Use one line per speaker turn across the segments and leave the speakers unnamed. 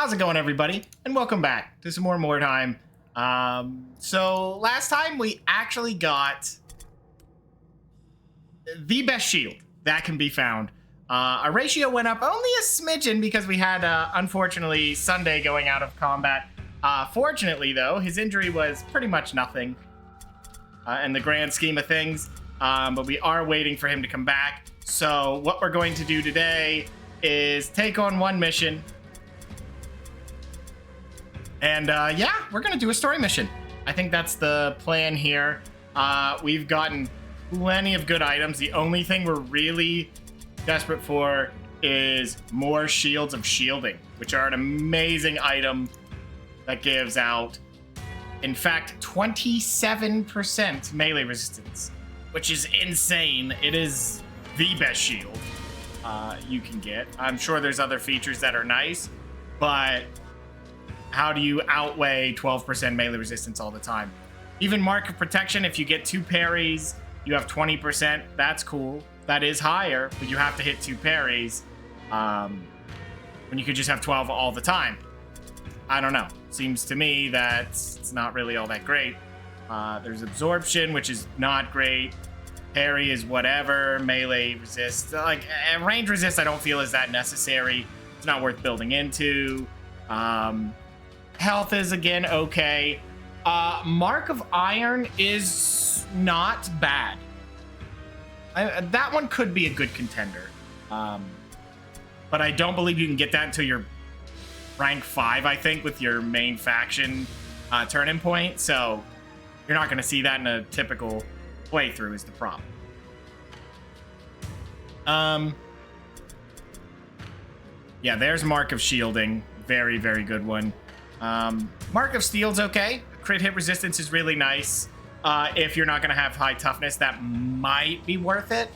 How's it going, everybody? And welcome back to some more Mordheim. So last time we actually got the best shield that can be found. Our ratio went up only a smidgen because we had, unfortunately, Sunday going out of combat. Fortunately, though, his injury was pretty much nothing in the grand scheme of things. But we are waiting for him to come back. So what we're going to do today is take on one mission. And yeah, we're gonna do a story mission. I think that's the plan here. We've gotten plenty of good items. The only thing we're really desperate for is more shields of shielding, which are an amazing item that gives out, in fact, 27% melee resistance, which is insane. It is the best shield you can get. I'm sure there's other features that are nice, but how do you outweigh 12% melee resistance all the time? Even Mark of Protection, if you get 2 parries, you have 20%. That's cool. That is higher, but you have to hit 2 parries when you could just have 12 all the time. I don't know. Seems to me that it's not really all that great. There's Absorption, which is not great. Parry is whatever. Melee resist. Like, range resist I don't feel is that necessary. It's not worth building into. Health is, again, okay. Mark of Iron is not bad. That one could be a good contender. But I don't believe you can get that until you're rank 5, I think, with your main faction turn-in point. So you're not going to see that in a typical playthrough is the problem. Yeah, there's Mark of Shielding. Very, very good one. Mark of Steel's okay. Crit hit resistance is really nice. If you're not going to have high toughness, that might be worth it.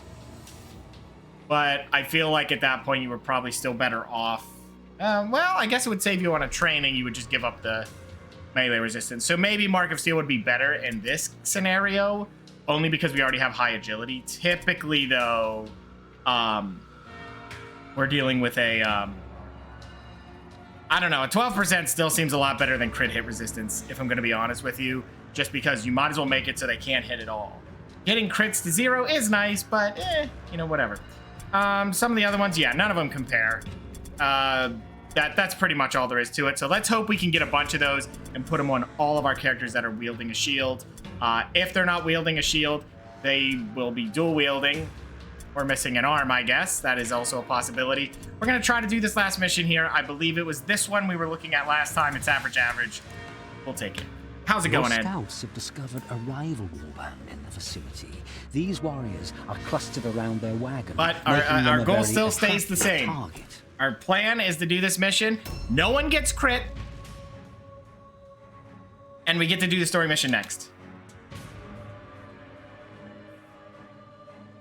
But I feel like at that point, you were probably still better off. Well, I guess it would save you on a training. You would just give up the melee resistance. So maybe Mark of Steel would be better in this scenario, only because we already have high agility. Typically, though, we're dealing with a... I don't know, a 12% still seems a lot better than crit hit resistance, if I'm going to be honest with you, just because you might as well make it so they can't hit at all. Getting crits to 0 is nice, but whatever. Some of the other ones, yeah, none of them compare. That's pretty much all there is to it. So let's hope we can get a bunch of those and put them on all of our characters that are wielding a shield. If they're not wielding a shield, they will be dual wielding. Or missing an arm, I guess. That is also a possibility. We're going to try to do this last mission here. I believe it was this one we were looking at last time. It's average. We'll take it. How's it going, Ed?
Scouts have discovered a rival warband in the vicinity. These warriors are clustered around their wagon.
But our goal still stays the same. Target. Our plan is to do this mission. No one gets crit. And we get to do the story mission next.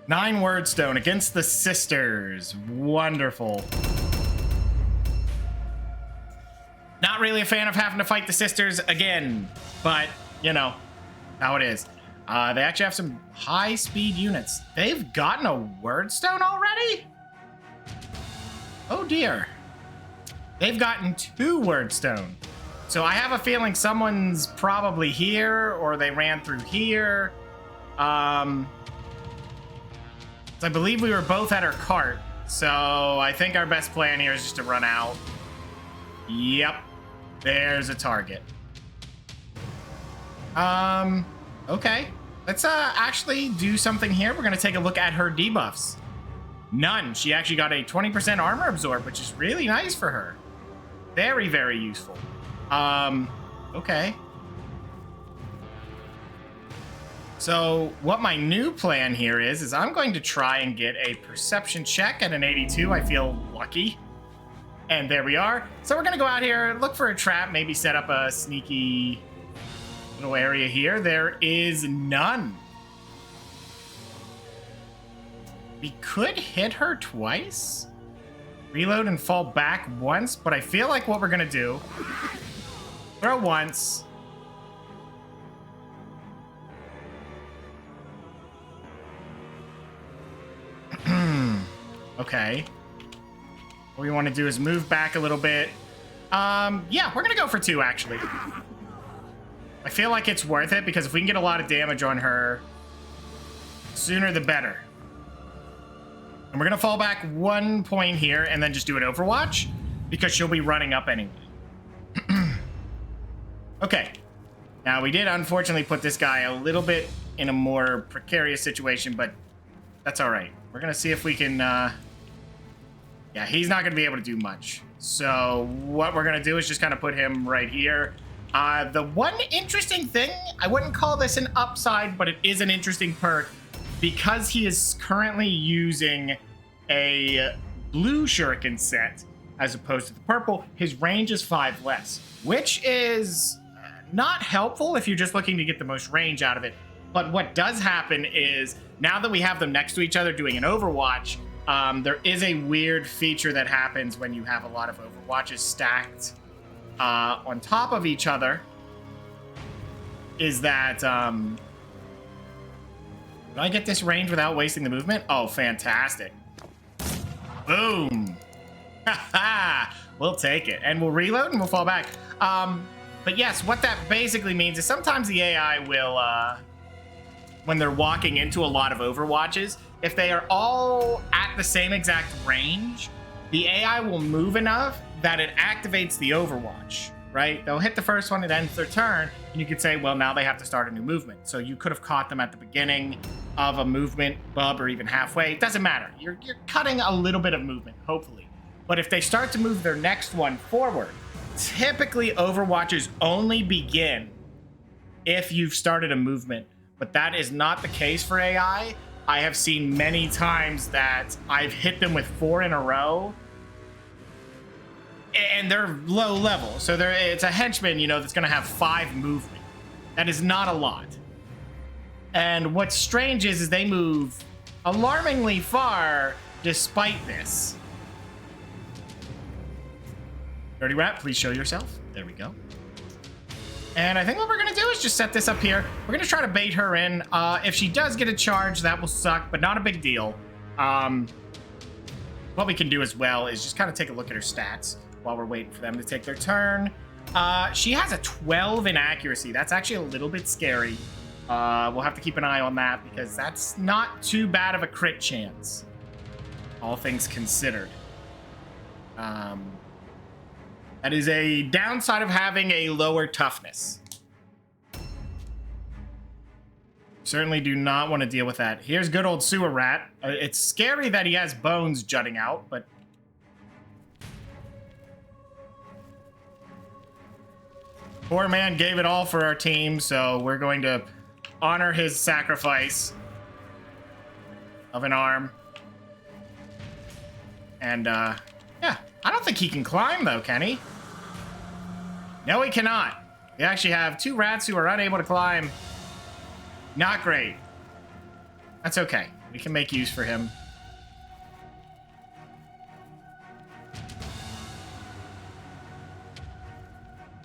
9 Wordstone against the Sisters. Wonderful. Not really a fan of having to fight the Sisters again, but, how it is. They actually have some high-speed units. They've gotten a Wordstone already? Oh, dear. They've gotten 2 Wordstone. So I have a feeling someone's probably here, or they ran through here. I believe we were both at our cart, so I think our best plan here is just to run out. Yep, there's a target. Okay. Let's actually do something here. We're gonna take a look at her debuffs. None. She actually got a 20% armor absorb, which is really nice for her. Very, very useful. Okay. So what my new plan here is I'm going to try and get a perception check at an 82. I feel lucky. And there we are. So we're going to go out here, look for a trap, maybe set up a sneaky little area here. There is none. We could hit her twice. Reload and fall back once, but I feel like what we're going to do, throw once. Okay. What we want to do is move back a little bit, Yeah, we're gonna go for 2, actually. I feel like it's worth it, because if we can get a lot of damage on her, sooner the better. And we're gonna fall back 1 point here, and then just do an Overwatch, because she'll be running up anyway. Okay. Now, we did unfortunately put this guy a little bit in a more precarious situation, but that's all right. We're gonna see if we can, yeah, he's not gonna be able to do much. So what we're gonna do is just kind of put him right here. The one interesting thing, I wouldn't call this an upside, but it is an interesting perk, because he is currently using a blue shuriken set as opposed to the purple. His range is 5 less, which is not helpful if you're just looking to get the most range out of it. But what does happen is, now that we have them next to each other doing an Overwatch, there is a weird feature that happens when you have a lot of Overwatches stacked on top of each other, is that, do I get this range without wasting the movement? Oh, fantastic. Boom. We'll take it. And we'll reload and we'll fall back. But yes, what that basically means is sometimes the AI will, when they're walking into a lot of Overwatches, if they are all at the same exact range, the AI will move enough that it activates the Overwatch, right? They'll hit the first one, it ends their turn, and you could say, well, now they have to start a new movement. So you could have caught them at the beginning of a movement, bub, or even halfway. It doesn't matter. You're cutting a little bit of movement, hopefully. But if they start to move their next one forward, typically Overwatches only begin if you've started a movement. But that is not the case for AI. I have seen many times that I've hit them with 4 in a row, and they're low level. So it's a henchman, you know, that's going to have 5 movement. That is not a lot. And what's strange is they move alarmingly far despite this. Dirty Rat, please show yourself. There we go. And I think what we're going to do is just set this up here. We're going to try to bait her in. If she does get a charge, that will suck, but not a big deal. What we can do as well is just kind of take a look at her stats while we're waiting for them to take their turn. She has a 12 in accuracy. That's actually a little bit scary. We'll have to keep an eye on that, because that's not too bad of a crit chance, all things considered. That is a downside of having a lower toughness. Certainly do not want to deal with that. Here's good old Sewer Rat. It's scary that he has bones jutting out, but... poor man gave it all for our team, so we're going to honor his sacrifice of an arm. And, yeah. I don't think he can climb, though, can he? No, he cannot. We actually have 2 rats who are unable to climb. Not great. That's okay. We can make use for him.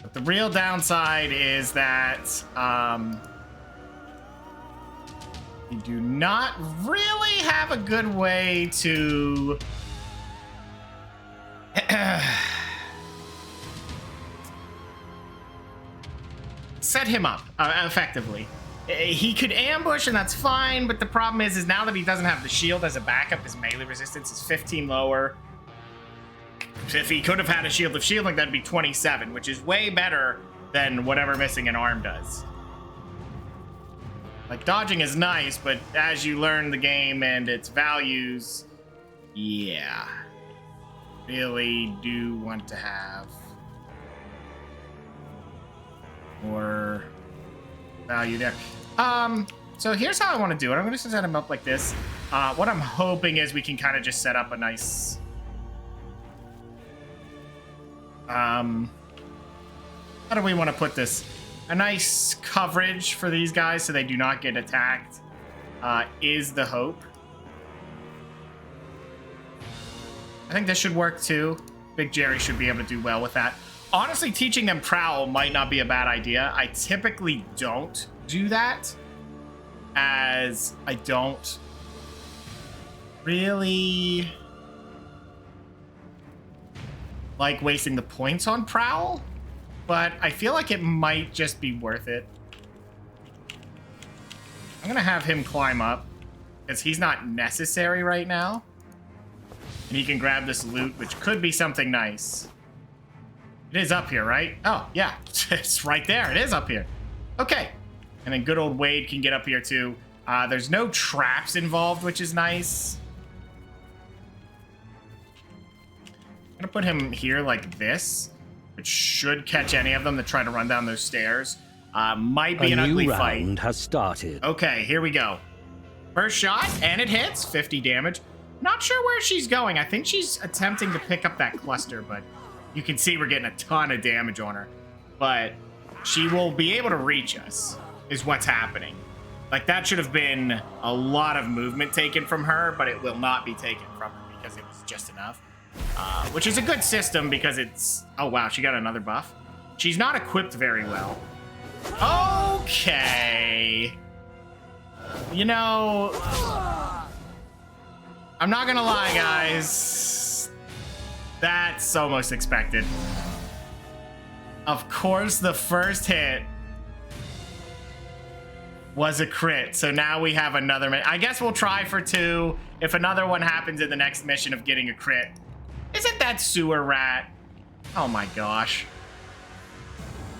But the real downside is that you do not really have a good way to... set him up effectively. He could ambush, and that's fine, but the problem is now that he doesn't have the shield as a backup, his melee resistance is 15 lower. If he could have had a shield of shielding, that'd be 27, which is way better than whatever missing an arm does. Like, dodging is nice, but as you learn the game and its values, yeah. Really do want to have more value there. So here's how I want to do it. I'm going to set him up like this. What I'm hoping is we can kind of just set up a nice... how do we want to put this? A nice coverage for these guys so they do not get attacked is the hope. I think this should work too. Big Jerry should be able to do well with that. Honestly, teaching them Prowl might not be a bad idea. I typically don't do that, as I don't really like wasting the points on Prowl, but I feel like it might just be worth it. I'm gonna have him climb up because he's not necessary right now. And he can grab this loot, which could be something nice. It is up here, right? Oh, yeah, it's right there. It is up here. Okay. And then good old Wade can get up here too. There's no traps involved, which is nice. I'm gonna put him here like this, which should catch any of them that try to run down those stairs. Might be an ugly fight.
A new round has started.
Okay, here we go. First shot, and it hits. 50 damage. Not sure where she's going. I think she's attempting to pick up that cluster, but you can see we're getting a ton of damage on her. But she will be able to reach us, is what's happening. Like, that should have been a lot of movement taken from her, but it will not be taken from her because it was just enough. Which is a good system because it's... Oh, wow, she got another buff. She's not equipped very well. Okay. You know... I'm not gonna lie, guys. That's almost expected. Of course, the first hit was a crit, so now we have another... I guess we'll try for 2 if another one happens in the next mission of getting a crit. Isn't that sewer rat? Oh my gosh.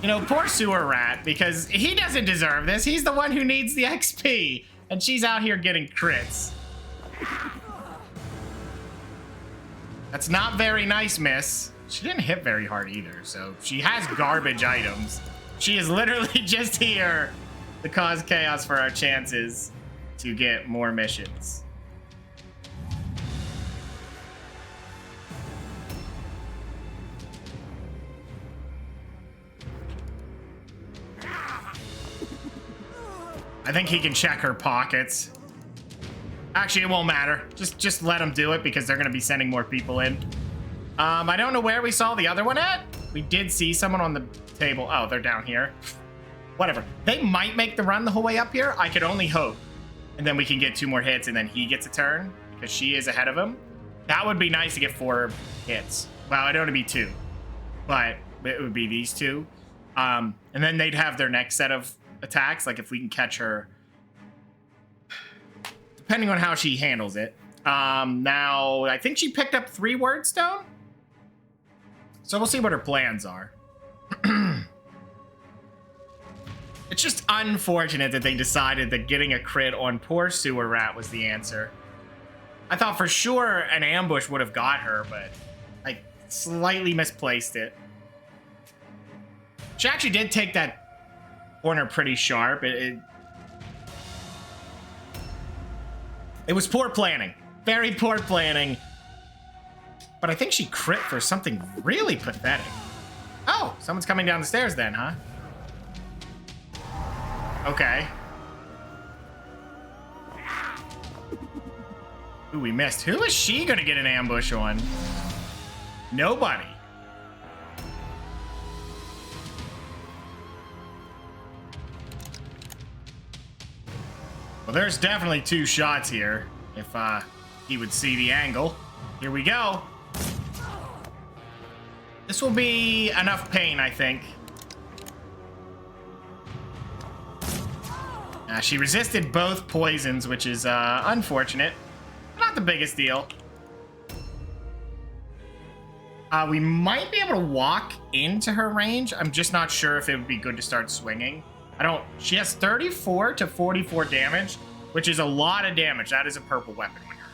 You know, poor sewer rat, because he doesn't deserve this. He's the one who needs the XP, and she's out here getting crits. That's not very nice, miss. She didn't hit very hard either, so she has garbage items. She is literally just here to cause chaos for our chances to get more missions. I think he can check her pockets. Actually, it won't matter. Just let them do it because they're going to be sending more people in. I don't know where we saw the other one at. We did see someone on the table. Oh, they're down here. Whatever. They might make the run the whole way up here. I could only hope. And then we can get 2 more hits and then he gets a turn because she is ahead of him. That would be nice to get 4 hits. Well, it'd only be 2. But it would be these 2. And then they'd have their next set of attacks. Like if we can catch her... Depending on how she handles it. Now, I think she picked up 3 wordstone. So we'll see what her plans are. It's just unfortunate that they decided that getting a crit on poor sewer rat was the answer. I thought for sure an ambush would have got her, but I slightly misplaced it. She actually did take that corner pretty sharp. It was poor planning. Very poor planning. But I think she crit for something really pathetic. Oh, someone's coming down the stairs then, huh? Okay. Ooh, we missed. Who is she gonna get an ambush on? Nobody. Well, there's definitely 2 shots here. If he would see the angle. Here we go. This will be enough pain, I think. She resisted both poisons, which is unfortunate. Not the biggest deal. We might be able to walk into her range. I'm just not sure if it would be good to start swinging. She has 34 to 44 damage, which is a lot of damage. That is a purple weapon on her.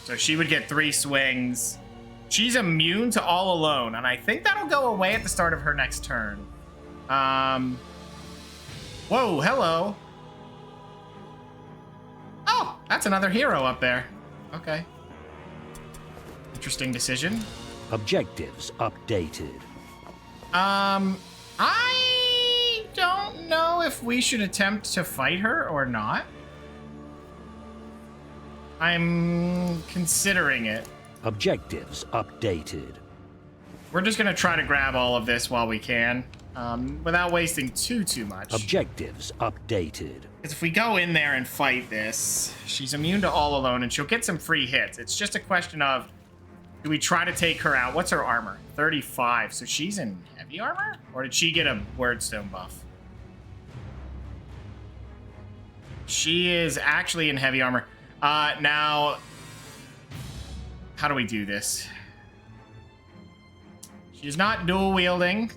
So she would get 3 swings. She's immune to all alone, and I think that'll go away at the start of her next turn. Whoa, hello. Oh, that's another hero up there. Okay. Interesting decision.
Objectives updated.
I don't know if we should attempt to fight her or not. I'm considering it.
Objectives updated.
We're just gonna try to grab all of this while we can, without wasting too much.
Objectives updated.
Because if we go in there and fight this, she's immune to all alone and she'll get some free hits. It's just a question of, Do we try to take her out? What's her armor? 35. So she's in heavy armor? Or did she get a wordstone buff? She is actually in heavy armor. Now, how do we do this? She's not dual wielding.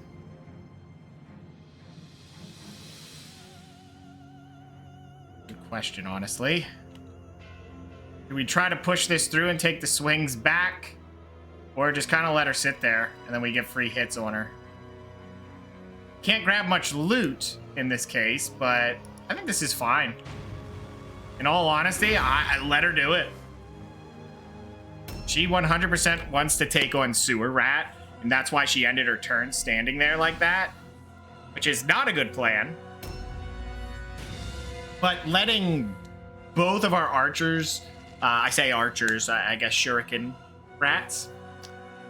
Good question, honestly. Do we try to push this through and take the swings back? Or just kind of let her sit there and then we get free hits on her? Can't grab much loot in this case, but I think this is fine. In all honesty, I let her do it. She 100% wants to take on Sewer Rat, and that's why she ended her turn standing there like that, which is not a good plan. But letting both of our archers, I say archers, I guess shuriken rats,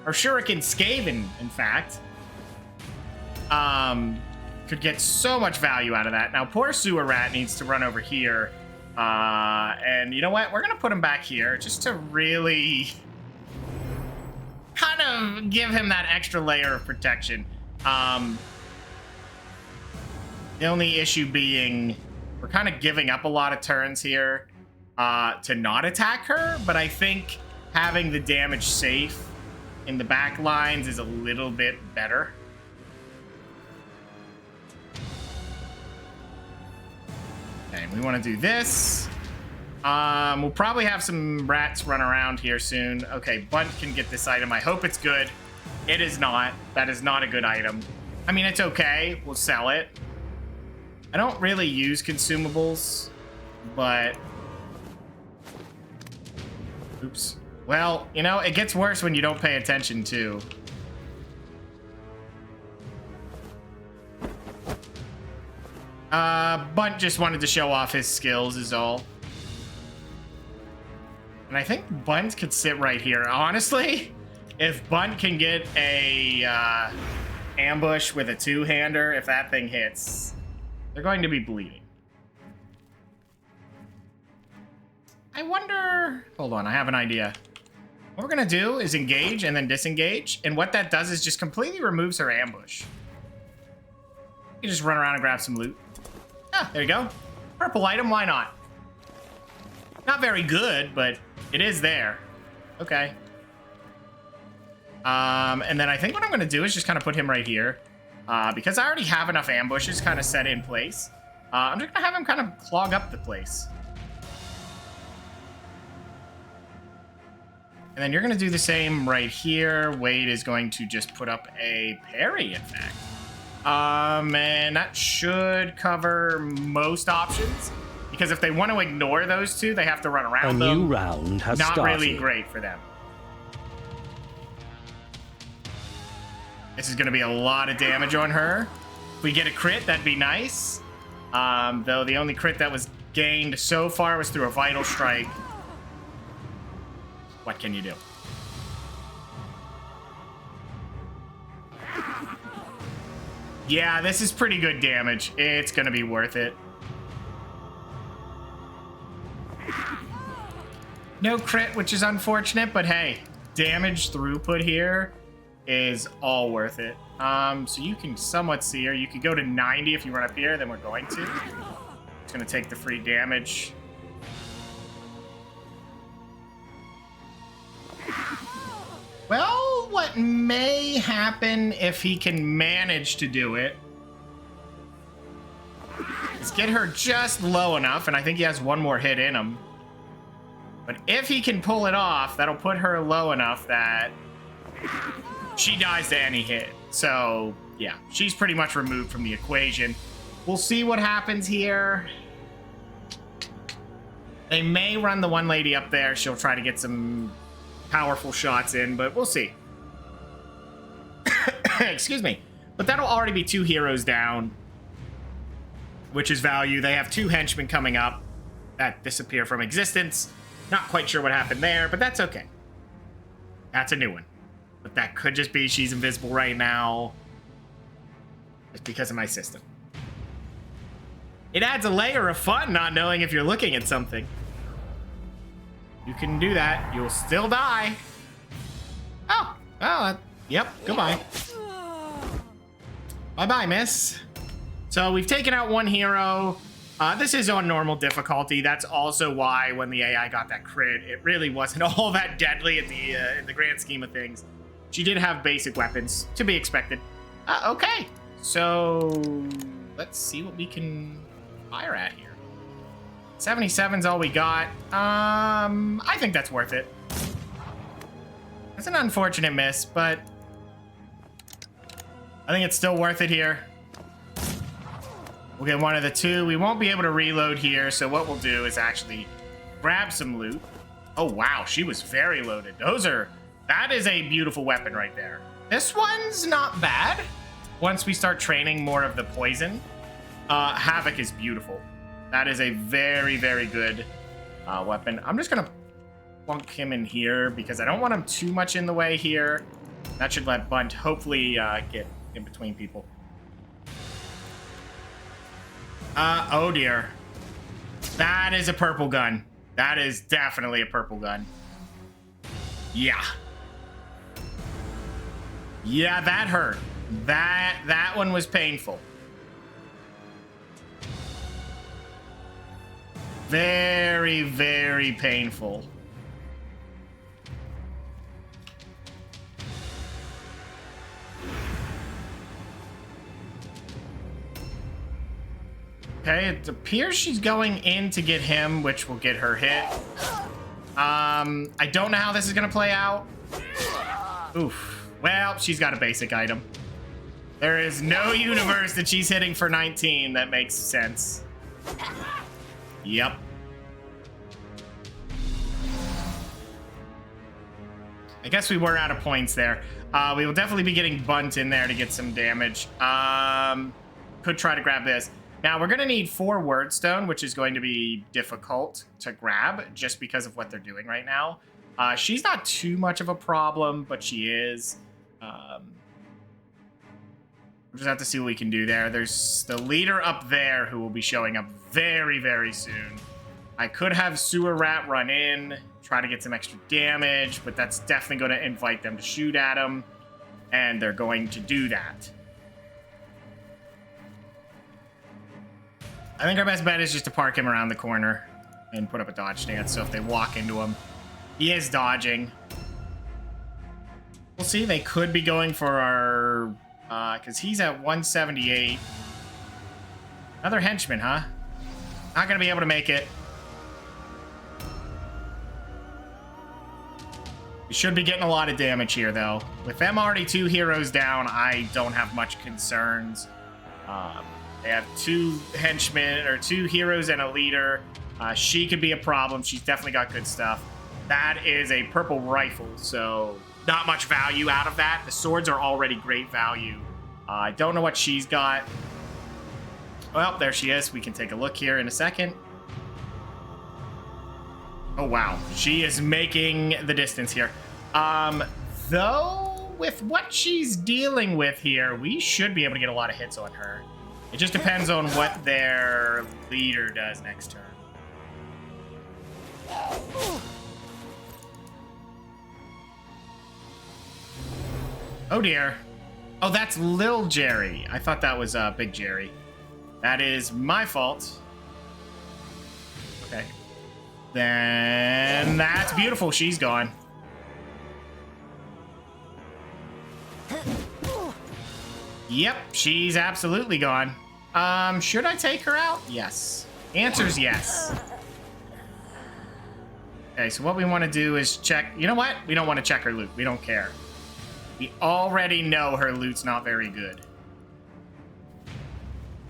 or shuriken Skaven, in fact, could get so much value out of that. Now, poor Sewer Rat needs to run over here. And you know what? We're going to put him back here just to really kind of give him that extra layer of protection. The only issue being we're kind of giving up a lot of turns here to not attack her, but I think having the damage safe in the back lines is a little bit better. Okay, we want to do this. We'll probably have some rats run around here soon. Okay, Bunt can get this item. I hope it's good. It is not. That is not a good item. I mean, it's okay. We'll sell it. I don't really use consumables, but... Oops. Well, you know, it gets worse when you don't pay attention, too. Bunt just wanted to show off his skills is all. And I think Bunt could sit right here. Honestly, if Bunt can get a ambush with a two-hander, if that thing hits, they're going to be bleeding. I wonder... Hold on, I have an idea. What we're going to do is engage and then disengage. And what that does is just completely removes her ambush. You just run around and grab some loot. Ah, there you go. Purple item, why not? Not very good, but it is there. Okay. And then I think what I'm going to do is just kind of put him right here. Because I already have enough ambushes kind of set in place. I'm just going to have him kind of clog up the place. And then you're going to do the same right here. Wade is going to just put up a parry, in fact. And that should cover most options. Because if they want to ignore those two, they have to run around them.
A new round has
started. Not really
started.
great for them. This is going to be a lot of damage on her. If we get a crit, that'd be nice. Though the only crit that was gained so far was through a Vital Strike. What can you do? Yeah, this is pretty good damage. It's going to be worth it. No crit, which is unfortunate, but hey, damage throughput here is all worth it. So you can somewhat see her. You could go to 90 if you run up here, then we're going to. It's going to take the free damage. Well, what may happen if he can manage to do it is get her just low enough, and I think he has one more hit in him. But if he can pull it off, that'll put her low enough that she dies to any hit. So, yeah, she's pretty much removed from the equation. We'll see what happens here. They may run the one lady up there. She'll try to get some powerful shots in, but we'll see. Excuse me. But that'll already be 2 heroes down, which is value. They have 2 henchmen coming up that disappear from existence. Not quite sure what happened there, but that's okay. That's a new one. But that could just be she's invisible right now. Just because of my system. It adds a layer of fun not knowing if you're looking at something. You can do that. You'll still die. Oh, yep, goodbye. Bye-bye, miss. So we've taken out one hero. This is on normal difficulty. That's also why when the AI got that crit, it really wasn't all that deadly in the grand scheme of things. She did have basic weapons, to be expected. Okay, so let's see what we can fire at here. 77's all we got. I think that's worth it. That's an unfortunate miss, but I think it's still worth it here. We'll get one of the two. We won't be able to reload here, so what we'll do is actually grab some loot. Oh, wow, she was very loaded. That is a beautiful weapon right there. This one's not bad. Once we start training more of the poison, Havoc is beautiful. That is a very, very good weapon. I'm just gonna plunk him in here because I don't want him too much in the way here. That should let Bunt hopefully get in between people. Oh dear. That is a purple gun. That is definitely a purple gun. Yeah. Yeah, that hurt. That one was painful. Very, very painful. Okay, it appears she's going in to get him, which will get her hit. I don't know how this is gonna play out. Oof. Well, she's got a basic item. There is no universe that she's hitting for 19 that makes sense. Yep. I guess we were out of points there. We will definitely be getting Bunt in there to get some damage. Could try to grab this. Now, we're going to need 4 Wordstone, which is going to be difficult to grab just because of what they're doing right now. She's not too much of a problem, but she is. We'll just have to see what we can do there. There's the leader up there who will be showing up very, very soon. I could have Sewer Rat run in, try to get some extra damage, but that's definitely going to invite them to shoot at him, and they're going to do that. I think our best bet is just to park him around the corner and put up a dodge stance, so if they walk into him, he is dodging. We'll see. They could be going for our... because he's at 178. Another henchman, huh? Not going to be able to make it. We should be getting a lot of damage here, though. With them already 2 heroes down, I don't have much concerns. They have 2 henchmen, or 2 heroes and a leader. She could be a problem. She's definitely got good stuff. That is a purple rifle, so not much value out of that. The swords are already great value. I don't know what she's got. Well, there she is. We can take a look here in a second. Oh, wow. She is making the distance here. Though, with what she's dealing with here, we should be able to get a lot of hits on her. It just depends on what their leader does next turn. Oh, dear. Oh, that's Lil Jerry. I thought that was Big Jerry. That is my fault. Okay. Then that's beautiful. She's gone. Yep, she's absolutely gone. Should I take her out? Yes. Answer's yes. Okay, so what we want to do is check... You know what? We don't want to check her loot. We don't care. We already know her loot's not very good.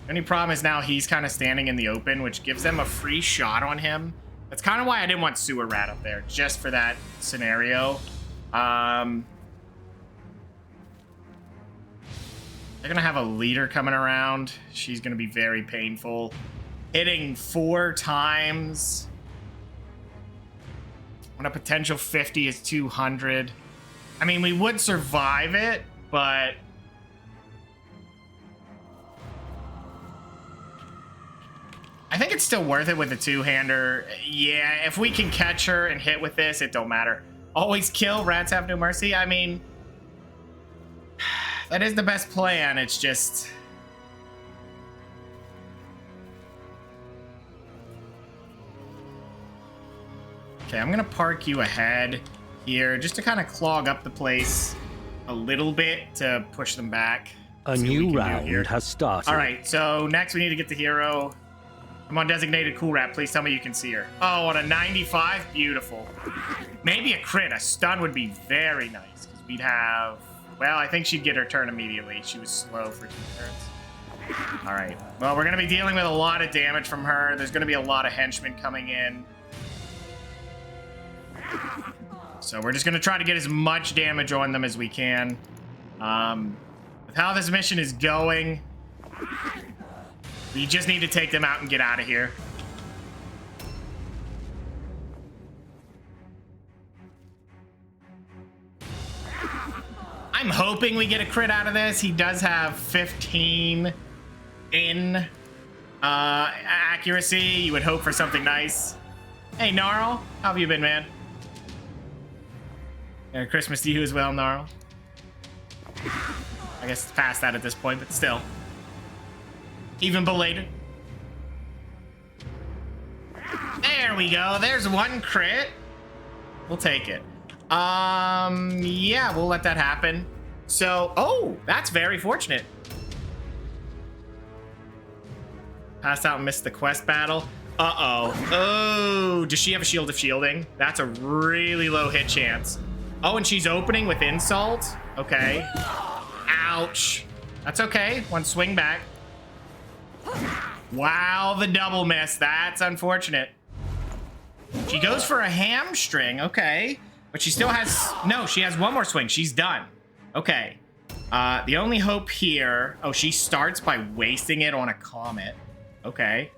The only problem is now he's kind of standing in the open, which gives them a free shot on him. That's kind of why I didn't want Sewer Rat up there, just for that scenario. They're going to have a leader coming around. She's going to be very painful. Hitting 4 times on a potential 50 is 200. I mean, we would survive it, but... I think it's still worth it with a 2-hander. Yeah, if we can catch her and hit with this, it don't matter. Always kill, rats have no mercy. I mean, that is the best plan. It's just... Okay, I'm gonna park you ahead here just to kind of clog up the place a little bit to push them back.
A new round has started.
All right, so next we need to get the hero. I'm on designated cool wrap. Please tell me you can see her. Oh, on a 95, beautiful. Maybe a crit. A stun would be very nice because we'd have. Well, I think she'd get her turn immediately. She was slow for 2 turns. All right. Well, we're gonna be dealing with a lot of damage from her. There's gonna be a lot of henchmen coming in. So we're just gonna try to get as much damage on them as we can. With how this mission is going, we just need to take them out and get out of here. I'm hoping we get a crit out of this. He does have 15 in accuracy. You would hope for something nice. Hey, Gnarl. How have you been, man? Merry Christmas to you as well, Gnarl. I guess it's past that at this point, but still. Even belated. There we go. There's one crit. We'll take it. Yeah, we'll let that happen. So, oh, that's very fortunate. Passed out and missed the quest battle. Uh-oh. Oh, does she have a shield of shielding? That's a really low hit chance. Oh, and she's opening with insult. Okay. Ouch. That's okay. One swing back. Wow, the double miss. That's unfortunate. She goes for a hamstring. Okay. But she still has... No, she has one more swing. She's done. Okay. The only hope here... Oh, she starts by wasting it on a comet. Okay.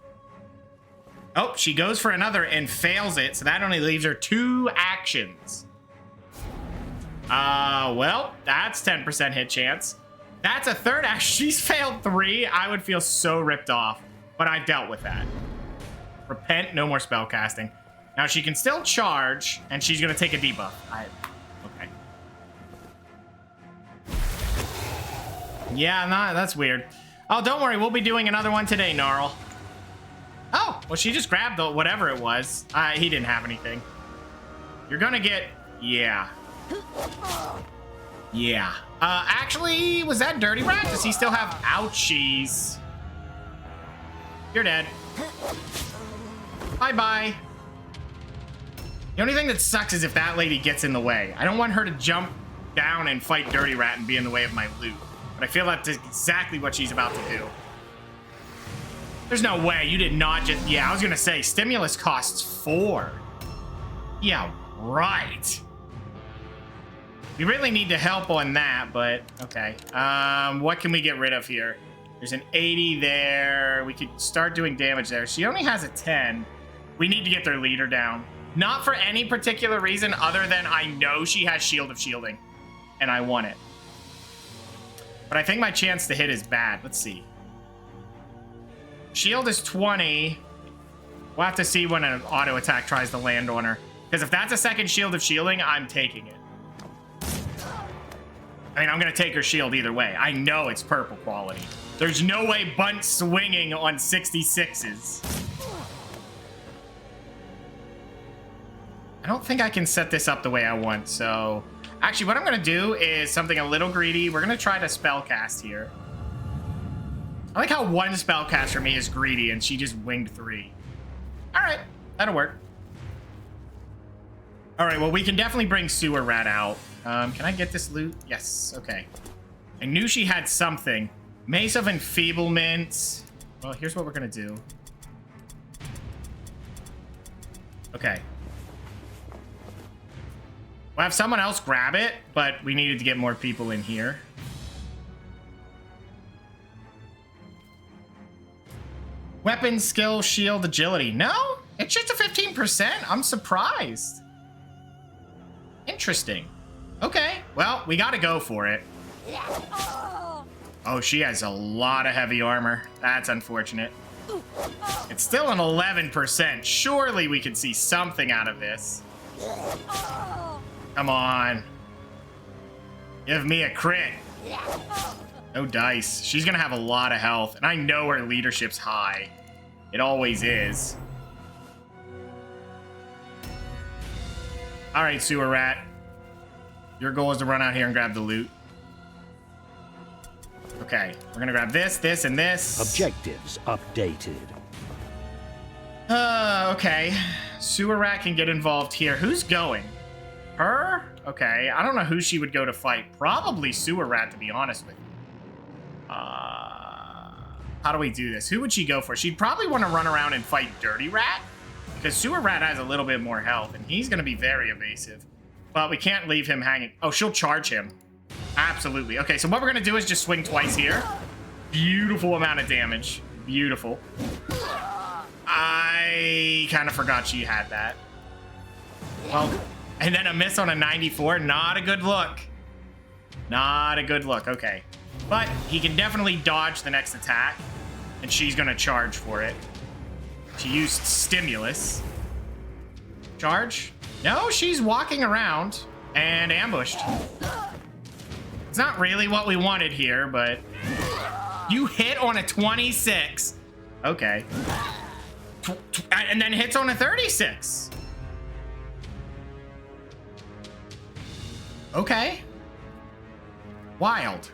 Oh, she goes for another and fails it. So that only leaves her 2 actions. Well, that's 10% hit chance. That's a third action. She's failed 3. I would feel so ripped off. But I've dealt with that. Repent, no more spell casting. Now she can still charge, and she's gonna take a debuff. Okay. Yeah, that's weird. Oh, don't worry, we'll be doing another one today, Gnarl. Oh, well, she just grabbed the whatever it was. He didn't have anything. You're gonna get... Yeah. Yeah. Actually, was that Dirty Rat? Does he still have... Ouchies. You're dead. Bye-bye. The only thing that sucks is if that lady gets in the way. I don't want her to jump down and fight Dirty Rat and be in the way of my loot. But I feel that's exactly what she's about to do. There's no way. You did not just... Yeah, I was going to say, stimulus costs 4. Yeah, right. We really need to help on that, but... Okay. What can we get rid of here? There's an 80 there. We could start doing damage there. She only has a 10. We need to get their leader down. Not for any particular reason other than I know she has Shield of Shielding. And I want it. But I think my chance to hit is bad. Let's see. Shield is 20. We'll have to see when an auto attack tries to land on her. Because if that's a second Shield of Shielding, I'm taking it. I mean, I'm going to take her shield either way. I know it's purple quality. There's no way Bunt swinging on 66s. I don't think I can set this up the way I want, so... Actually, what I'm going to do is something a little greedy. We're going to try to spellcast here. I like how one spellcast for me is greedy, and she just winged 3. All right, that'll work. All right, well, we can definitely bring Sewer Rat out. Can I get this loot? Yes, okay. I knew she had something. Mace of Enfeeblement. Well, here's what we're going to do. Okay. We'll have someone else grab it, but we needed to get more people in here. Weapon, skill, shield, agility. No, it's just a 15%. I'm surprised. Interesting. Okay, well, we gotta go for it. Oh, she has a lot of heavy armor. That's unfortunate. It's still an 11%. Surely we could see something out of this. Come on. Give me a crit. No dice. She's gonna have a lot of health, and I know her leadership's high. It always is. All right, sewer rat. Your goal is to run out here and grab the loot. Okay, we're gonna grab this, this, and this.
Objectives updated.
Okay. Sewer rat can get involved here. Who's going? Her? Okay, I don't know who she would go to fight. Probably sewer rat, to be honest with you. How do we do this? Who would she go for? She'd probably want to run around and fight Dirty Rat, because Sewer Rat has a little bit more health, and he's going to be very evasive. But we can't leave him hanging. Oh, she'll charge him. Absolutely. Okay, so what we're going to do is just swing twice here. Beautiful amount of damage. Beautiful. I kind of forgot she had that. Well, and then a miss on a 94. Not a good look. Not a good look. Okay. But he can definitely dodge the next attack, and she's going to charge for it. She used stimulus. Charge? No, she's walking around and ambushed. It's not really what we wanted here, but you hit on a 26. Okay. And then hits on a 36. Okay. Wild.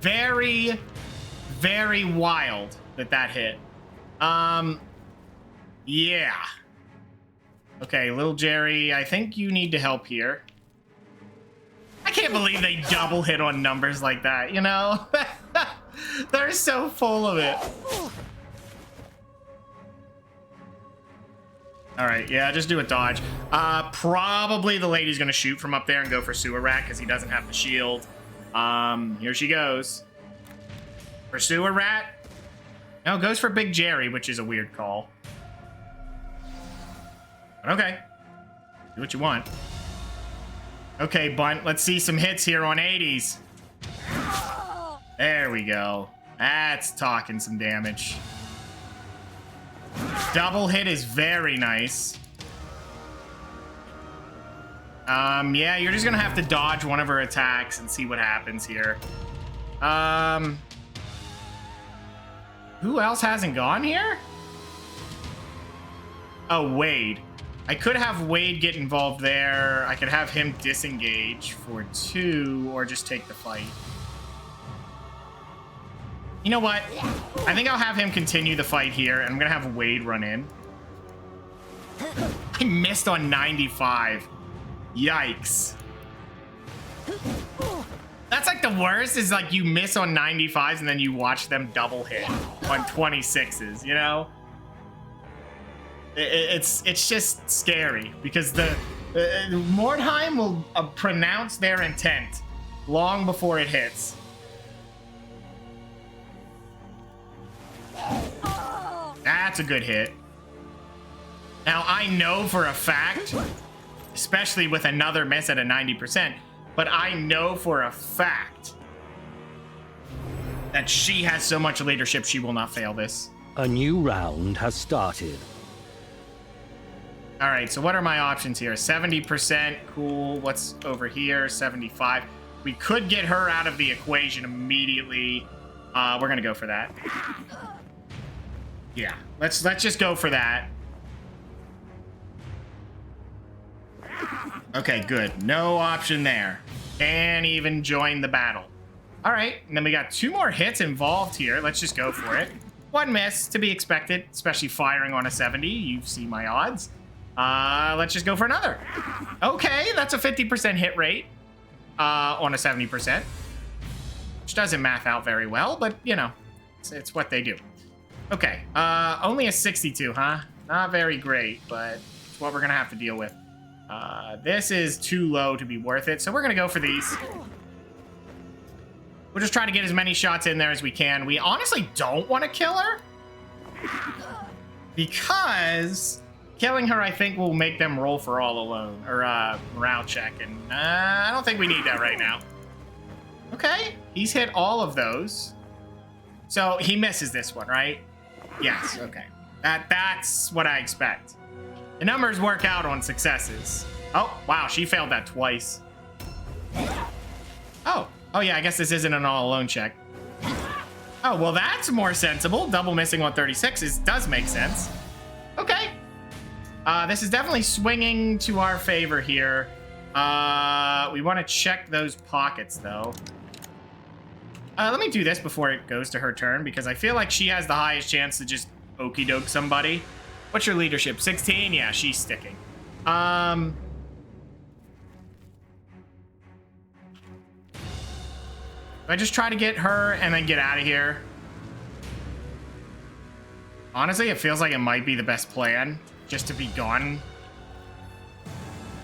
Very, very wild that hit. Yeah. Okay, little Jerry, I think you need to help here. I can't believe they double hit on numbers like that, you know? They're so full of it. All right, yeah, just do a dodge. Probably the lady's gonna shoot from up there and go for Sewer Rat because he doesn't have the shield. Here she goes. For Sewer Rat. No, goes for Big Jerry, which is a weird call. But okay. Do what you want. Okay, Bunt, let's see some hits here on 80s. There we go. That's talking some damage. Double hit is very nice. Yeah, you're just gonna have to dodge one of her attacks and see what happens here. Who else hasn't gone here? Oh, Wade. I could have Wade get involved there. I could have him disengage for 2 or just take the fight. You know what? I think I'll have him continue the fight here, and I'm gonna have Wade run in. I missed on 95. Yikes. That's like the worst, is like you miss on 95s and then you watch them double hit on 26s, you know? It's just scary because the Mordheim will pronounce their intent long before it hits. That's a good hit. Now, I know for a fact, especially with another miss at a 90%, but I know for a fact that she has so much leadership she will not fail this.
A new round has started.
All right, so what are my options here? 70%, cool. What's over here? 75. We could get her out of the equation immediately. We're gonna go for that. Yeah, let's just go for that. Okay, good. No option there. Can't even join the battle. All right, and then we got 2 more hits involved here. Let's just go for it. 1 miss, to be expected, especially firing on a 70. You see my odds. Let's just go for another. Okay, that's a 50% hit rate on a 70%. Which doesn't math out very well, but, you know, it's what they do. Okay, only a 62, huh? Not very great, but it's what we're going to have to deal with. This is too low to be worth it, so we're going to go for these. We'll just try to get as many shots in there as we can. We honestly don't want to kill her, because killing her, I think, will make them roll for all alone, or morale check, and I don't think we need that right now. Okay, he's hit all of those. So he misses this one, right? Yes, okay. That's what I expect. The numbers work out on successes. Oh, wow, she failed that twice. Oh yeah, I guess this isn't an all alone check. Oh, well, that's more sensible. Double missing 136 does make sense. Okay. This is definitely swinging to our favor here. We want to check those pockets, though. Let me do this before it goes to her turn, because I feel like she has the highest chance to just okey doke somebody. What's your leadership? 16? Yeah, she's sticking. Do I just try to get her and then get out of here? Honestly, it feels like it might be the best plan, just to be gone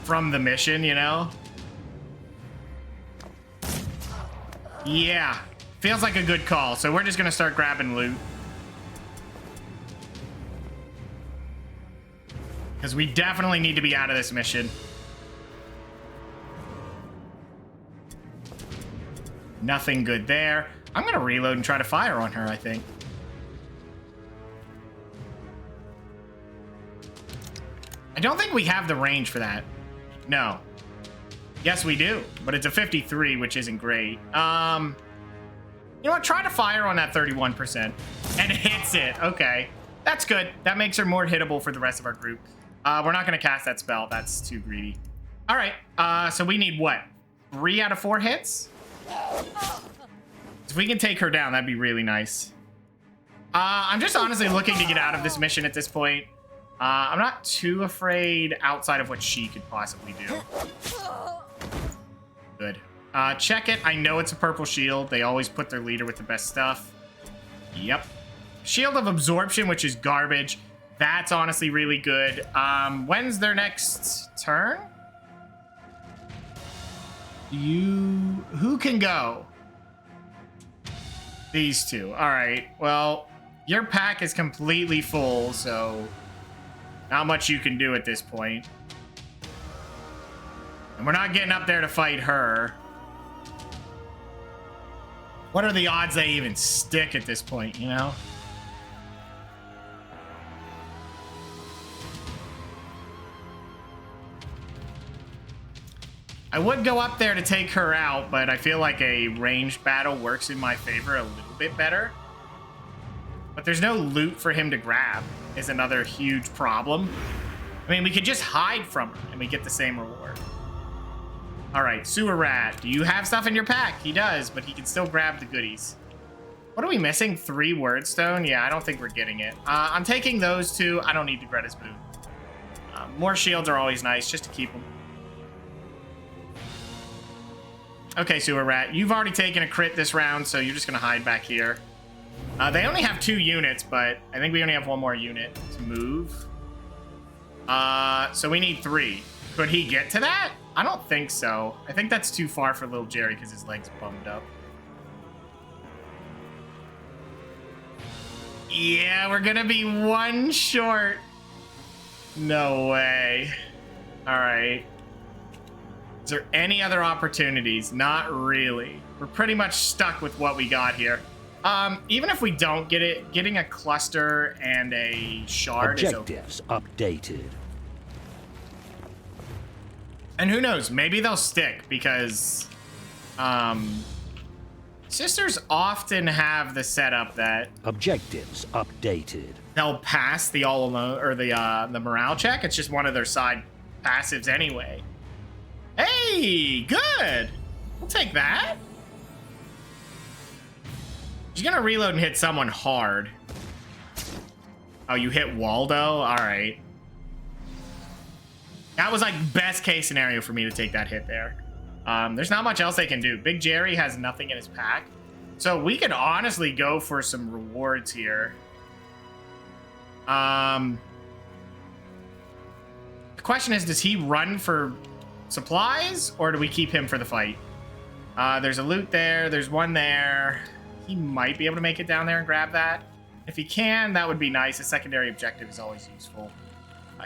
from the mission, you know? Yeah, feels like a good call. So we're just gonna start grabbing loot. Because we definitely need to be out of this mission. Nothing good there. I'm gonna reload and try to fire on her, I think. I don't think we have the range for that. No. Yes, we do, but it's a 53, which isn't great. You know what? Try to fire on that 31%. And it hits it. Okay. That's good. That makes her more hittable for the rest of our group. We're not going to cast that spell. That's too greedy. All right. So we need what? 3 out of 4 hits? If we can take her down, that'd be really nice. I'm just honestly looking to get out of this mission at this point. I'm not too afraid outside of what she could possibly do. Good. Check it. I know it's a purple shield. They always put their leader with the best stuff. Yep. Shield of Absorption, which is garbage. That's honestly really good. When's their next turn? Who can go? These two. All right. Well, your pack is completely full, so not much you can do at this point. And we're not getting up there to fight her. What are the odds they even stick at this point, you know? I would go up there to take her out, but I feel like a ranged battle works in my favor a little bit better. But there's no loot for him to grab, is another huge problem. I mean, we could just hide from her and we get the same reward. All right, Sewer Rat, do you have stuff in your pack? He does, but he can still grab the goodies. What are we missing? 3 Wordstone? Yeah, I don't think we're getting it. I'm taking those 2. I don't need to Greta's Boot. More shields are always nice, just to keep them. Okay, Sewer Rat, you've already taken a crit this round, so you're just going to hide back here. They only have 2 units, but I think we only have 1 more unit to move. So we need 3. Could he get to that? I don't think so. I think that's too far for little Jerry because his leg's bummed up. Yeah, we're going to be 1 short. No way. All right. Is there any other opportunities? Not really. We're pretty much stuck with what we got here. Even if we don't get it, getting a cluster and a shard is okay.
Objectives updated.
And who knows? Maybe they'll stick because sisters often have the setup that
Objectives updated.
they'll pass the all alone or the morale check. It's just one of their side passives anyway. Hey, good. We'll take that. She's gonna reload and hit someone hard. Oh, you hit Waldo? All right. That was like best case scenario for me to take that hit there. There's not much else they can do. Big Jerry has nothing in his pack. So we could honestly go for some rewards here. The question is, does he run for supplies or do we keep him for the fight? There's a loot there. There's one there. He might be able to make it down there and grab that. If he can, that would be nice. A secondary objective is always useful.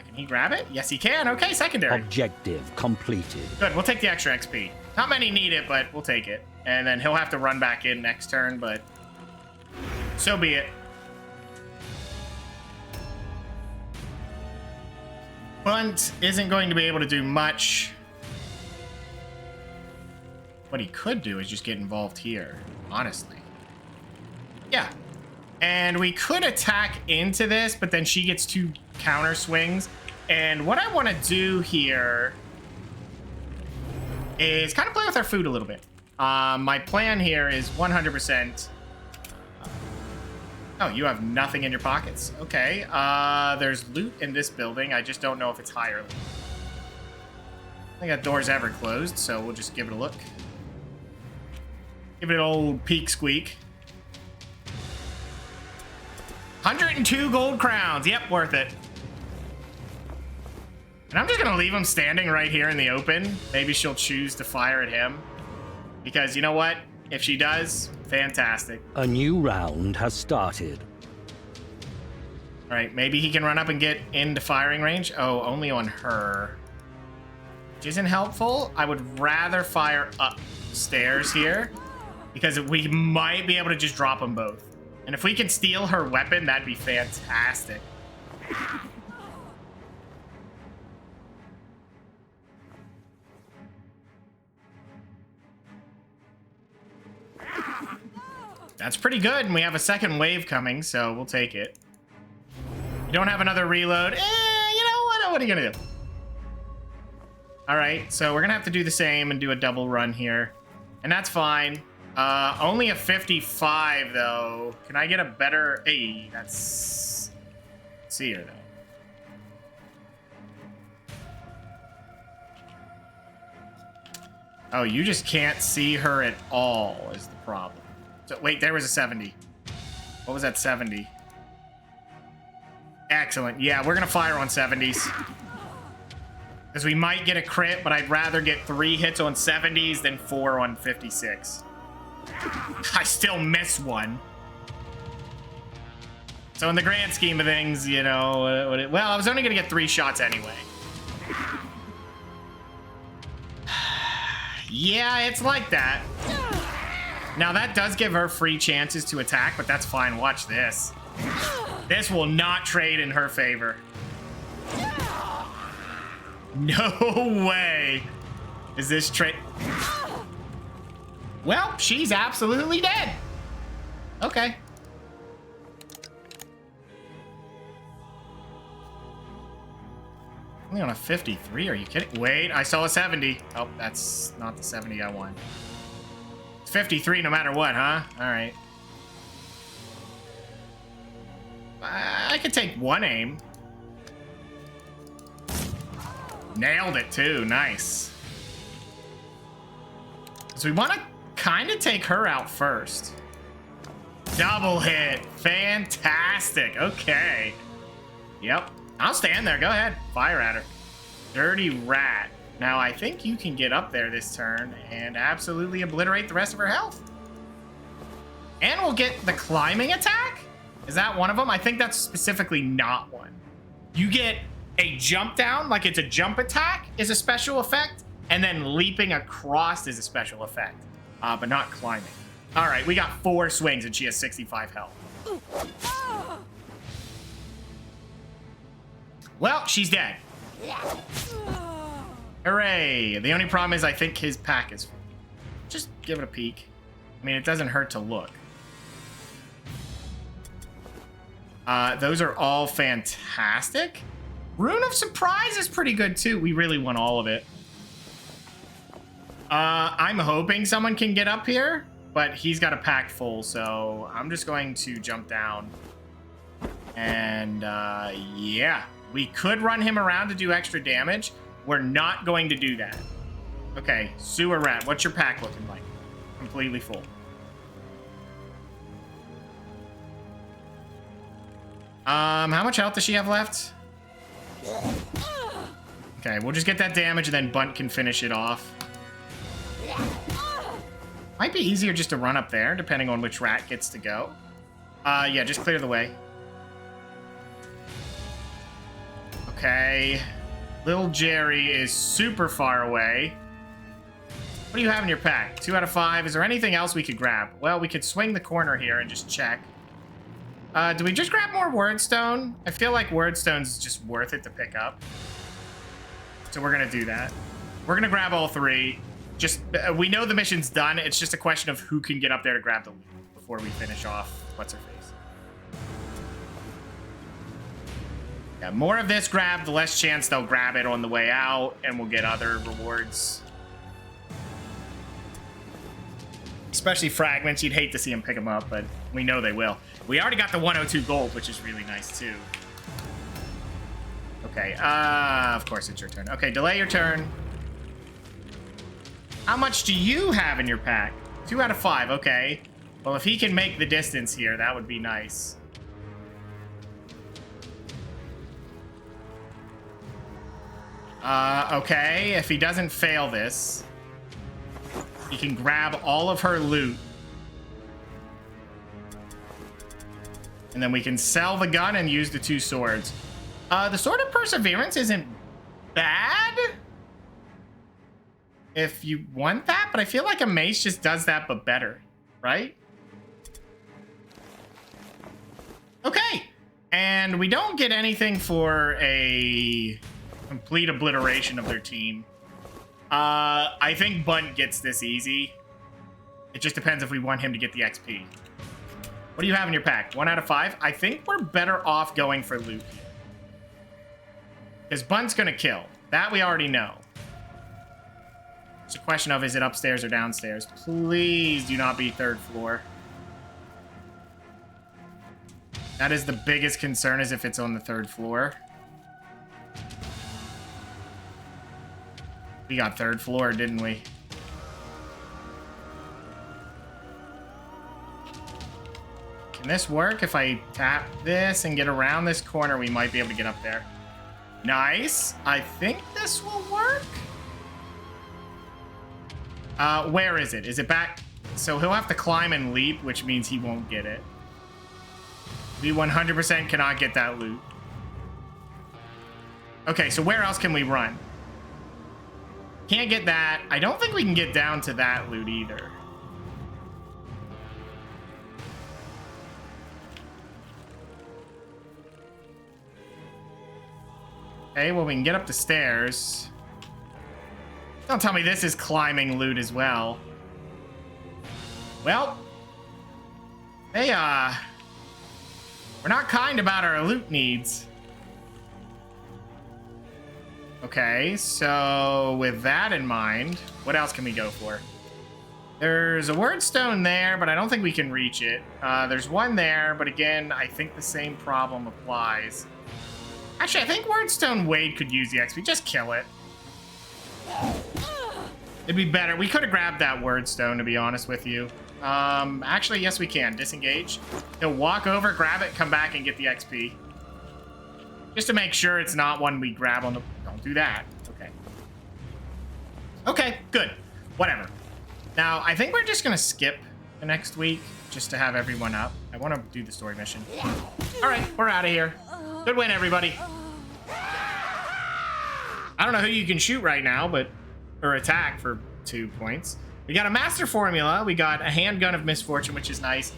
Can he grab it? Yes, he can. Okay, secondary.
Objective completed.
Good, we'll take the extra XP. Not many need it, but we'll take it. And then he'll have to run back in next turn, but so be it. Bunt isn't going to be able to do much. what he could do is just get involved here, honestly. Yeah. And we could attack into this, but then she gets 2 counter swings. And what I want to do here is kind of play with our food a little bit. My plan here is 100%. Oh, you have nothing in your pockets. Okay. There's loot in this building. I just don't know if it's higher. I think that door's ever closed, so we'll just give it a look. Give it an old peek squeak. 102 gold crowns. Yep, worth it. And I'm just gonna leave him standing right here in the open. Maybe she'll choose to fire at him. Because you know what? If she does, fantastic.
A new round has started.
All right, maybe he can run up and get into firing range. Oh, only on her. Which isn't helpful. I would rather fire upstairs here. Because we might be able to just drop them both. And if we can steal her weapon, that'd be fantastic. That's pretty good, and we have a second wave coming, so we'll take it. You don't have another reload. You know what? What are you gonna do? All right, so we're gonna have to do the same and do a double run here. And that's fine. Only a 55, though. Can I get a better... Hey, that's... Let's see her, though. Oh, you just can't see her at all is the problem. So, wait, there was a 70. What was that 70? Excellent. Yeah, we're going to fire on 70s. Because we might get a crit, but I'd rather get 3 hits on 70s than 4 on 56. I still miss one. So in the grand scheme of things, you know, well, I was only going to get 3 shots anyway. Yeah, it's like that. Now that does give her free chances to attack, but that's fine. Watch this. This will not trade in her favor. No way. Is this trade? Well, she's absolutely dead. Okay. Only on a 53, are you kidding? Wait, I saw a 70. Oh, that's not the 70 I want. It's 53 no matter what, huh? All right. I could take 1 aim. Nailed it too, nice. So we want to kind of take her out first. Double hit, fantastic, okay. Yep, I'll stand there, go ahead, fire at her. Dirty rat. Now I think you can get up there this turn and absolutely obliterate the rest of her health. And we'll get the climbing attack? Is that one of them? I think that's specifically not one. You get a jump down, like it's a jump attack is a special effect, and then leaping across is a special effect, but not climbing. All right, we got 4 swings and she has 65 health. Well, she's dead. Hooray. The only problem is I think his pack is full. Just give it a peek. I mean, it doesn't hurt to look. Those are all fantastic. Rune of Surprise is pretty good too. We really want all of it. I'm hoping someone can get up here, but he's got a pack full, so I'm just going to jump down. And yeah, we could run him around to do extra damage. We're not going to do that. Okay, Sewer Rat, what's your pack looking like? Completely full. How much health does she have left? Okay, we'll just get that damage and then Bunt can finish it off. Might be easier just to run up there, depending on which rat gets to go. Yeah, just clear the way. Okay. Little Jerry is super far away. What do you have in your pack? 2 out of 5. Is there anything else we could grab? Well, we could swing the corner here and just check. Do we just grab more Wordstone? I feel like Wordstone's just worth it to pick up. So we're gonna do that. We're gonna grab all 3. just we know the mission's done. It's just a question of who can get up there to grab the loot before we finish off what's her face. Yeah, more of this grab, the less chance they'll grab it on the way out, and we'll get other rewards. Especially fragments. You'd hate to see them pick them up, but we know they will. We already got the 102 gold, which is really nice too. Okay, of course it's your turn. Okay, delay your turn. How much do you have in your pack? 2 out of 5, okay. Well, if he can make the distance here, that would be nice. Okay, if he doesn't fail this, he can grab all of her loot. And then we can sell the gun and use the 2 swords. The Sword of Perseverance isn't bad if you want that, but I feel like a mace just does that, but better, right? Okay, and we don't get anything for a complete obliteration of their team. I think Bunt gets this easy. It just depends if we want him to get the XP. What do you have in your pack? 1 out of 5? I think we're better off going for loot here. Because Bunt's gonna kill. That we already know. It's a question of, is it upstairs or downstairs? Please do not be 3rd floor. That is the biggest concern, is if it's on the 3rd floor. We got 3rd floor, didn't we? Can this work? If I tap this and get around this corner, we might be able to get up there. Nice. I think this will work. Where is it? Is it back? So he'll have to climb and leap, which means he won't get it. We 100% cannot get that loot. Okay, so where else can we run? Can't get that. I don't think we can get down to that loot either. Okay, well, we can get up the stairs. Don't tell me this is climbing loot as well. Well, hey, we're not kind about our loot needs. Okay, so with that in mind, what else can we go for? There's a word stone there, but I don't think we can reach it. There's one there, but again, I think the same problem applies. Actually, I think Wordstone Wade could use the XP. Just kill it. It'd be better. We could have grabbed that Wordstone, to be honest with you. Actually, yes, we can. Disengage. He'll walk over, grab it, come back, and get the XP. Just to make sure it's not one we grab on the... Don't do that. Okay. Okay, good. Whatever. Now, I think we're just going to skip the next week just to have everyone up. I want to do the story mission. All right, we're out of here. Good win, everybody. I don't know who you can shoot right now, but... Or attack for 2 points. We got a master formula. We got a handgun of misfortune, which is nice.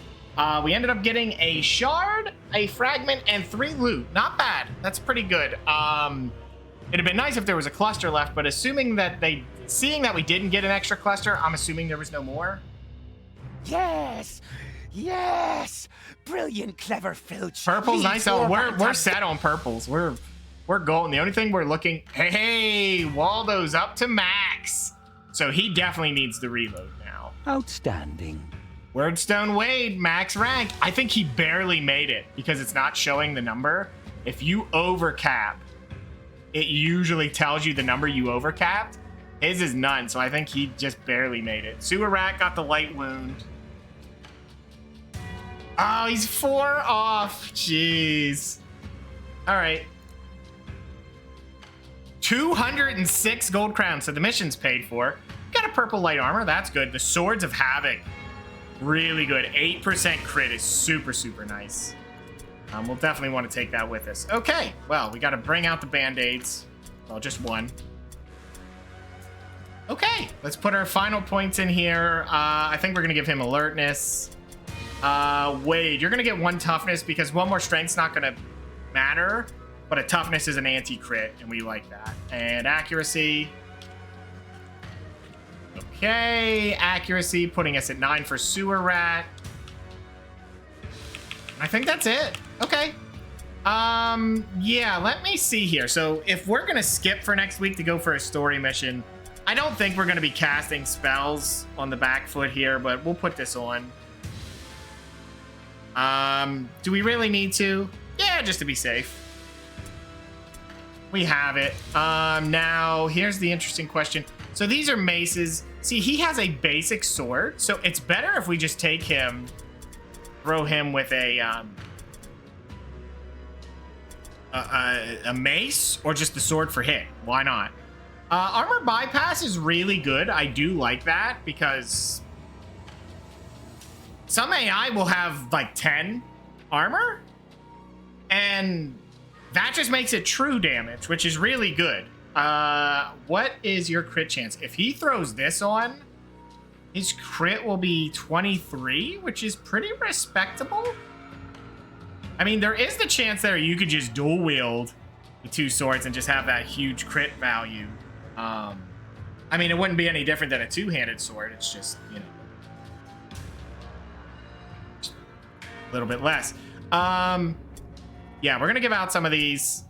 We ended up getting a shard, a fragment, and 3 loot. Not bad. That's pretty good. It'd have been nice if there was a cluster left, but assuming that seeing that we didn't get an extra cluster, I'm assuming there was no more.
Yes! Yes! Brilliant, clever filch.
Purple's nice. Oh, we're set on purples. We're golden. The only thing we're looking... Hey, Waldo's up to max. So he definitely needs the reload now.
Outstanding.
Wordstone Wade, max rank. I think he barely made it because it's not showing the number. If you overcap, it usually tells you the number you overcapped. His is none, so I think he just barely made it. Sewer Rat got the light wound. Oh, he's 4 off. Jeez. All right. 206 gold crowns, so the mission's paid for. Got a purple light armor, that's good. The Swords of Havoc, really good. 8% crit is super, super nice. We'll definitely want to take that with us. Okay, well, we got to bring out the band-aids. Well, just 1. Okay, let's put our final points in here. I think we're going to give him alertness. Wade, you're going to get 1 toughness because 1 more strength's not going to matter. But a toughness is an anti-crit, and we like that. And accuracy. Okay, accuracy putting us at 9 for sewer rat. I think that's it. Okay. Yeah, let me see here. So if we're gonna skip for next week to go for a story mission, I don't think we're gonna be casting spells on the back foot here, but we'll put this on. Do we really need to? Yeah, just to be safe. We have it. Now here's the interesting question. So these are maces. See, he has a basic sword, so it's better if we just take him, throw him with a mace or just the sword for hit. Why not? Armor bypass is really good. I do like that because some AI will have like 10 armor, and that just makes it true damage, which is really good. What is your crit chance? If he throws this on, his crit will be 23, which is pretty respectable. I mean, there is the chance there you could just dual wield the two swords and just have that huge crit value. I mean, it wouldn't be any different than a two-handed sword. It's just, you know, a little bit less. Yeah, we're gonna give out some of these.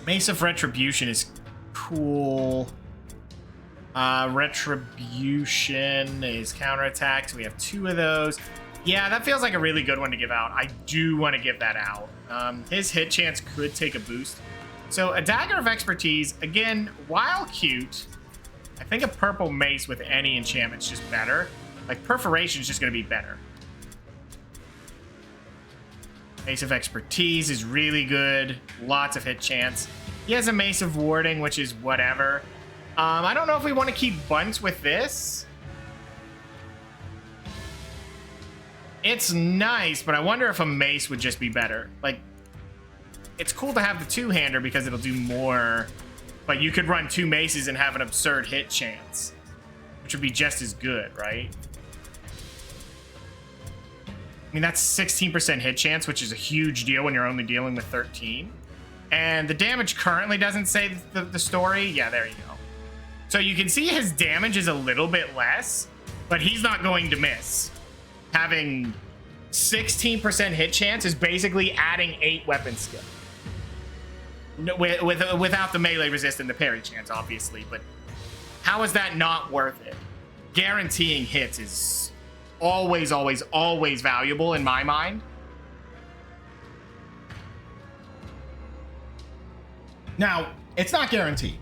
Mace of Retribution is cool. Retribution is counterattack, so we have 2 of those. Yeah, that feels like a really good one to give out. I do want to give that out. His hit chance could take a boost. So a Dagger of Expertise, again, while cute, I think a purple mace with any enchantment is just better. Like, Perforation is just going to be better. Mace of Expertise is really good. Lots of hit chance. He has a Mace of Warding, which is whatever. I don't know if we want to keep Bunt with this. It's nice, but I wonder if a mace would just be better. Like, it's cool to have the two-hander because it'll do more, but you could run 2 maces and have an absurd hit chance, which would be just as good, right? I mean, that's 16% hit chance, which is a huge deal when you're only dealing with 13. And the damage currently doesn't say the story. Yeah, there you go. So you can see his damage is a little bit less, but he's not going to miss. Having 16% hit chance is basically adding 8 weapon skill. Without the melee resist and the parry chance, obviously. But how is that not worth it? Guaranteeing hits is always, always, always valuable in my mind. Now, it's not guaranteed.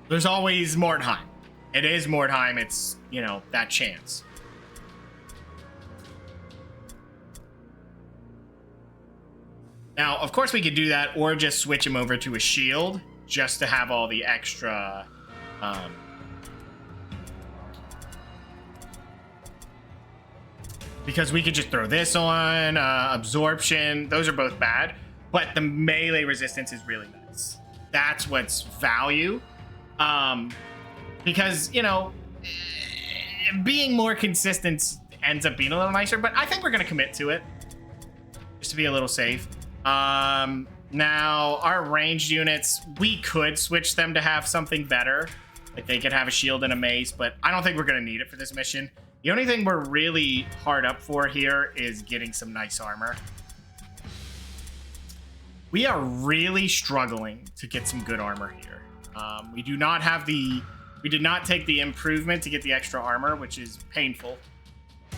There's always Mordheim. It is Mordheim. It's, you know, that chance. Now, of course we could do that or just switch him over to a shield just to have all the extra because we could just throw this on, absorption. Those are both bad, but the melee resistance is really nice. That's what's value. Because, you know, being more consistent ends up being a little nicer, but I think we're going to commit to it just to be a little safe. Now our ranged units, we could switch them to have something better. Like they could have a shield and a mace, but I don't think we're going to need it for this mission. The only thing we're really hard up for here is getting some nice armor. We are really struggling to get some good armor here. We did not take the improvement to get the extra armor, which is painful, to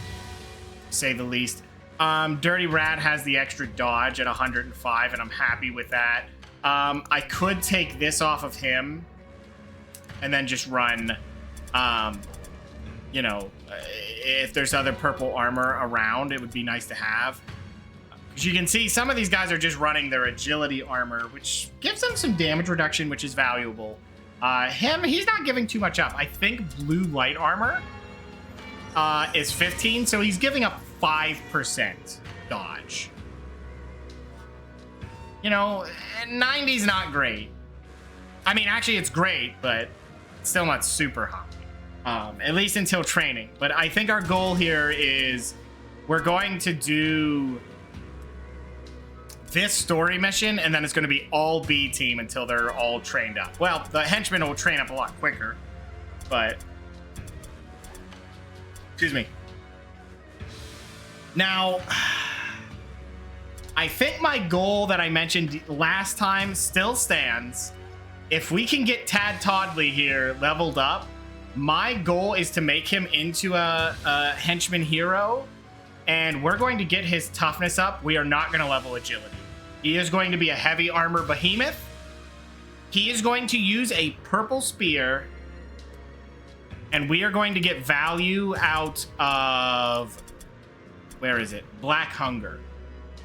say the least. Dirty Rat has the extra dodge at 105, and I'm happy with that. I could take this off of him and then just run, you know, if there's other purple armor around, it would be nice to have. As you can see, some of these guys are just running their agility armor, which gives them some damage reduction, which is valuable. He's not giving too much up. I think blue light armor is 15, so he's giving up 5% dodge. You know, 90's not great. I mean, actually, it's great, but it's still not super high. At least until training. But I think our goal here is we're going to do this story mission, and then it's going to be all B team until they're all trained up. Well, the henchmen will train up a lot quicker, but... Excuse me. Now, I think my goal that I mentioned last time still stands. If we can get Tad Toddley here leveled up, my goal is to make him into a henchman hero, and we're going to get his toughness up. We are not going to level agility. He is going to be a heavy armor behemoth. He is going to use a purple spear, and we are going to get value out of, where is it? Black Hunger.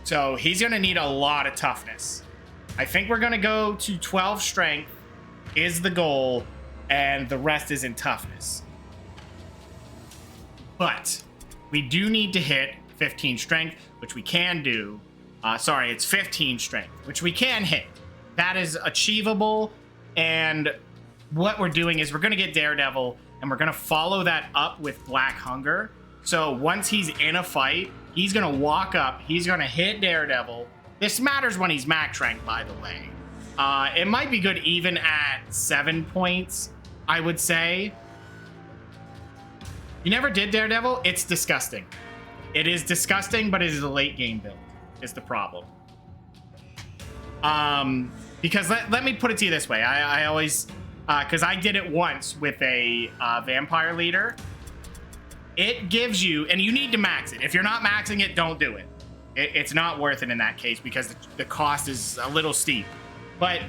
So he's going to need a lot of toughness. I think we're going to go to 12 strength is the goal, and the rest is in toughness. But we do need to hit 15 strength, which we can do. Sorry, it's 15 strength, which we can hit. That is achievable, and what we're doing is we're going to get Daredevil, and we're going to follow that up with Black Hunger. So once he's in a fight, he's going to walk up, he's going to hit Daredevil. This matters when he's max rank, by the way. It might be good even at 7 points, I would say. You never did Daredevil? It's disgusting. It is disgusting, but it is a late game build, is the problem. Because let me put it to you this way. I always, because I did it once with a vampire leader. It gives you, and you need to max it. If you're not maxing it, don't do it. It's not worth it in that case because the cost is a little steep. But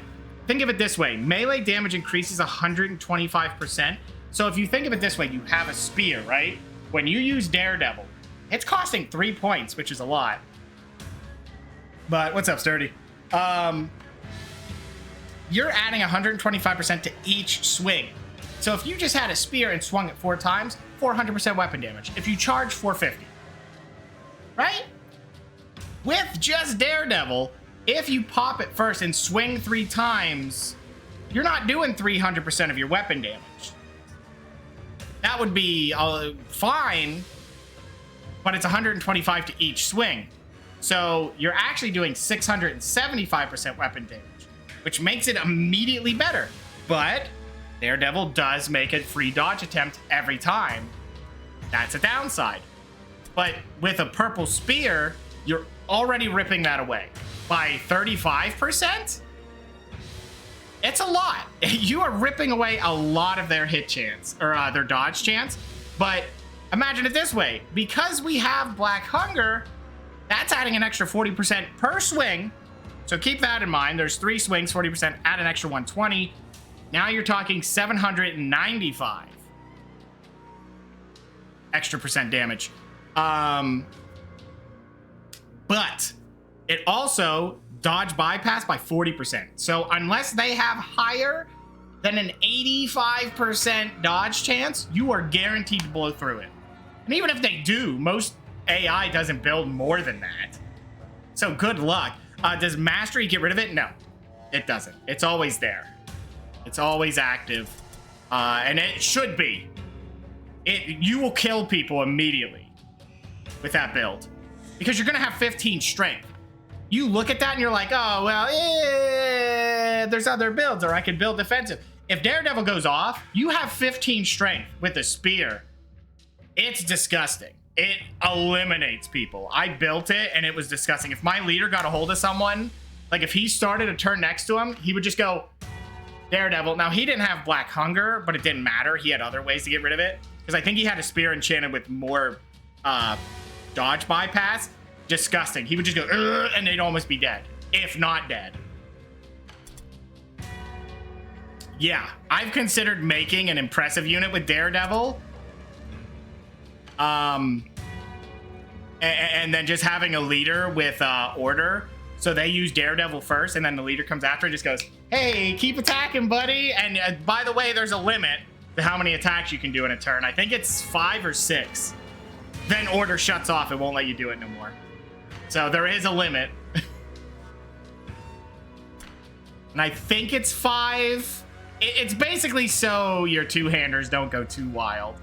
think of it this way. Melee damage increases 125%. So if you think of it this way, you have a spear, right? When you use Daredevil, it's costing 3 points, which is a lot. But what's up, Sturdy? You're adding 125% to each swing. So if you just had a spear and swung it 4 times, 400% weapon damage. If you charge, 450. Right? With just Daredevil, if you pop it first and swing 3 times, you're not doing 300% of your weapon damage. That would be fine, but it's 125 to each swing. So you're actually doing 675% weapon damage, which makes it immediately better. But Daredevil does make a free dodge attempt every time. That's a downside. But with a purple spear, you're already ripping that away. By 35%? It's a lot. You are ripping away a lot of their hit chance, or their dodge chance. But imagine it this way. Because we have Black Hunger, that's adding an extra 40% per swing. So keep that in mind. There's 3 swings, 40%, add an extra 120. Now you're talking 795 extra percent damage. But it also dodge bypass by 40%. So unless they have higher than an 85% dodge chance, you are guaranteed to blow through it. And even if they do, most AI doesn't build more than that. So good luck. Does Mastery get rid of it? No, it doesn't. It's always there. It's always active. And it should be. You will kill people immediately with that build. Because you're going to have 15 strength. You look at that and you're like, oh, well, there's other builds, or I could build defensive. If Daredevil goes off, you have 15 strength with a spear. It's disgusting. It eliminates people. I built it and it was disgusting. If my leader got a hold of someone, like if he started a turn next to him, he would just go, Daredevil. Now, he didn't have Black Hunger, but it didn't matter. He had other ways to get rid of it. Because I think he had a spear enchanted with more dodge bypass. Disgusting. He would just go, and they'd almost be dead, if not dead. Yeah, I've considered making an impressive unit with Daredevil. And then just having a leader with order. So they use Daredevil first, and then the leader comes after and just goes, hey, keep attacking, buddy. And by the way, there's a limit to how many attacks you can do in a turn. I think it's 5 or 6. Then order shuts off. It won't let you do it no more. So there is a limit. And I think it's 5. It's basically so your two-handers don't go too wild.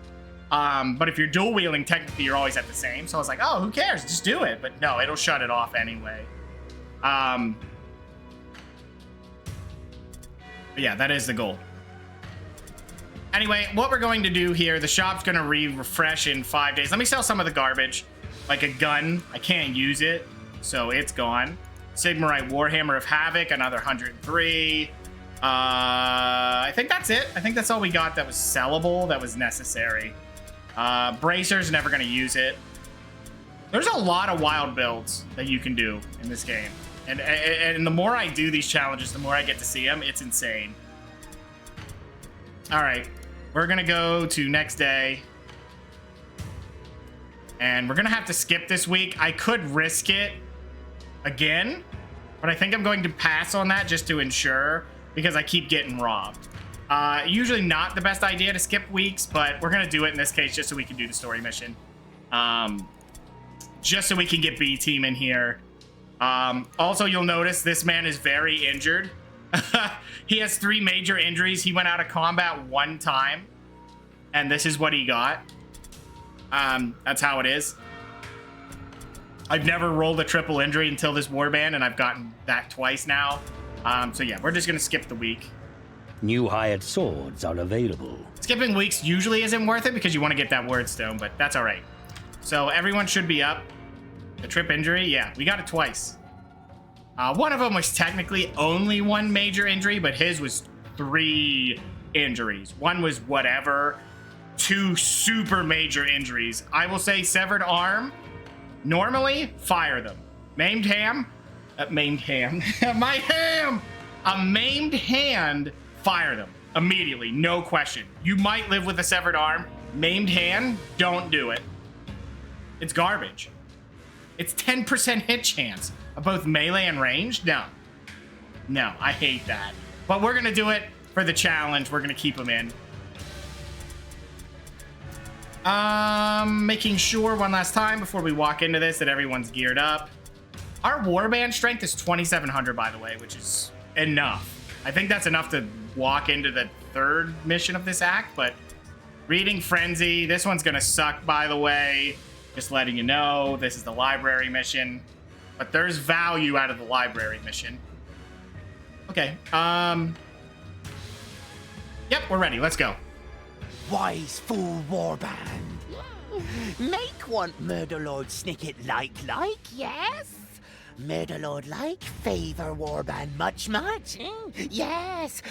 But if you're dual wielding, technically you're always at the same. So I was like, oh, who cares? Just do it. But no, it'll shut it off anyway. But yeah, that is the goal. Anyway, what we're going to do here, the shop's going to refresh in 5 days. Let me sell some of the garbage, like a gun. I can't use it, so it's gone. Sigmarite Warhammer of Havoc, another 103. I think that's it. I think that's all we got that was sellable, that was necessary. Bracers, never going to use it. There's a lot of wild builds that you can do in this game. And the more I do these challenges, the more I get to see them. It's insane. All right, we're gonna go to next day. And we're gonna have to skip this week. I could risk it again, but I think I'm going to pass on that just to ensure, because I keep getting robbed. Usually not the best idea to skip weeks, but we're gonna do it in this case just so we can do the story mission. Just so we can get B team in here. Also, you'll notice this man is very injured. He has 3 major injuries. He went out of combat 1 time, and this is what he got. That's how it is. I've never rolled a triple injury until this warband, and I've gotten that twice now. So yeah, we're just gonna skip the week.
New hired swords are available.
Skipping weeks usually isn't worth it because you want to get that word stone, but that's all right. So everyone should be up. The trip injury, yeah, we got it twice. One of them was technically only 1 major injury, but his was 3 injuries. One was whatever, 2 super major injuries. I will say severed arm, normally fire them. Maimed ham, maimed ham, my ham! A maimed hand, fire them immediately, no question. You might live with a severed arm. Maimed hand, don't do it. It's garbage. It's 10% hit chance of both melee and ranged. No, I hate that. But we're gonna do it for the challenge. We're gonna keep them in. Making sure one last time before we walk into this that everyone's geared up. Our warband strength is 2,700, by the way, which is enough. I think that's enough to walk into the 3rd mission of this act, but reading frenzy, this one's gonna suck, by the way. Just letting you know, this is the library mission, but there's value out of the library mission. Okay, yep, we're ready, let's go.
Wise fool warband. Make want Murderlord Snicket like, yes? Murderlord like, favor warband much. Yes.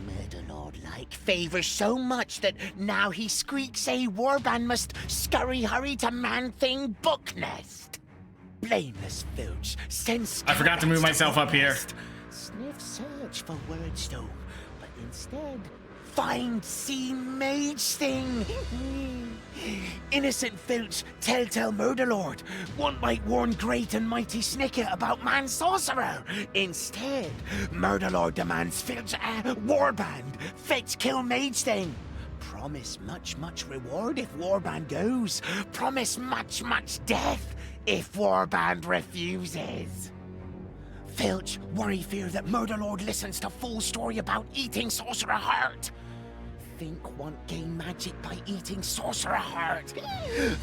Murderlord like, favor so much that now he squeaks a warband must scurry hurry to man-thing book nest. Blameless filch, sense.
I forgot to move myself up here.
Sniff search for wordstone, but instead find sea mage sting. Innocent filch, telltale murderlord. One might warn great and mighty Snicket about man sorcerer. Instead, murderlord demands filch warband. Fetch kill mage sting. Promise much reward if warband goes. Promise much death if warband refuses. Filch, worry fear that murderlord listens to full story about eating sorcerer heart. Think want gain magic by eating sorcerer heart.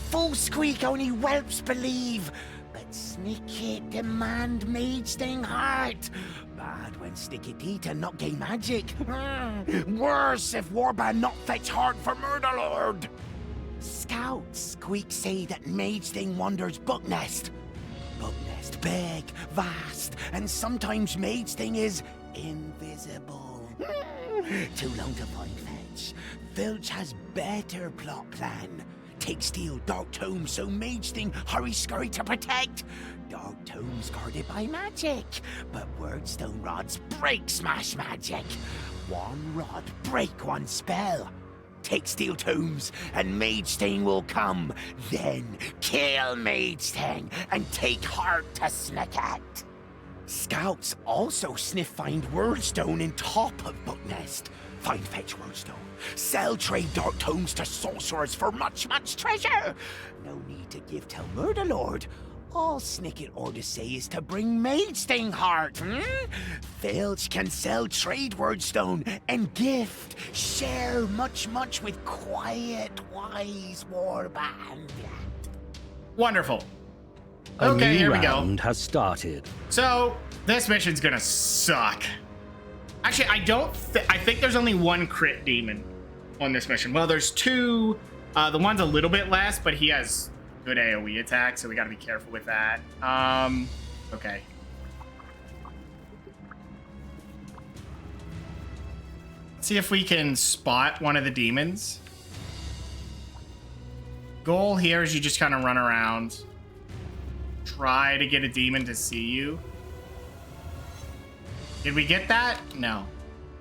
Full squeak only whelps believe, but Snicket demand mage sting heart. Bad when Snicket eat and not gain magic. Worse if warband not fetch heart for murderlord. Scouts squeak say that mage thing wanders book nest. Book nest big, vast, and sometimes mage thing is invisible. Too long to find fetch. Filch has better plot plan. Take steel dark tome so mage thing hurry scurry to protect. Dark tomes guarded by magic, but wordstone rods break smash magic. One rod break one spell. Take steel tomes and mage thing will come. Then kill mage thing and take heart to Snicket. Scouts also sniff find wordstone in top of book nest. Find fetch wordstone. Sell trade dark tomes to sorcerers for much treasure. No need to give tell murderlord. All Snicket ought to say is to bring mage thing heart. Filch can sell trade wordstone and gift. Share much with quiet wise warband.
Wonderful. Okay,
A
here
new
we go.
round has started.
So this mission's gonna suck. Actually, I think there's only one crit demon on this mission. Well, there's two. The one's a little bit less, but he has good AoE attack, so we gotta be careful with that. Okay. Let's see if we can spot one of the demons. Goal here is you just kind of run around. Try to get a demon to see you. Did we get that? No.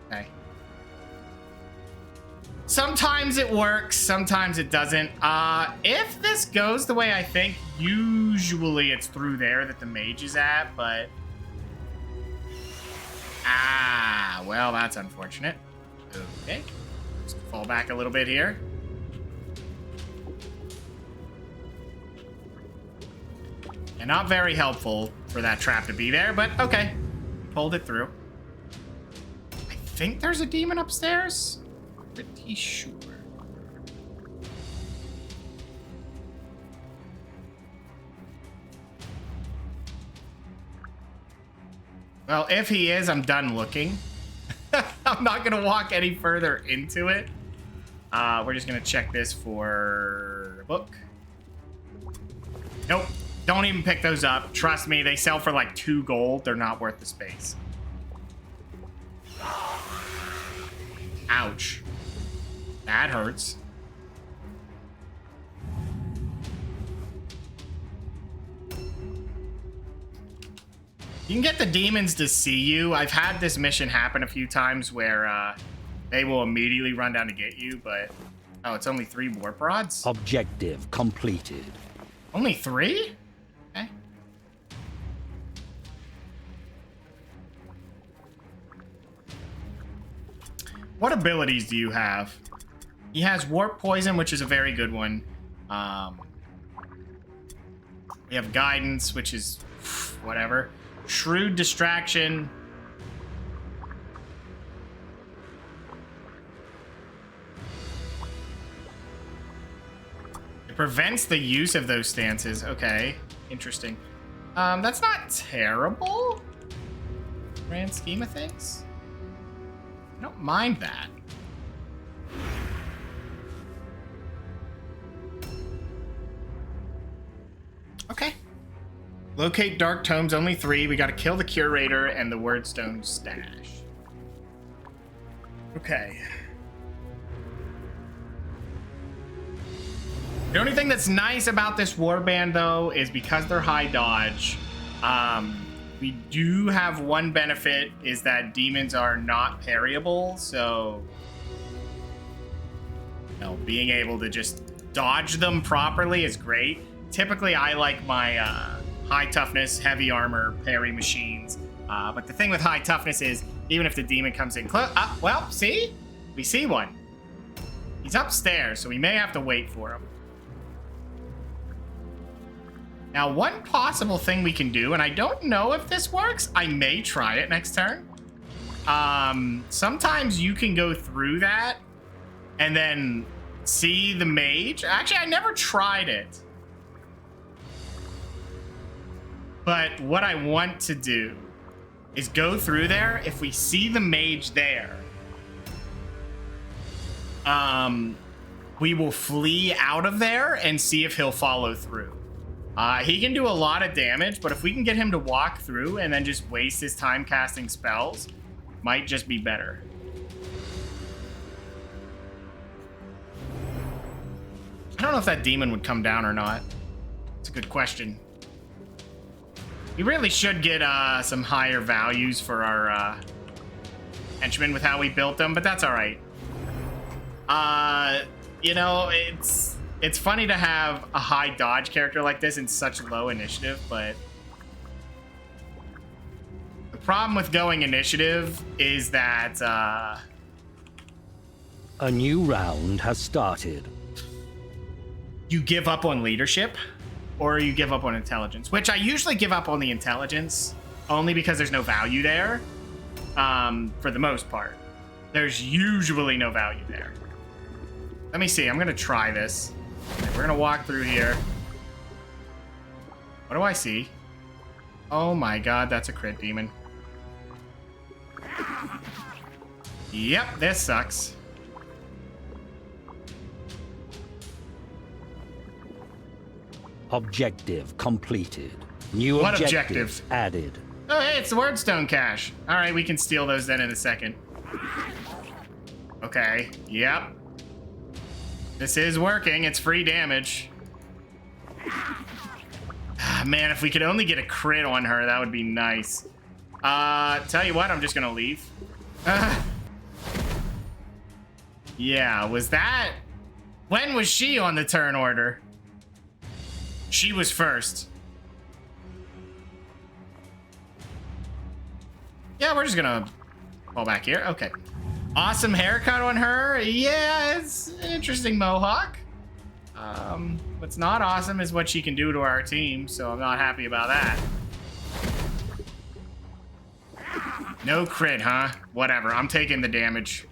Okay. Sometimes it works, sometimes it doesn't. If this goes the way I think, usually it's through there that the mage is at, but... well, that's unfortunate. Okay. Just fall back a little bit here. And not very helpful for that trap to be there, but okay. Pulled it through. I think there's a demon upstairs. Pretty sure. Well, if he is, I'm done looking. I'm not gonna walk any further into it. We're just gonna check this for a book. Nope. Don't even pick those up. Trust me, they sell for like 2 gold. They're not worth the space. Ouch. That hurts. You can get the demons to see you. I've had this mission happen a few times where they will immediately run down to get you, but... Oh, it's only 3 warp rods?
Objective completed.
Only 3? Okay. What abilities do you have? He has Warp Poison, which is a very good one. We have Guidance, which is whatever. Shrewd Distraction. It prevents the use of those stances. Okay, interesting. That's not terrible. Grand scheme of things. I don't mind that. Okay. Locate Dark Tomes, only 3. We gotta kill the Curator and the Wordstone Stash. Okay. The only thing that's nice about this warband, though, is because they're high dodge, we do have one benefit, is that demons are not parryable, so... You know, being able to just dodge them properly is great. Typically, I like my high toughness, heavy armor parry machines. But the thing with high toughness is, even if the demon comes in close... well, see? We see one. He's upstairs, so we may have to wait for him. Now, one possible thing we can do, and I don't know if this works, I may try it next turn. Sometimes you can go through that and then see the mage. Actually, I never tried it. But what I want to do is go through there. If we see the mage there, we will flee out of there and see if he'll follow through. He can do a lot of damage, but if we can get him to walk through and then just waste his time casting spells, might just be better. I don't know if that demon would come down or not. It's a good question. We really should get some higher values for our henchmen with how we built them, but that's all right. You know, it's funny to have a high dodge character like this in such low initiative, but the problem with going initiative is that
A new round has started.
you give up on leadership or you give up on intelligence, which I usually give up on the intelligence only because there's no value there. For the most part, there's usually no value there. Let me see. I'm going to try this. We're going to walk through here. What do I see? Oh my god, that's a crit demon. Yep, this sucks.
Objective completed. New
What
objectives
objective?
added.
Oh, hey, it's the Wordstone cache. All right, we can steal those then in a second. Okay, yep. This is working. It's free damage. Man, if we could only get a crit on her, that would be nice. Tell you what, I'm just gonna leave. Yeah, was that... When was she on the turn order? She was first. Yeah, we're just gonna fall back here. Okay. Awesome haircut on her. Yeah, it's an interesting mohawk. What's not awesome is what she can do to our team, so I'm not happy about that. No crit, huh? Whatever, I'm taking the damage.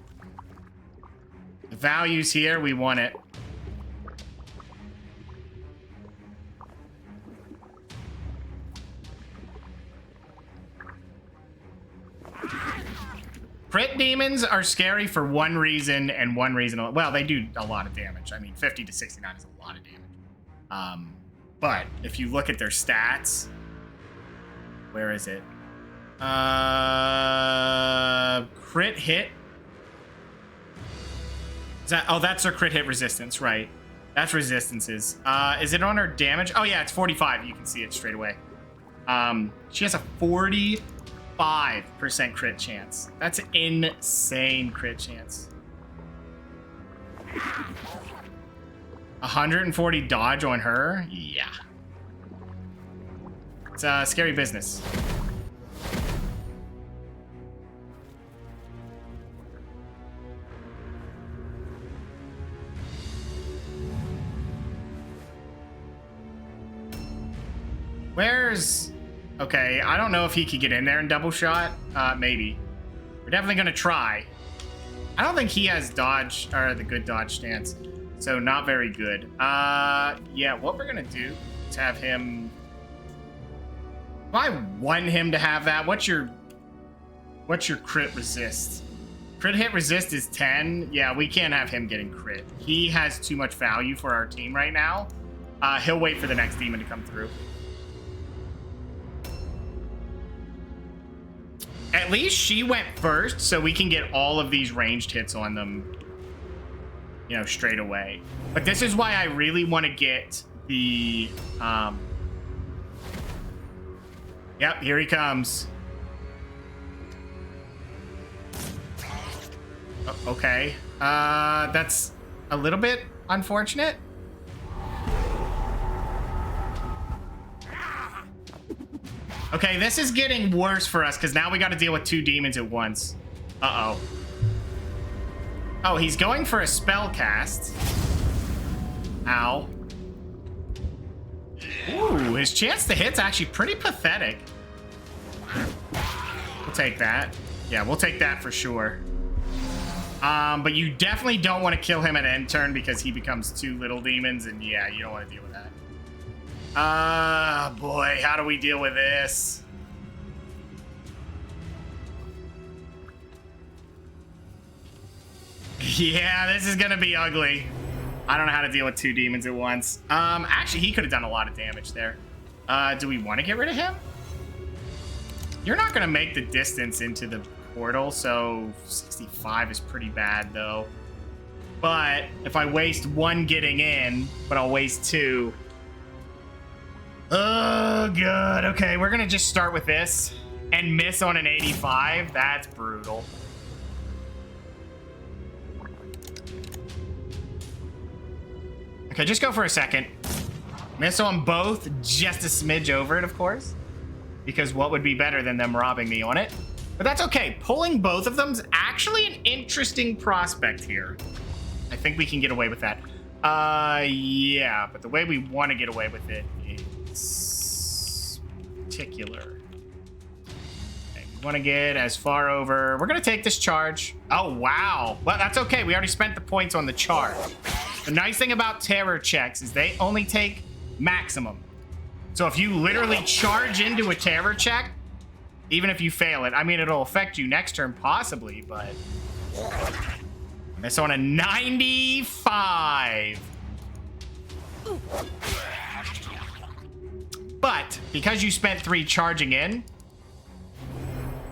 The value's here, we want it. Crit demons are scary for one reason and one reason. Well, they do a lot of damage. I mean, 50 to 69 is a lot of damage. But if you look at their stats, where is it? Crit hit. Is that? Oh, that's their crit hit resistance, right? That's resistances. Is it on her damage? Oh yeah, it's 45. You can see it straight away. She has a 45% crit chance. That's an insane crit chance. 140 dodge on her? Yeah. It's scary business. Where's... Okay, I don't know if he could get in there and double shot. Maybe. We're definitely gonna try. I don't think he has dodge, or the good dodge stance. So not very good. Yeah, what we're gonna do is have him... If I want him to have that, what's your crit resist? Crit hit resist is 10. Yeah, we can't have him getting crit. He has too much value for our team right now. He'll wait for the next demon to come through. At least she went first, so we can get all of these ranged hits on them, you know, straight away. But this is why I really want to get the... Yep, here he comes. Okay. That's a little bit unfortunate. Okay, this is getting worse for us because now we got to deal with two demons at once. Uh-oh. Oh, he's going for a spell cast. Ow. Ooh, his chance to hit's actually pretty pathetic. We'll take that. Yeah, we'll take that for sure. But you definitely don't want to kill him at end turn because he becomes two little demons, and yeah, you don't want to deal with that. Boy, how do we deal with this? Yeah, this is gonna be ugly. I don't know how to deal with two demons at once. Actually, he could have done a lot of damage there. Do we want to get rid of him? You're not gonna make the distance into the portal, so 65 is pretty bad, though. But if I waste one getting in, but I'll waste two... Oh, God. Okay, we're going to just start with this and miss on an 85. That's brutal. Okay, just go for a second. Miss on both, just a smidge over it, of course. Because what would be better than them robbing me on it? But that's okay. Pulling both of them's actually an interesting prospect here. I think we can get away with that. Yeah, but the way we want to get away with it is particular. Okay, we want to get as far over. We're going to take this charge. Oh, wow. Well, that's okay. We already spent the points on the charge. The nice thing about terror checks is they only take maximum. So if you literally charge into a terror check, even if you fail it, I mean, it'll affect you next turn possibly, but... Miss on a 95. But because you spent 3 charging in,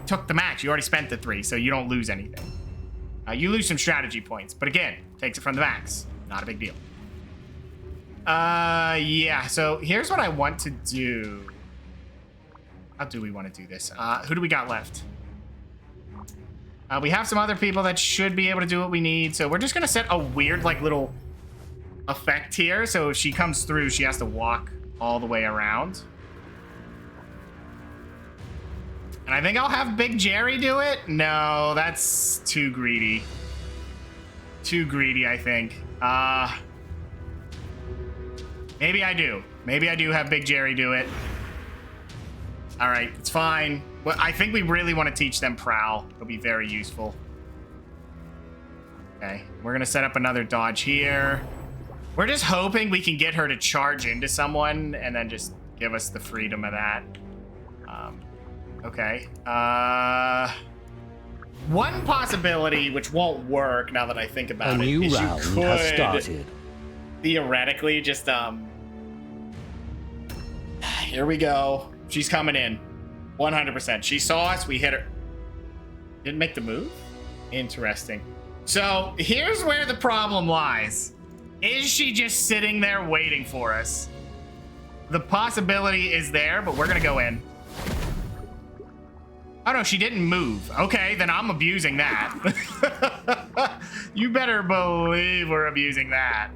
took the max. You already spent the 3, so you don't lose anything. You lose some strategy points, but again, takes it from the max. Not a big deal. Yeah, so here's what I want to do. How do we want to do this? Who do we got left? We have some other people that should be able to do what we need, so we're just gonna set a weird, like, little effect here. So if she comes through, she has to walk all the way around. And I think I'll have Big Jerry do it. No, that's too greedy. Too greedy, I think. Maybe I do. Maybe I do have Big Jerry do it. All right, it's fine. Well, I think we really want to teach them Prowl. It'll be very useful. Okay, we're going to set up another dodge here. We're just hoping we can get her to charge into someone and then just give us the freedom of that. Okay. One possibility, which won't work now that I think about it, is you could theoretically just, here we go. She's coming in. 100%. She saw us. We hit her. Didn't make the move? Interesting. So here's where the problem lies. Is she just sitting there waiting for us? The possibility is there, but we're going to go in. Oh, no, she didn't move. Okay, then I'm abusing that. You better believe we're abusing that.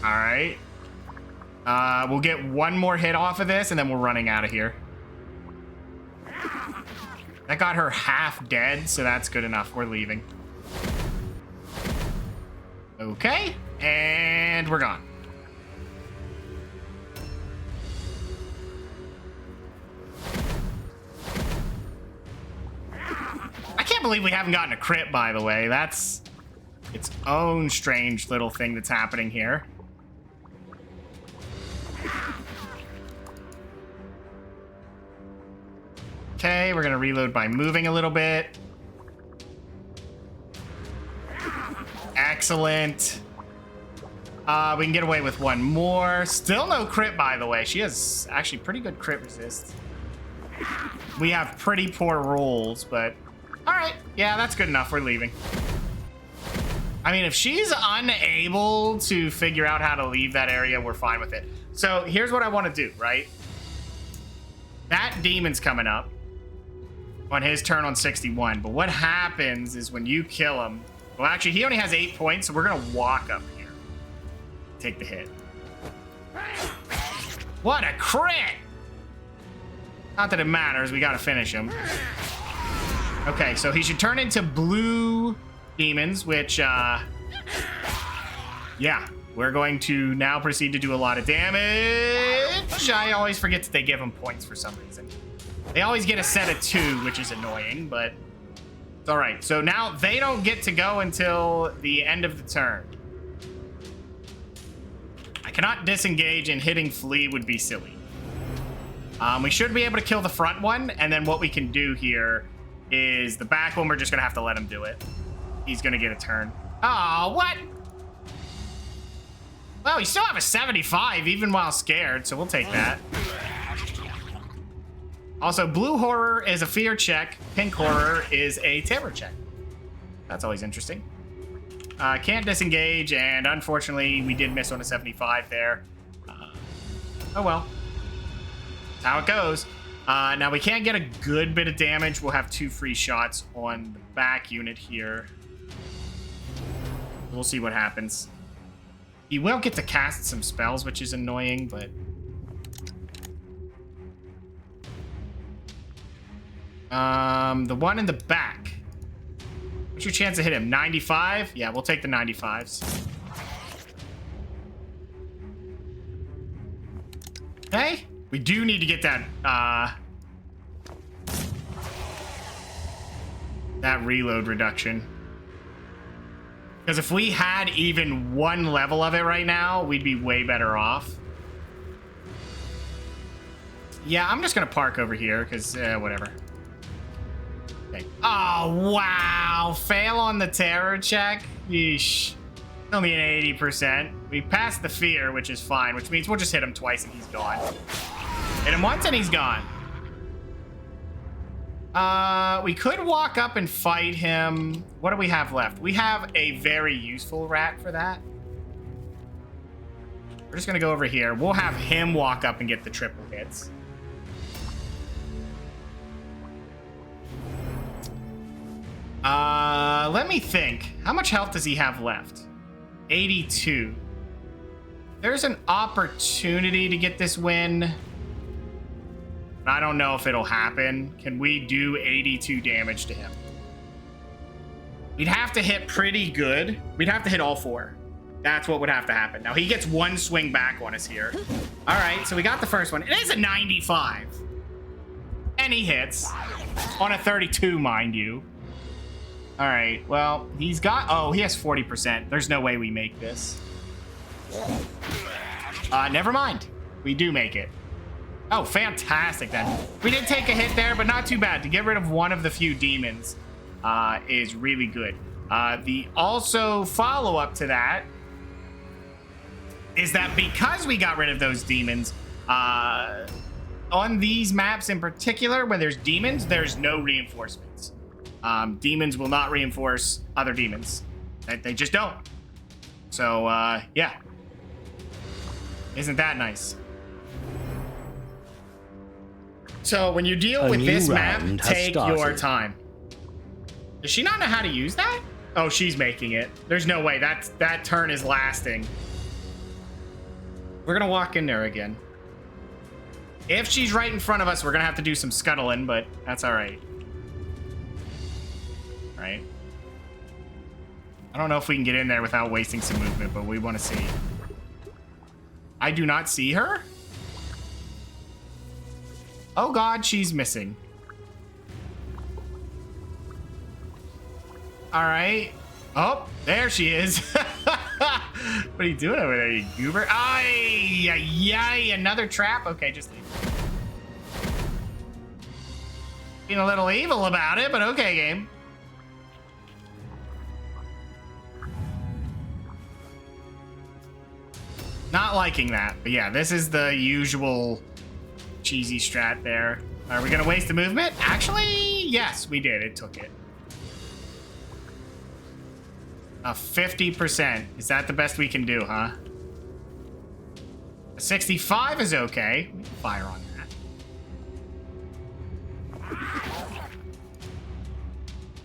All right. We'll get one more hit off of this, and then we're running out of here. That got her half dead, so that's good enough. We're leaving. Okay, and we're gone. I can't believe we haven't gotten a crit, by the way. That's its own strange little thing that's happening here. Okay, we're gonna reload by moving a little bit. Excellent. We can get away with one more. Still no crit, by the way. She has actually pretty good crit resist. We have pretty poor rolls, but all right. Yeah, that's good enough. We're leaving. I mean, if she's unable to figure out how to leave that area, we're fine with it. So here's what I want to do, right? That demon's coming up on his turn on 61, but what happens is when you kill him, well, actually, he only has 8 points, so we're gonna walk up here. Take the hit. What a crit! Not that it matters, we gotta finish him. Okay, so he should turn into blue demons, which, yeah. We're going to now proceed to do a lot of damage. I always forget that they give him points for some reason. They always get a set of 2, which is annoying, but it's all right. So now they don't get to go until the end of the turn. I cannot disengage, and hitting flee would be silly. We should be able to kill the front one, and then what we can do here is the back one, we're just going to have to let him do it. He's going to get a turn. Oh, what? Well, we still have a 75, even while scared, so we'll take that. Also, blue horror is a fear check. Pink horror is a terror check. That's always interesting. Can't disengage, and unfortunately, we did miss on a 75 there. Oh well. That's how it goes. Now, we can't get a good bit of damage. We'll have 2 free shots on the back unit here. We'll see what happens. He will get to cast some spells, which is annoying, but... the one in the back. What's your chance to hit him? 95? Yeah, we'll take the 95s. Okay. We do need to get that, that reload reduction. Because if we had even one level of it right now, we'd be way better off. Yeah, I'm just going to park over here because whatever. Okay. Oh, wow. Fail on the terror check. Yeesh. Only an 80%. We passed the fear, which is fine, which means we'll just hit him twice and he's gone. Hit him once and he's gone. We could walk up and fight him. What do we have left? We have a very useful rat for that. We're just going to go over here. We'll have him walk up and get the triple hits. Let me think. How much health does he have left? 82. There's an opportunity to get this win. I don't know if it'll happen. Can we do 82 damage to him? We'd have to hit pretty good. We'd have to hit all 4. That's what would have to happen. Now, he gets 1 swing back on us here. All right, so we got the first one. It is a 95. And he hits. On a 32, mind you. All right, well, he's got... Oh, he has 40%. There's no way we make this. Never mind. We do make it. Oh, fantastic, then. We did take a hit there, but not too bad. To get rid of one of the few demons is really good. The also follow-up to that is that because we got rid of those demons, on these maps in particular, where there's demons, there's no reinforcements. Demons will not reinforce other demons. They just don't. So, yeah. Isn't that nice? So, when you deal with this map, take your time. Does she not know how to use that? Oh, she's making it. There's no way. That turn is lasting. We're going to walk in there again. If she's right in front of us, we're going to have to do some scuttling, but that's all right. Right? I don't know if we can get in there without wasting some movement, but we want to see. I do not see her. Oh God, she's missing. All right. Oh, there she is. What are you doing over there, you goober? Ay, ay, ay, another trap? Okay, just leave. Being a little evil about it, but okay, game. Not liking that, but yeah, this is the usual cheesy strat there. Are we gonna waste the movement? Actually, yes, we did. It took it. A 50%. Is that the best we can do, huh? A 65 is okay. We can fire on that.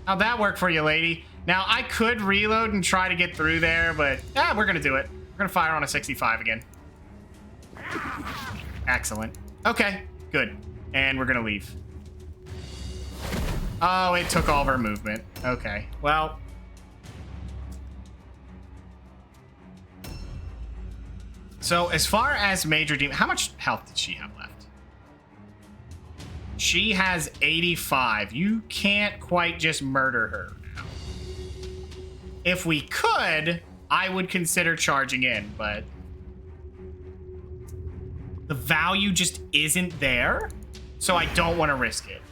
How'd that work for you, lady? Now, I could reload and try to get through there, but we're gonna do it. We're gonna fire on a 65 again. Excellent. Okay, good. And we're gonna leave. Oh, it took all of our movement. Okay, well. So as far as Major Demon, how much health did she have left? She has 85. You can't quite just murder her now. If we could, I would consider charging in, but the value just isn't there, so I don't want to risk it.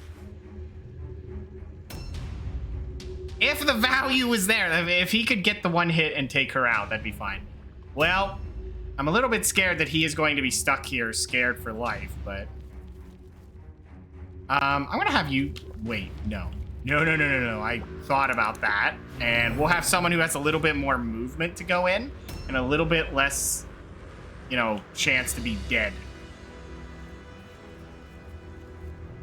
If the value was there, if he could get the one hit and take her out, that'd be fine. Well, I'm a little bit scared that he is going to be stuck here, scared for life, but I'm gonna have you wait. No. I thought about that, and we'll have someone who has a little bit more movement to go in and a little bit less, chance to be dead.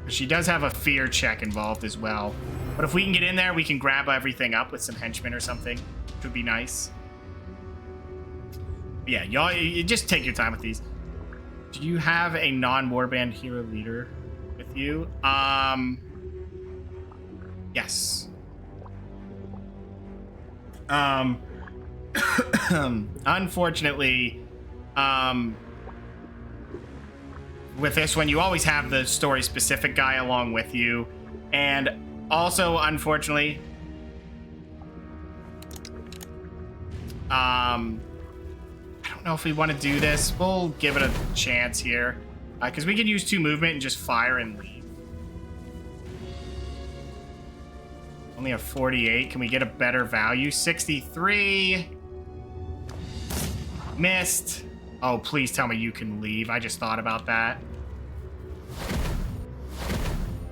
She does have a fear check involved as well, but if we can get in there, we can grab everything up with some henchmen or something, which would be nice. Yeah, y'all, you just take your time with these. Do you have a non-warband hero leader with you? Yes. Unfortunately, with this one, you always have the story-specific guy along with you, and also, unfortunately, I don't know if we want to do this. We'll give it a chance here. Because we could use 2 movement and just fire and leave. Only a 48. Can we get a better value? 63. Missed. Oh, please tell me you can leave. I just thought about that.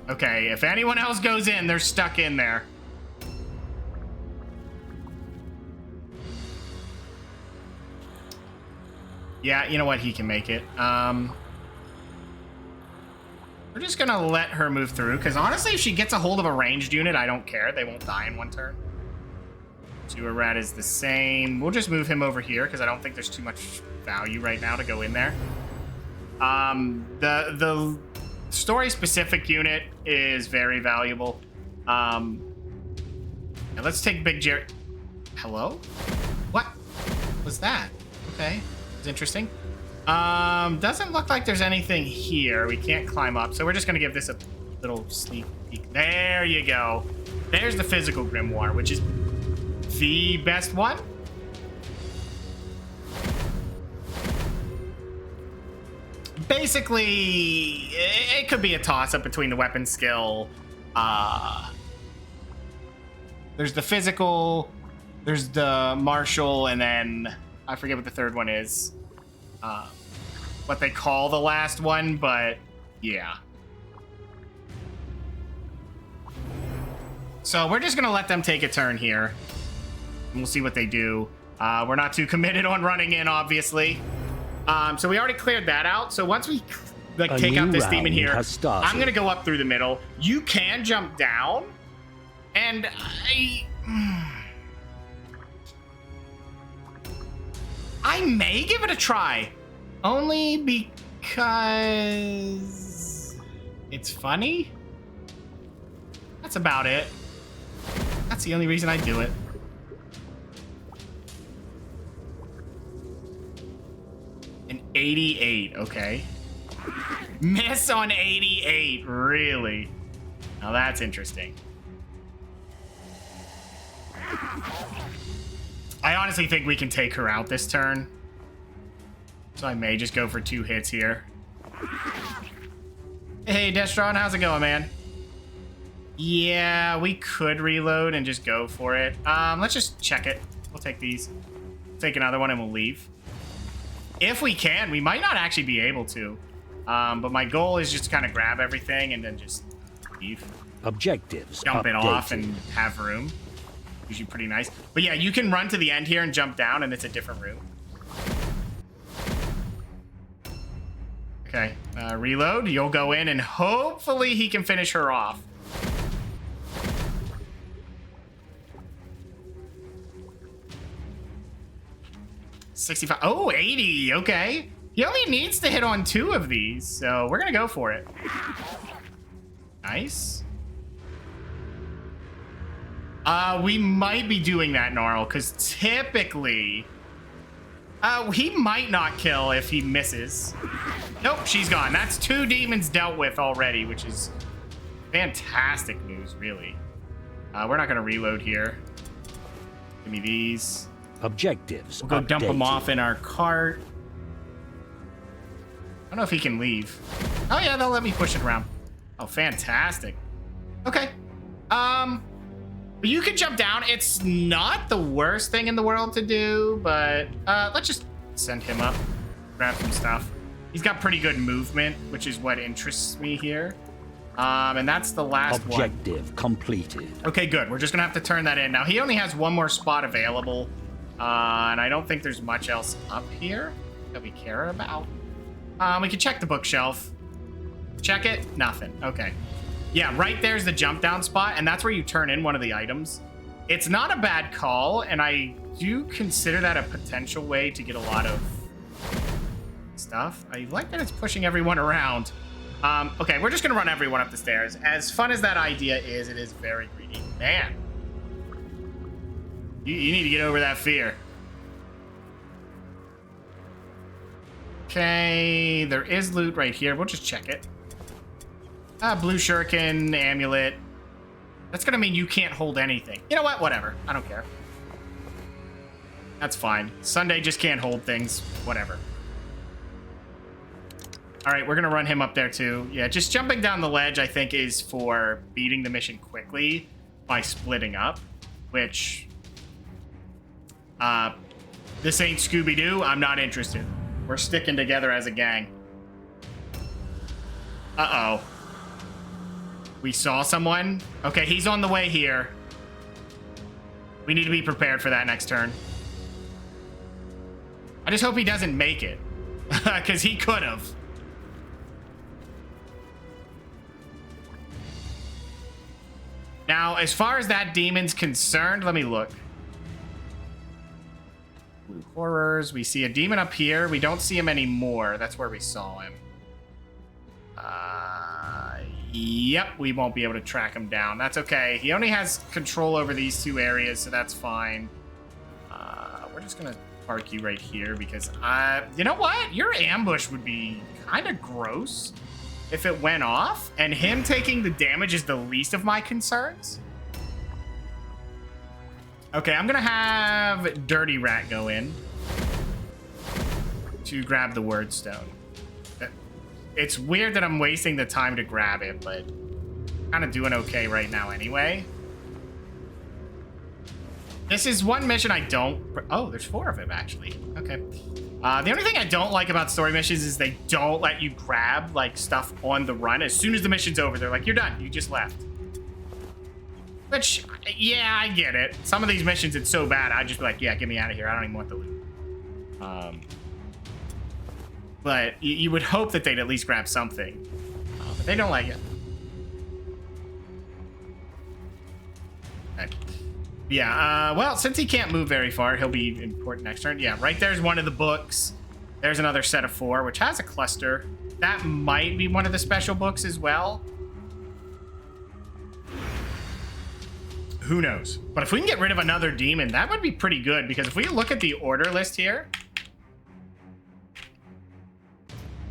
Okay, if anyone else goes in, they're stuck in there. Yeah, you know what? He can make it. We're just gonna let her move through, because honestly, if she gets a hold of a ranged unit, I don't care. They won't die in 1 turn. Rat is the same. We'll just move him over here, because I don't think there's too much value right now to go in there. The story-specific unit is very valuable. Now let's take Big Jerry. Hello? What was that? Okay, it's interesting. Doesn't look like there's anything here. We can't climb up, so we're just gonna give this a little sneak peek. There you go. There's the physical grimoire, which is the best one. Basically, it could be a toss-up between the weapon skill. There's the physical, there's the martial, and then I forget what the third one is. What they call the last one, but yeah. So we're just gonna let them take a turn here, and we'll see what they do. We're not too committed on running in, obviously. So we already cleared that out. So once we like take out this demon here, I'm gonna go up through the middle. You can jump down, and I may give it a try, only because it's funny. That's about it. That's the only reason I do it. An 88, okay. Miss on 88, really? Now that's interesting. I honestly think we can take her out this turn. So I may just go for 2 hits here. Hey, Destron, how's it going, man? Yeah, we could reload and just go for it. Let's just check it. We'll take these. Take another one and we'll leave. If we can, we might not actually be able to. But my goal is just to kind of grab everything and then just leave.
Objectives
Jump it
updated.
off and have room. Usually pretty nice. But yeah, you can run to the end here and jump down, and it's a different room. Okay, reload. You'll go in, and hopefully he can finish her off. $65. Oh, 80. Okay. He only needs to hit on 2 of these, so we're going to go for it. Nice. We might be doing that, Gnarl, because typically... he might not kill if he misses. Nope, she's gone. That's 2 demons dealt with already, which is fantastic news, really. We're not going to reload here. Give me these.
Objectives
We'll go dump them
updated.
off in our cart. I don't know if he can leave. Oh, yeah, they'll let me push it around. Oh, fantastic. Okay. But you can jump down. It's not the worst thing in the world to do, but let's just send him up. Grab some stuff. He's got pretty good movement, which is what interests me here. And that's the last one.
Objective completed.
Okay, good. We're just gonna have to turn that in. Now, he only has 1 more spot available. And I don't think there's much else up here that we care about. We can check the bookshelf. Check it. Nothing. Okay. Yeah, right there's the jump down spot, and that's where you turn in one of the items. It's not a bad call, and I do consider that a potential way to get a lot of stuff. I like that it's pushing everyone around. Okay, we're just gonna run everyone up the stairs. As fun as that idea is, it is very greedy. Man. You need to get over that fear. Okay, there is loot right here. We'll just check it. Blue shuriken, amulet. That's gonna mean you can't hold anything. You know what? Whatever. I don't care. That's fine. Sunday just can't hold things. Whatever. All right, we're going to run him up there too. Yeah, just jumping down the ledge, I think, is for beating the mission quickly by splitting up, which... this ain't Scooby-Doo. I'm not interested. We're sticking together as a gang. Uh-oh. We saw someone. Okay, he's on the way here. We need to be prepared for that next turn. I just hope he doesn't make it. Because he could have. Now, as far as that demon's concerned, let me look. Blue horrors. We see a demon up here. We don't see him anymore. That's where we saw him. Yep, we won't be able to track him down. That's okay. He only has control over these two areas, so that's fine. We're just gonna park you right here because you know what? Your ambush would be kind of gross if it went off, and him taking the damage is the least of my concerns. Okay, I'm gonna have Dirty Rat go in to grab the word stone. It's weird that I'm wasting the time to grab it, but kind of doing okay right now anyway. This is one mission I don't... Oh, there's 4 of them, actually. Okay. The only thing I don't like about story missions is they don't let you grab, like, stuff on the run. As soon as the mission's over, they're like, you're done. You just left. Which, yeah, I get it. Some of these missions, it's so bad, I'd just be like, yeah, get me out of here. I don't even want the loot. But you would hope that they'd at least grab something. But they don't like it. Okay. Yeah, well, since he can't move very far, he'll be important next turn. Yeah, right there's one of the books. There's another set of 4, which has a cluster. That might be one of the special books as well. Who knows? But if we can get rid of another demon, that would be pretty good, because if we look at the order list here...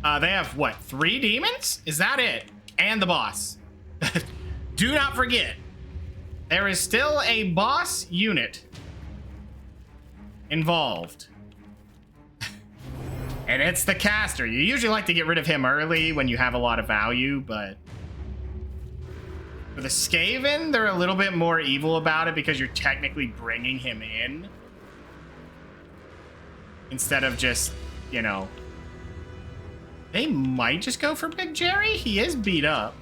they have, what, 3 demons? Is that it? And the boss. Do not forget, there is still a boss unit involved. And it's the caster. You usually like to get rid of him early when you have a lot of value, but... For the Skaven, they're a little bit more evil about it because you're technically bringing him in. Instead of just, you know... They might just go for Big Jerry. He is beat up.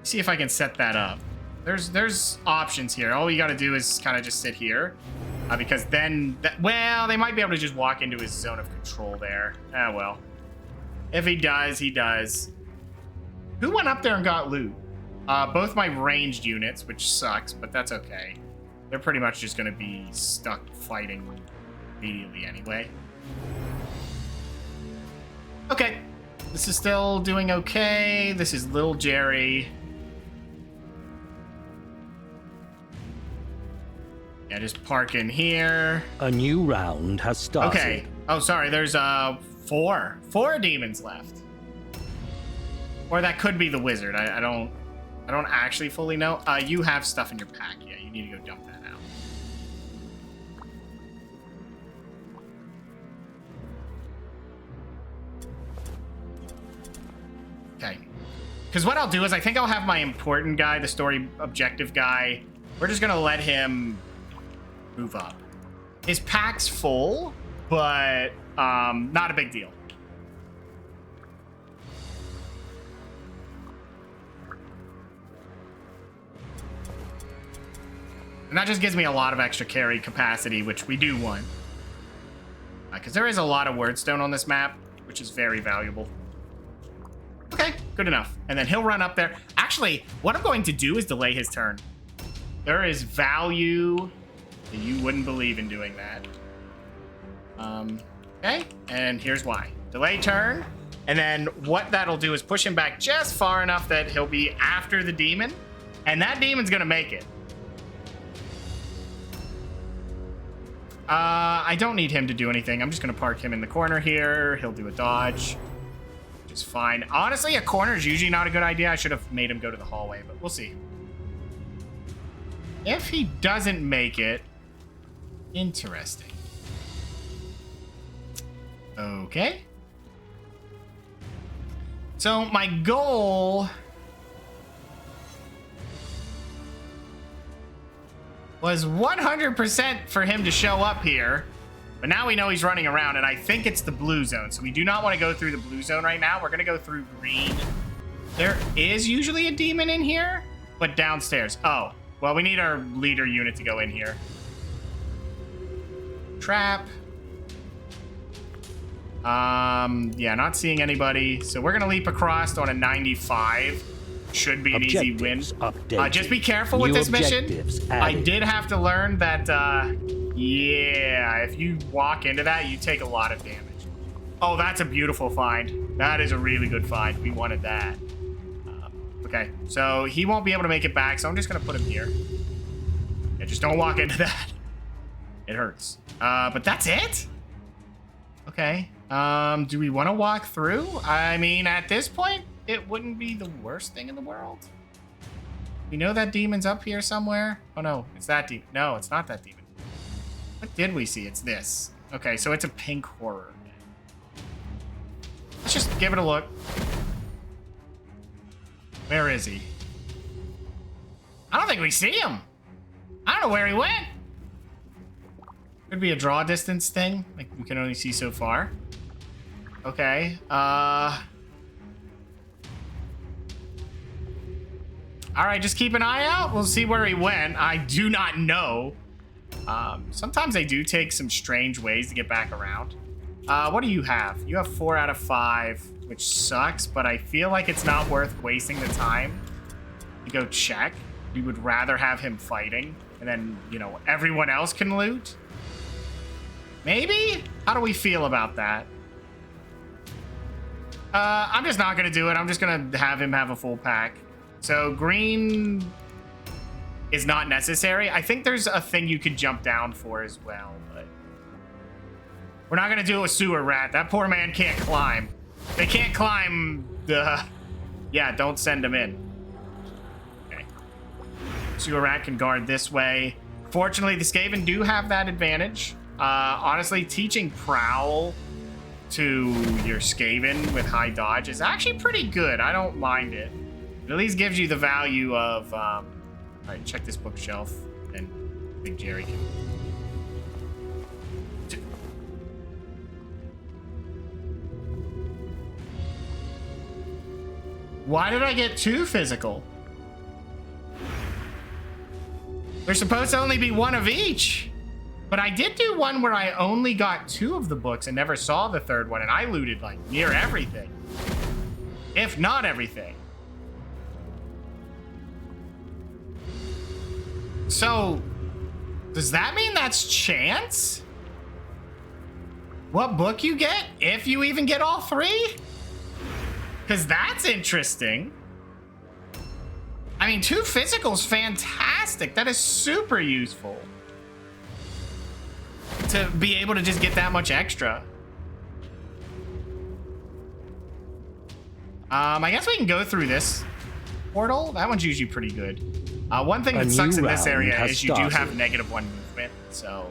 See if I can set that up. There's options here. All you got to do is kind of just sit here. Because then... well, they might be able to just walk into his zone of control there. Ah, well. If he does, he does. Who went up there and got loot? Both my ranged units, which sucks, but that's okay. They're pretty much just going to be stuck fighting immediately anyway. Okay, this is still doing okay. This is Little Jerry. Yeah, just park in here.
A new round has started.
Okay. Oh, sorry. There's 4 demons left. Or that could be the wizard. I don't actually fully know. You have stuff in your pack. Yeah, you need to go dump that out. Okay. Because what I'll do is I think I'll have my important guy, the story objective guy. We're just going to let him move up. His pack's full, but not a big deal. And that just gives me a lot of extra carry capacity, which we do want. Because there is a lot of wordstone on this map, which is very valuable. Okay, good enough. And then he'll run up there. Actually, what I'm going to do is delay his turn. There is value that you wouldn't believe in doing that. Okay, and here's why. Delay turn, and then what that'll do is push him back just far enough that he'll be after the demon, and that demon's gonna make it. I don't need him to do anything. I'm just gonna park him in the corner here. He'll do a dodge, which is fine. Honestly, a corner is usually not a good idea. I should have made him go to the hallway, but we'll see. If he doesn't make it, Interesting. Okay. So my goal was 100% for him to show up here, but now we know he's running around, and I think it's the blue zone, so we do not want to go through the blue zone right now. We're going to go through green. There is usually a demon in here, but downstairs. Oh, well, we need our leader unit to go in here. Trap. Yeah, not seeing anybody, so we're going to leap across on a 95. Should be an easy win. Just be careful with this mission. I did have to learn that, yeah, if you walk into that, you take a lot of damage. Oh, that's a beautiful find. That is a really good find. We wanted that. Okay, so he won't be able to make it back, so I'm just going to put him here. Yeah, just don't walk into that. It hurts. But that's it? Okay. Do we want to walk through? I mean, at this point, it wouldn't be the worst thing in the world. We know that demon's up here somewhere. Oh no, it's that demon. No, it's not that demon. What did we see? It's this. Okay, so it's a pink horror. Let's just give it a look. Where is he? I don't think we see him. I don't know where he went. Could be a draw distance thing. Like, we can only see so far. Okay, all right, just keep an eye out. We'll see where he went. I do not know. Sometimes they do take some strange ways to get back around. What do you have? You have 4 out of 5, which sucks, but I feel like it's not worth wasting the time to go check. We would rather have him fighting, and then, you know, everyone else can loot. Maybe? How do we feel about that? I'm just not going to do it. I'm just going to have him have a full pack. So green is not necessary. I think there's a thing you could jump down for as well, but we're not going to do a sewer rat. That poor man can't climb. They can't climb the... Yeah, don't send him in. Okay. Sewer rat can guard this way. Fortunately, the Skaven do have that advantage. Honestly, teaching Prowl to your Skaven with high dodge is actually pretty good. I don't mind it. It at least gives you the value of, all right, check this bookshelf, and Big Jerry can... Why did I get 2 physical? There's supposed to only be 1 of each. But I did do one where I only got 2 of the books and never saw the 3rd one, and I looted, like, near everything. If not everything. So, does that mean that's chance? What book you get, if you even get all 3? Because that's interesting. I mean, 2 physical's fantastic. That is super useful. To be able to just get that much extra. I guess we can go through this portal. That one's usually pretty good. One thing that sucks in this area is you do have -1 movement, so...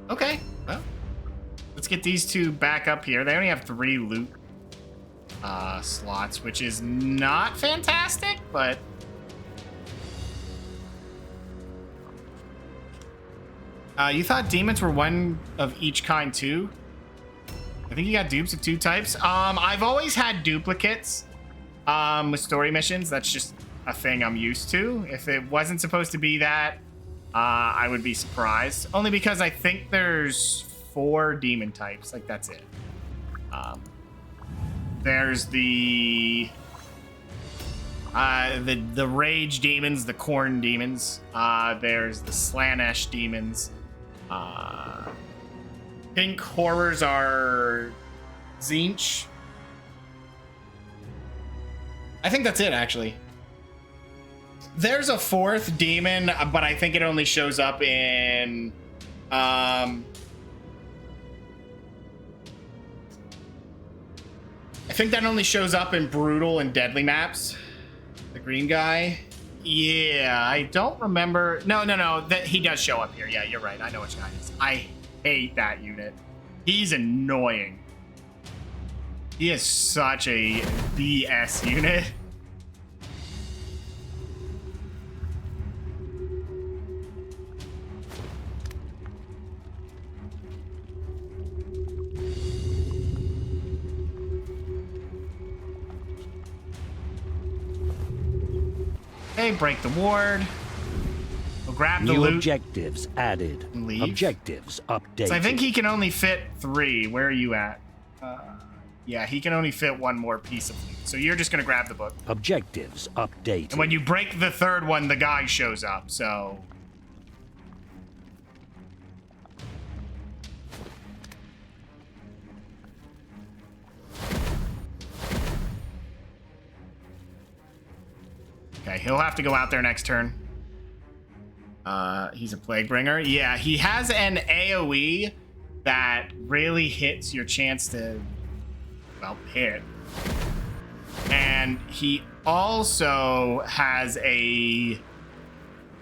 Okay, well, let's get these 2 back up here. They only have 3 loot slots, which is not fantastic, but... You thought demons were 1 of each kind too? I think you got dupes of 2 types. I've always had duplicates with story missions. That's just a thing I'm used to. If it wasn't supposed to be that, I would be surprised. Only because I think there's 4 demon types. Like, that's it. There's the rage demons, the corn demons. There's the Slanesh demons. Pink horrors are Zinch. I think that's it, actually. There's a 4th demon, but I think it only shows up in I think that only shows up in brutal and deadly maps. The green guy. Yeah, I don't remember. No. That he does show up here. Yeah, you're right. I know which guy it is. I hate that unit. He's annoying. He is such a BS unit. Okay, break the ward. We'll grab the
New
loot.
objectives added.
And leave.
Objectives updated.
So I think he can only fit 3. Where are you at? Yeah, he can only fit 1 more piece of loot. So you're just going to grab the book.
Objectives updated.
And when you break the 3rd one, the guy shows up, so... Okay, he'll have to go out there next turn. He's a Plague Bringer. Yeah, he has an AoE that really hits your chance to, well, hit. And he also has a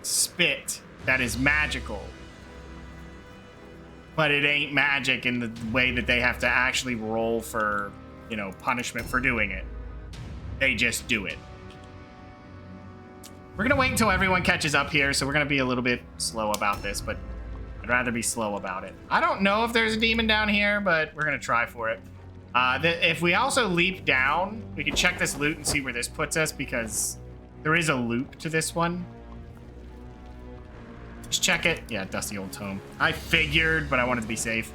spit that is magical. But it ain't magic in the way that they have to actually roll for, you know, punishment for doing it. They just do it. We're gonna wait until everyone catches up here, so we're gonna be a little bit slow about this, but I'd rather be slow about it. I don't know if there's a demon down here, but we're gonna try for it. If we also leap down, we can check this loot and see where this puts us, because there is a loop to this one. Just check it. Yeah, dusty old tome. I figured, but I wanted to be safe.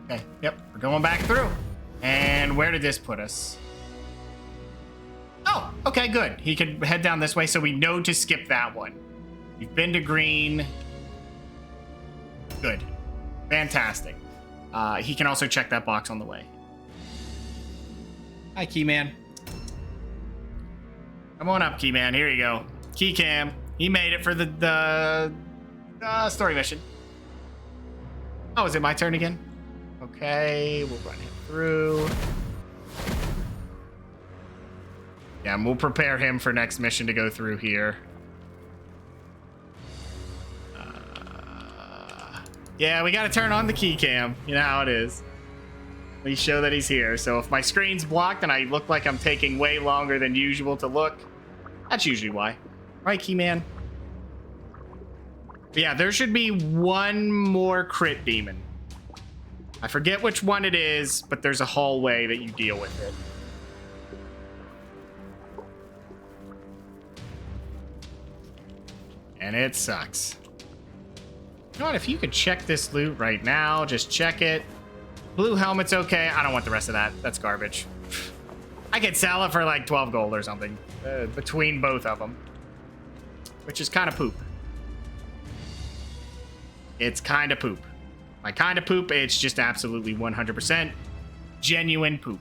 Okay, yep, we're going back through. And where did this put us? Oh, okay, good. He can head down this way, so we know to skip that one. We've been to green. Good. Fantastic. He can also check that box on the way. Hi, Keyman. Come on up, Keyman. Here you go. Keycam. He made it for the story mission. Oh, is it my turn again? Okay, we'll run him through. Yeah, and we'll prepare him for next mission to go through here. Yeah, we got to turn on the key cam. You know how it is. We show that he's here. So if my screen's blocked and I look like I'm taking way longer than usual to look, that's usually why. Right, Keyman? Yeah, there should be 1 more crit demon. I forget which one it is, but there's a hallway that you deal with it. And it sucks. You know what? If you could check this loot right now, just check it. Blue helmet's okay. I don't want the rest of that. That's garbage. I could sell it for like 12 gold or something between both of them, which is kind of poop. It's kind of poop. My kind of poop, it's just absolutely 100% genuine poop.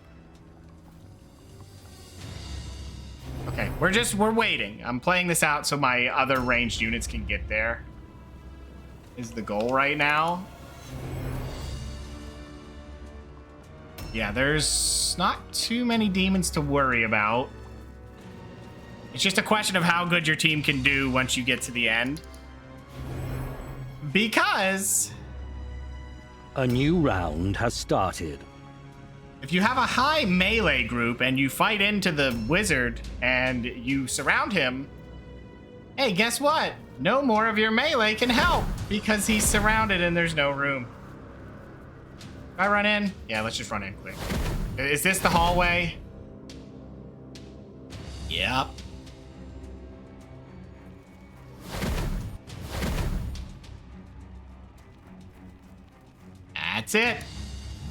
Okay, we're waiting. I'm playing this out so my other ranged units can get there. Is the goal right now. Yeah, there's not too many demons to worry about. It's just a question of how good your team can do once you get to the end. Because
a new round has started.
if you have a high melee group and you fight into the wizard and you surround him, hey, guess what? No more of your melee can help because he's surrounded and there's no room. Can I run in? Yeah, let's just run in quick. Is this the hallway? Yep. That's it.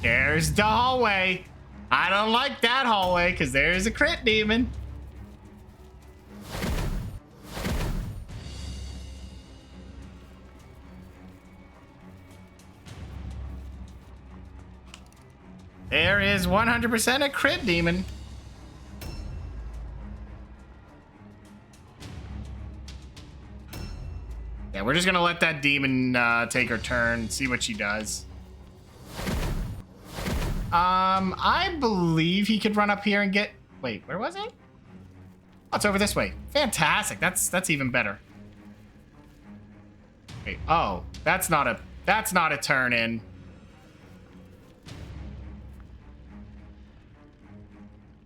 There's the hallway. I don't like that hallway because there's a crit demon. There is 100% a crit demon. Yeah, we're just gonna let that demon take her turn, see what she does. I believe he could run up here and get... Wait, where was he? Oh, it's over this way. Fantastic. That's even better. Wait, oh, that's not a turn in.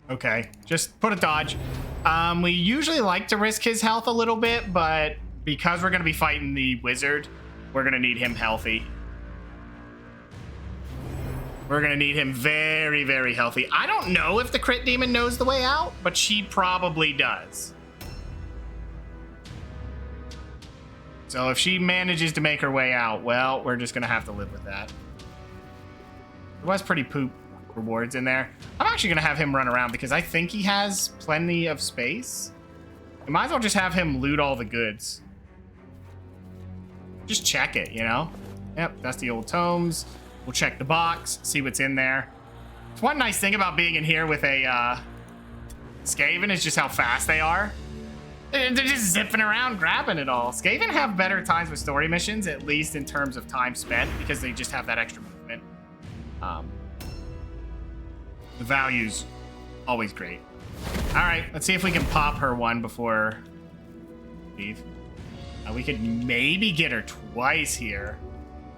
Okay, just put a dodge. We usually like to risk his health a little bit, but because we're gonna be fighting the wizard, we're gonna need him healthy. We're gonna need him very, very healthy. I don't know if the crit demon knows the way out, but she probably does. So if she manages to make her way out, well, we're just gonna have to live with that. There was pretty poop rewards in there. I'm actually gonna have him run around because I think he has plenty of space. We might as well just have him loot all the goods. Just check it, you know? Yep, that's the old tomes. We'll check the box, see what's in there. One nice thing about being in here with a Skaven is just how fast they are. They're just zipping around, grabbing it all. Skaven have better times with story missions, at least in terms of time spent, because they just have that extra movement. The value's always great. All right, let's see if we can pop her one before leave. We could maybe get her twice here.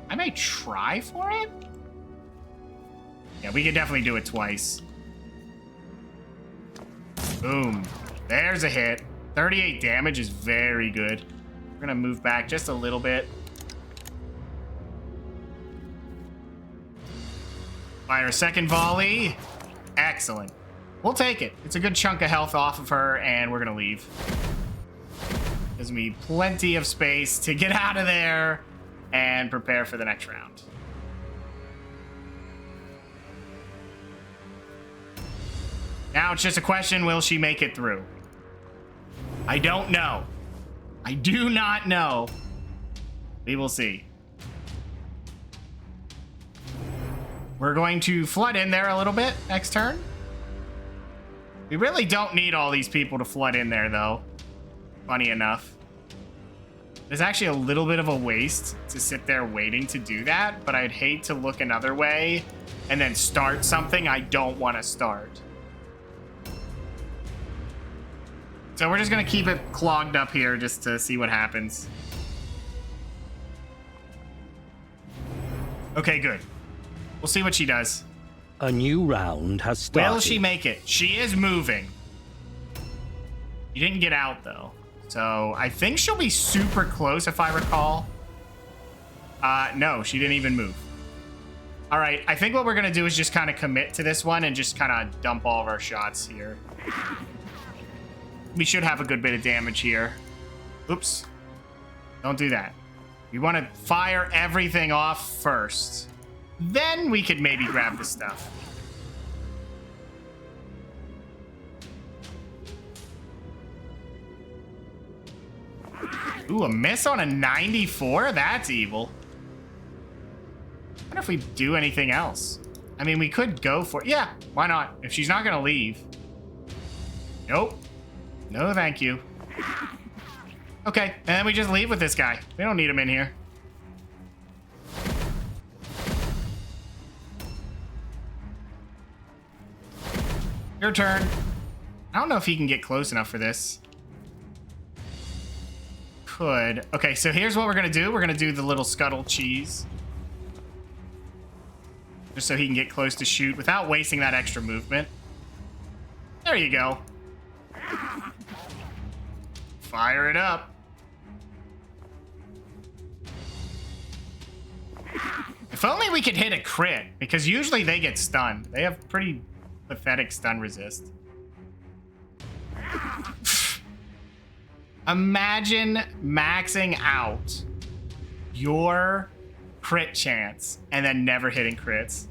I may try for it. Yeah, we could definitely do it twice. Boom. There's a hit. 38 damage is very good. We're gonna move back just a little bit. Fire a second volley. Excellent. We'll take it. It's a good chunk of health off of her, and we're gonna leave. Gives me plenty of space to get out of there and prepare for the next round. Now it's just a question, will she make it through? I don't know. I do not know. We will see. We're going to flood in there a little bit next turn. We really don't need all these people to flood in there, though. Funny enough. There's actually a little bit of a waste to sit there waiting to do that, but I'd hate to look another way and then start something I don't want to start. So we're just going to keep it clogged up here just to see what happens. Okay, good. We'll see what she does.
A new round has started.
Will she make it? She is moving. She didn't get out, though. So I think she'll be super close, if I recall. No, she didn't even move. All right, I think what we're going to do is just kind of commit to this one and just kind of dump all of our shots here. We should have a good bit of damage here. Oops. Don't do that. We want to fire everything off first. Then we could maybe grab the stuff. Ooh, a miss on a 94? That's evil. I wonder if we do anything else. I mean, we could go for it. Yeah, why not? If she's not going to leave. Nope. No, thank you. Okay, and then we just leave with this guy. We don't need him in here. Your turn. I don't know if he can get close enough for this. Could. Okay, so here's what we're going to do. We're going to do the little scuttle cheese. Just so he can get close to shoot without wasting that extra movement. There you go. Fire it up. If only we could hit a crit, because usually they get stunned. They have pretty pathetic stun resist. Imagine maxing out your crit chance and then never hitting crits.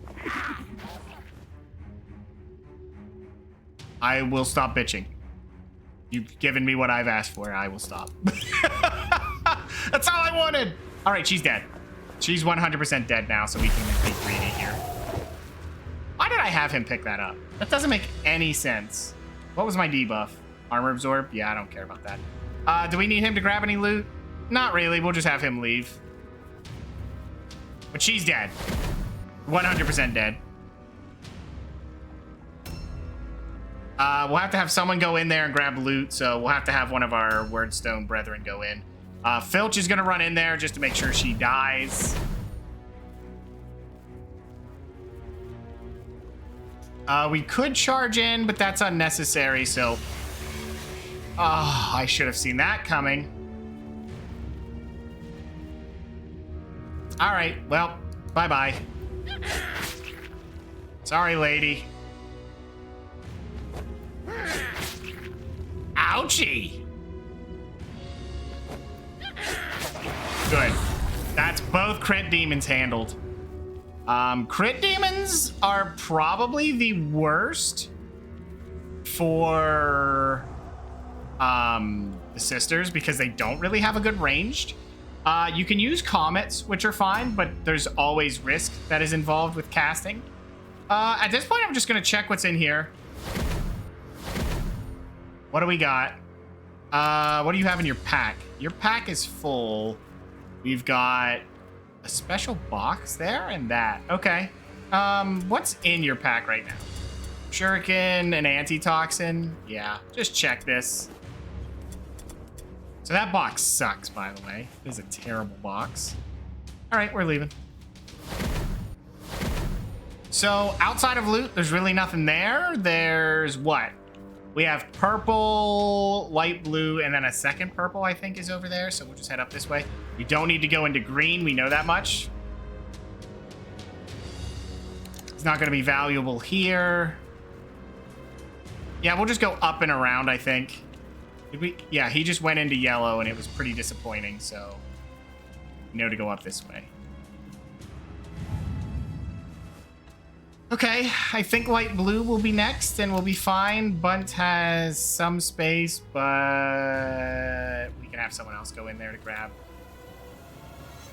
I will stop bitching. You've given me what I've asked for. I will stop. That's all I wanted. All right, she's dead. She's 100% dead now, so we can be greedy here. Why did I have him pick that up? That doesn't make any sense. What was my debuff? Armor absorb? Yeah, I don't care about that. Do we need him to grab any loot? Not really. We'll just have him leave. But she's dead. 100% dead. We'll have to have someone go in there and grab loot, so we'll have to have one of our Wordstone brethren go in. Filch is going to run in there just to make sure she dies. We could charge in, but that's unnecessary, so... Oh, I should have seen that coming. All right, well, bye-bye. Sorry, lady. Ouchie! Good. That's both crit demons handled. Crit demons are probably the worst for the sisters because they don't really have a good ranged. You can use comets, which are fine, but there's always risk that is involved with casting. At this point, I'm just going to check what's in here. What do we got? What do you have in your pack? Your pack is full. We've got a special box there and that. Okay. What's in your pack right now? Shuriken, an antitoxin. Yeah, just check this. So that box sucks, by the way. It is a terrible box. All right, we're leaving. So outside of loot, there's really nothing there. There's what? We have purple, light blue, and then a second purple, I think, is over there. So we'll just head up this way. We don't need to go into green. We know that much. It's not going to be valuable here. Yeah, we'll just go up and around, I think. Did we? Yeah, he just went into yellow, and it was pretty disappointing. So we know to go up this way. Okay, I think light blue will be next and we'll be fine. Bunt has some space, but we can have someone else go in there to grab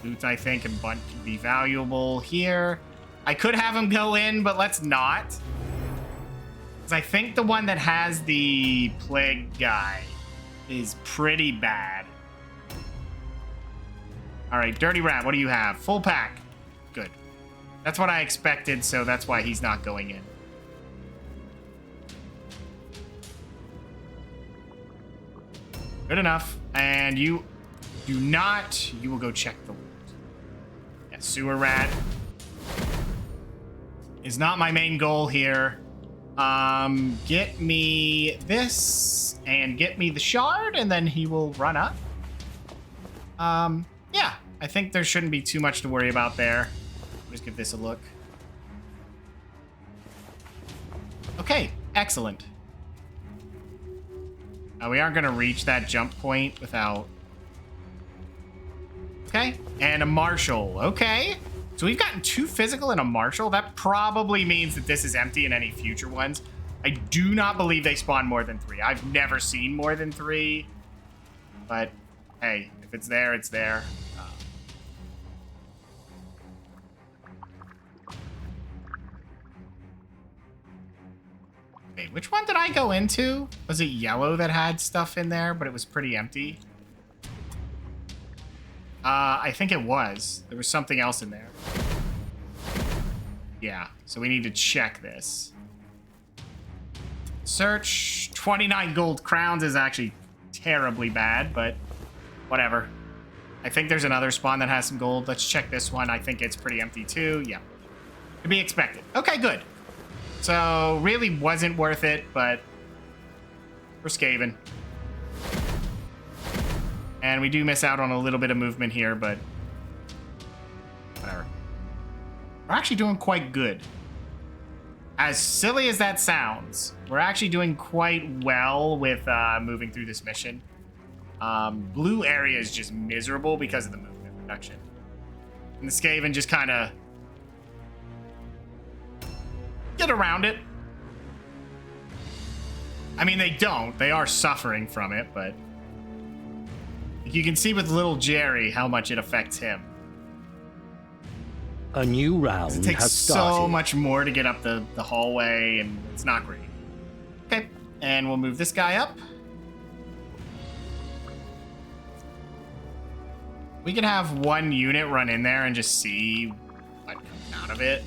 loot, I think, and Bunt can be valuable here. I could have him go in, but let's not. Because I think the one that has the plague guy is pretty bad. All right, Dirty Rat, what do you have? Full pack. Good. That's what I expected, so that's why he's not going in. Good enough. And you do not... You will go check the loot. Yeah, Sewer Rat is not my main goal here. Get me this and get me the shard, and then he will run up. Yeah, I think there shouldn't be too much to worry about there. Just give this a look. Okay, excellent. We aren't going to reach that jump point without... Okay, and a marshal. Okay, so we've gotten 2 physical and a marshal. That probably means that this is empty in any future ones. I do not believe they spawn more than 3. I've never seen more than 3. But, hey, if it's there, it's there. Wait, which one did I go into? Was it yellow that had stuff in there, but it was pretty empty? I think it was. There was something else in there. Yeah, so we need to check this. Search. 29 gold crowns is actually terribly bad, but whatever. I think there's another spawn that has some gold. Let's check this one. I think it's pretty empty too. Yeah. To be expected. Okay, good. So, really wasn't worth it, but we're Skaven. And we do miss out on a little bit of movement here, but whatever. We're actually doing quite good. As silly as that sounds, we're actually doing quite well with moving through this mission. Blue area is just miserable because of the movement reduction. And the Skaven just kind of get around it. I mean, they don't. They are suffering from it, but you can see with little Jerry how much it affects him.
A new round
It takes
has started.
so much more to get up the hallway, and it's not great. Okay, and we'll move this guy up. We can have one unit run in there and just see what comes out of it.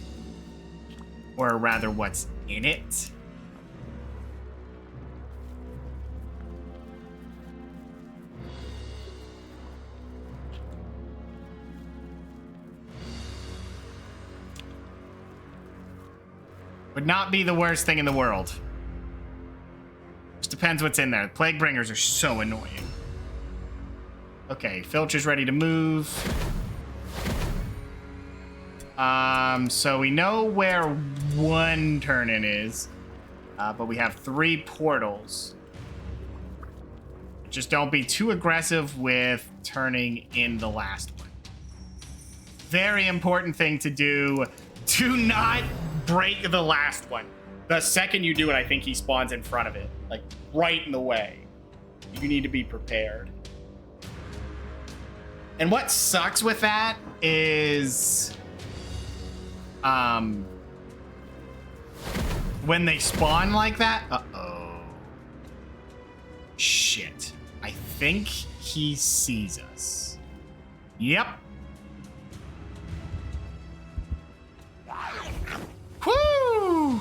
Or rather, what's in it. Would not be the worst thing in the world. Just depends what's in there. Plague bringers are so annoying. Okay, Filcher's ready to move. So we know where one turn-in is, but we have 3 portals. Just don't be too aggressive with turning in the last one. Very important thing to do. Do not break the last one. The second you do it, I think he spawns in front of it, like right in the way. You need to be prepared. And what sucks with that is when they spawn like that. Uh-oh. Shit. I think he sees us. Yep. Whoo!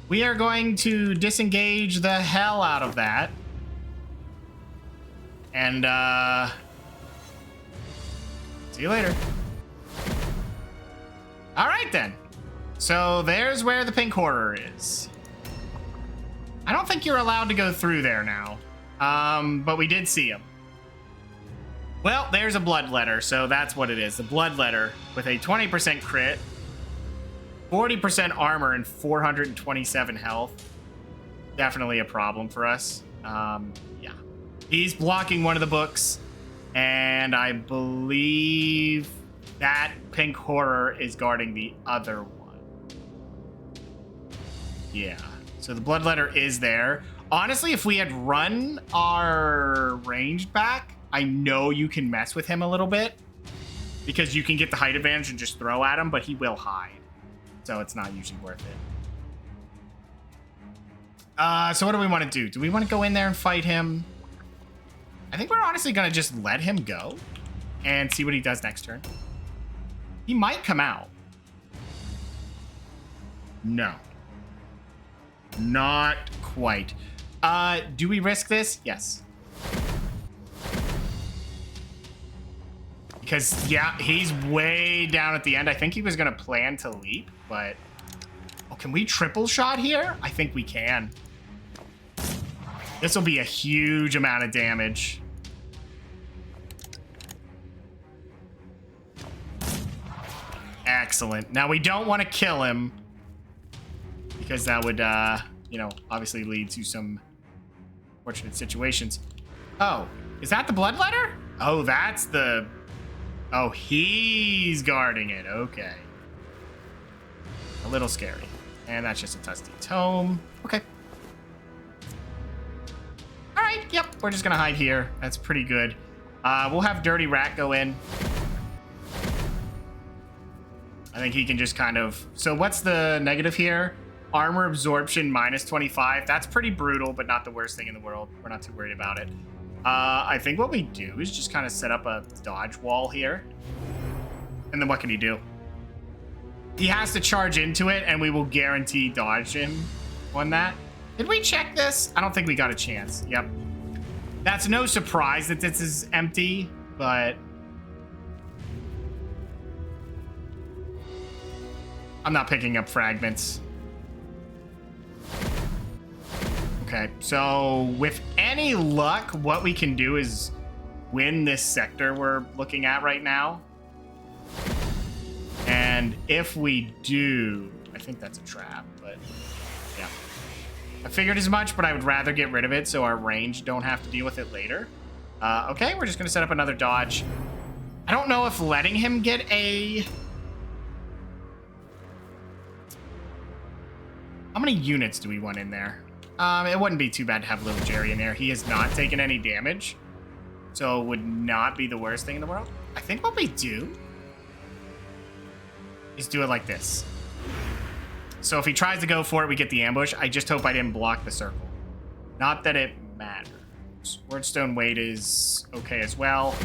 We are going to disengage the hell out of that. And, see you later. All right, then. So there's where the pink horror is. I don't think you're allowed to go through there now. But we did see him. Well, there's a bloodletter, so that's what it is. The bloodletter with a 20% crit, 40% armor, and 427 health. Definitely a problem for us. Yeah. He's blocking one of the books, and I believe that pink horror is guarding the other one. Yeah. So the bloodletter is there. Honestly, if we had run our ranged back, I know you can mess with him a little bit because you can get the height advantage and just throw at him, but he will hide. So it's not usually worth it. So what do we want to do? Do we want to go in there and fight him? I think we're honestly going to just let him go and see what he does next turn. He might come out. No. Not quite. Do we risk this? Yes. Because, yeah, he's way down at the end. I think he was going to plan to leap, but... Oh, can we triple shot here? I think we can. This will be a huge amount of damage. Excellent. Now, we don't want to kill him because that would, you know, obviously lead to some fortunate situations. Oh, is that the bloodletter? Oh, that's the... Oh, he's guarding it. Okay. A little scary. And that's just a Tusty Tome. Okay. All right. Yep. We're just going to hide here. That's pretty good. We'll have Dirty Rat go in. I think he can just kind of... So what's the negative here? Armor absorption minus 25. That's pretty brutal, but not the worst thing in the world. We're not too worried about it. I think what we do is just kind of set up a dodge wall here. And then what can he do? He has to charge into it, and we will guarantee dodge him on that. Did we check this? I don't think we got a chance. Yep. That's no surprise that this is empty, but... I'm not picking up fragments. Okay, so with any luck, what we can do is win this sector we're looking at right now. And if we do, I think that's a trap, but yeah. I figured as much, but I would rather get rid of it so our range don't have to deal with it later. Okay, we're just gonna set up another dodge. I don't know if letting him get a... How many units do we want in there? It wouldn't be too bad to have little Jerry in there. He has not taken any damage, so it would not be the worst thing in the world. I think what we do is do it like this. So if he tries to go for it, we get the ambush. I just hope I didn't block the circle. Not that it matters. Wordstone weight is okay as well.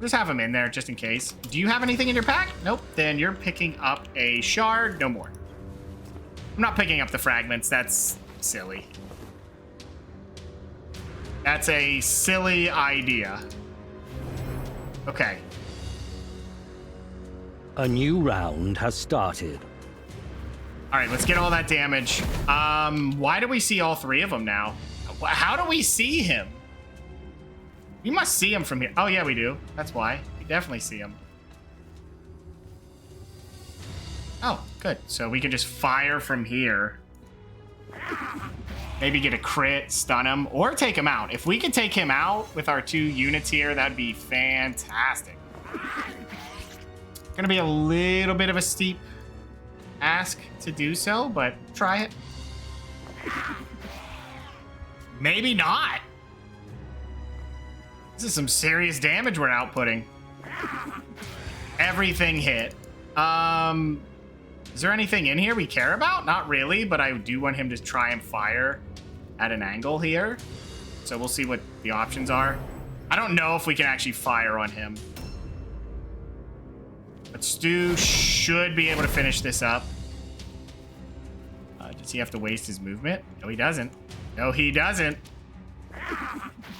Just have him in there just in case. Do you have anything in your pack? Nope. Then you're picking up a shard. No more. I'm not picking up the fragments. That's silly. That's a silly idea. Okay.
A new round has started.
All right, let's get all that damage. Why do we see all three of them now? How do we see him? We must see him from here. Oh, yeah, we do. That's why. We definitely see him. Oh, good. So we can just fire from here. Maybe get a crit, stun him, or take him out. If we could take him out with our 2 units here, that'd be fantastic. Gonna be a little bit of a steep ask to do so, but try it. Maybe not. This is some serious damage we're outputting. Everything hit. Is there anything in here we care about? Not really, but I do want him to try and fire at an angle here. So we'll see what the options are. I don't know if we can actually fire on him. But Stu should be able to finish this up. Does he have to waste his movement? No, he doesn't. No, he doesn't.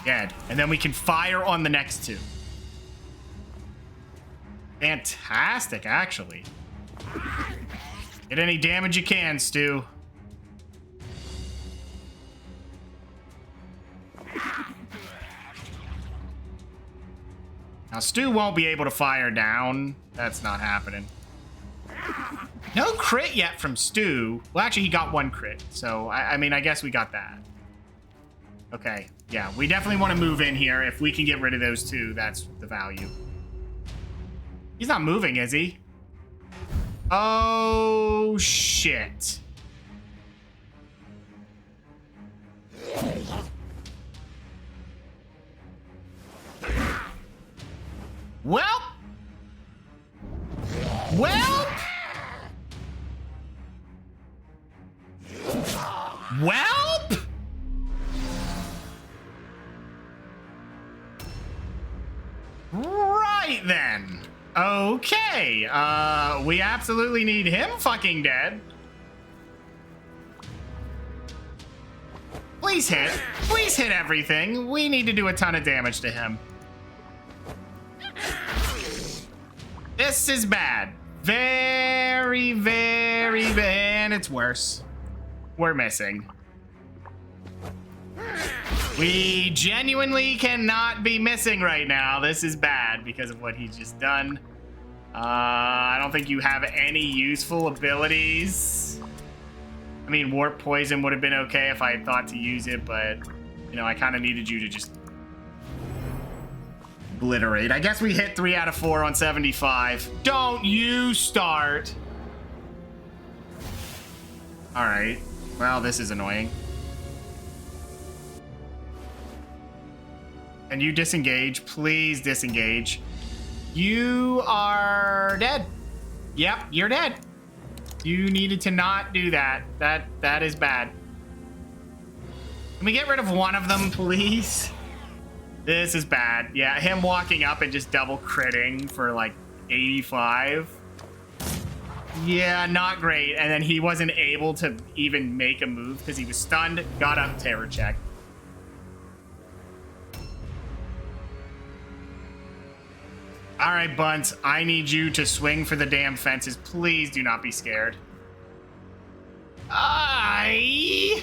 Dead. And then we can fire on the next 2. Fantastic, actually. Get any damage you can, Stu. Now, Stu won't be able to fire down. That's not happening. No crit yet from Stu. Well, actually, he got 1 crit. So, I mean, I guess we got that. Okay. Yeah, we definitely want to move in here. If we can get rid of those 2, that's the value. He's not moving, is he? Oh, shit. Well. Right then. Okay. We absolutely need him fucking dead. Please hit. Please hit everything. We need to do a ton of damage to him. This is bad. Very, very bad. And it's worse. We're missing. We genuinely cannot be missing right now. This is bad because of what he's just done. I don't think you have any useful abilities. I mean, Warp Poison would have been okay if I had thought to use it, but, you know, I kind of needed you to just obliterate. I guess we hit 3 out of 4 on 75. Don't you start. All right. Well, this is annoying. Can you disengage? Please disengage. You are dead. Yep, you're dead. You needed to not do that. That is bad. Can we get rid of one of them, please? This is bad. Yeah, him walking up and just double critting for like 85. Yeah, not great. And then he wasn't able to even make a move because he was stunned. Got up, terror check. All right, Bunt, I need you to swing for the damn fences. Please do not be scared. I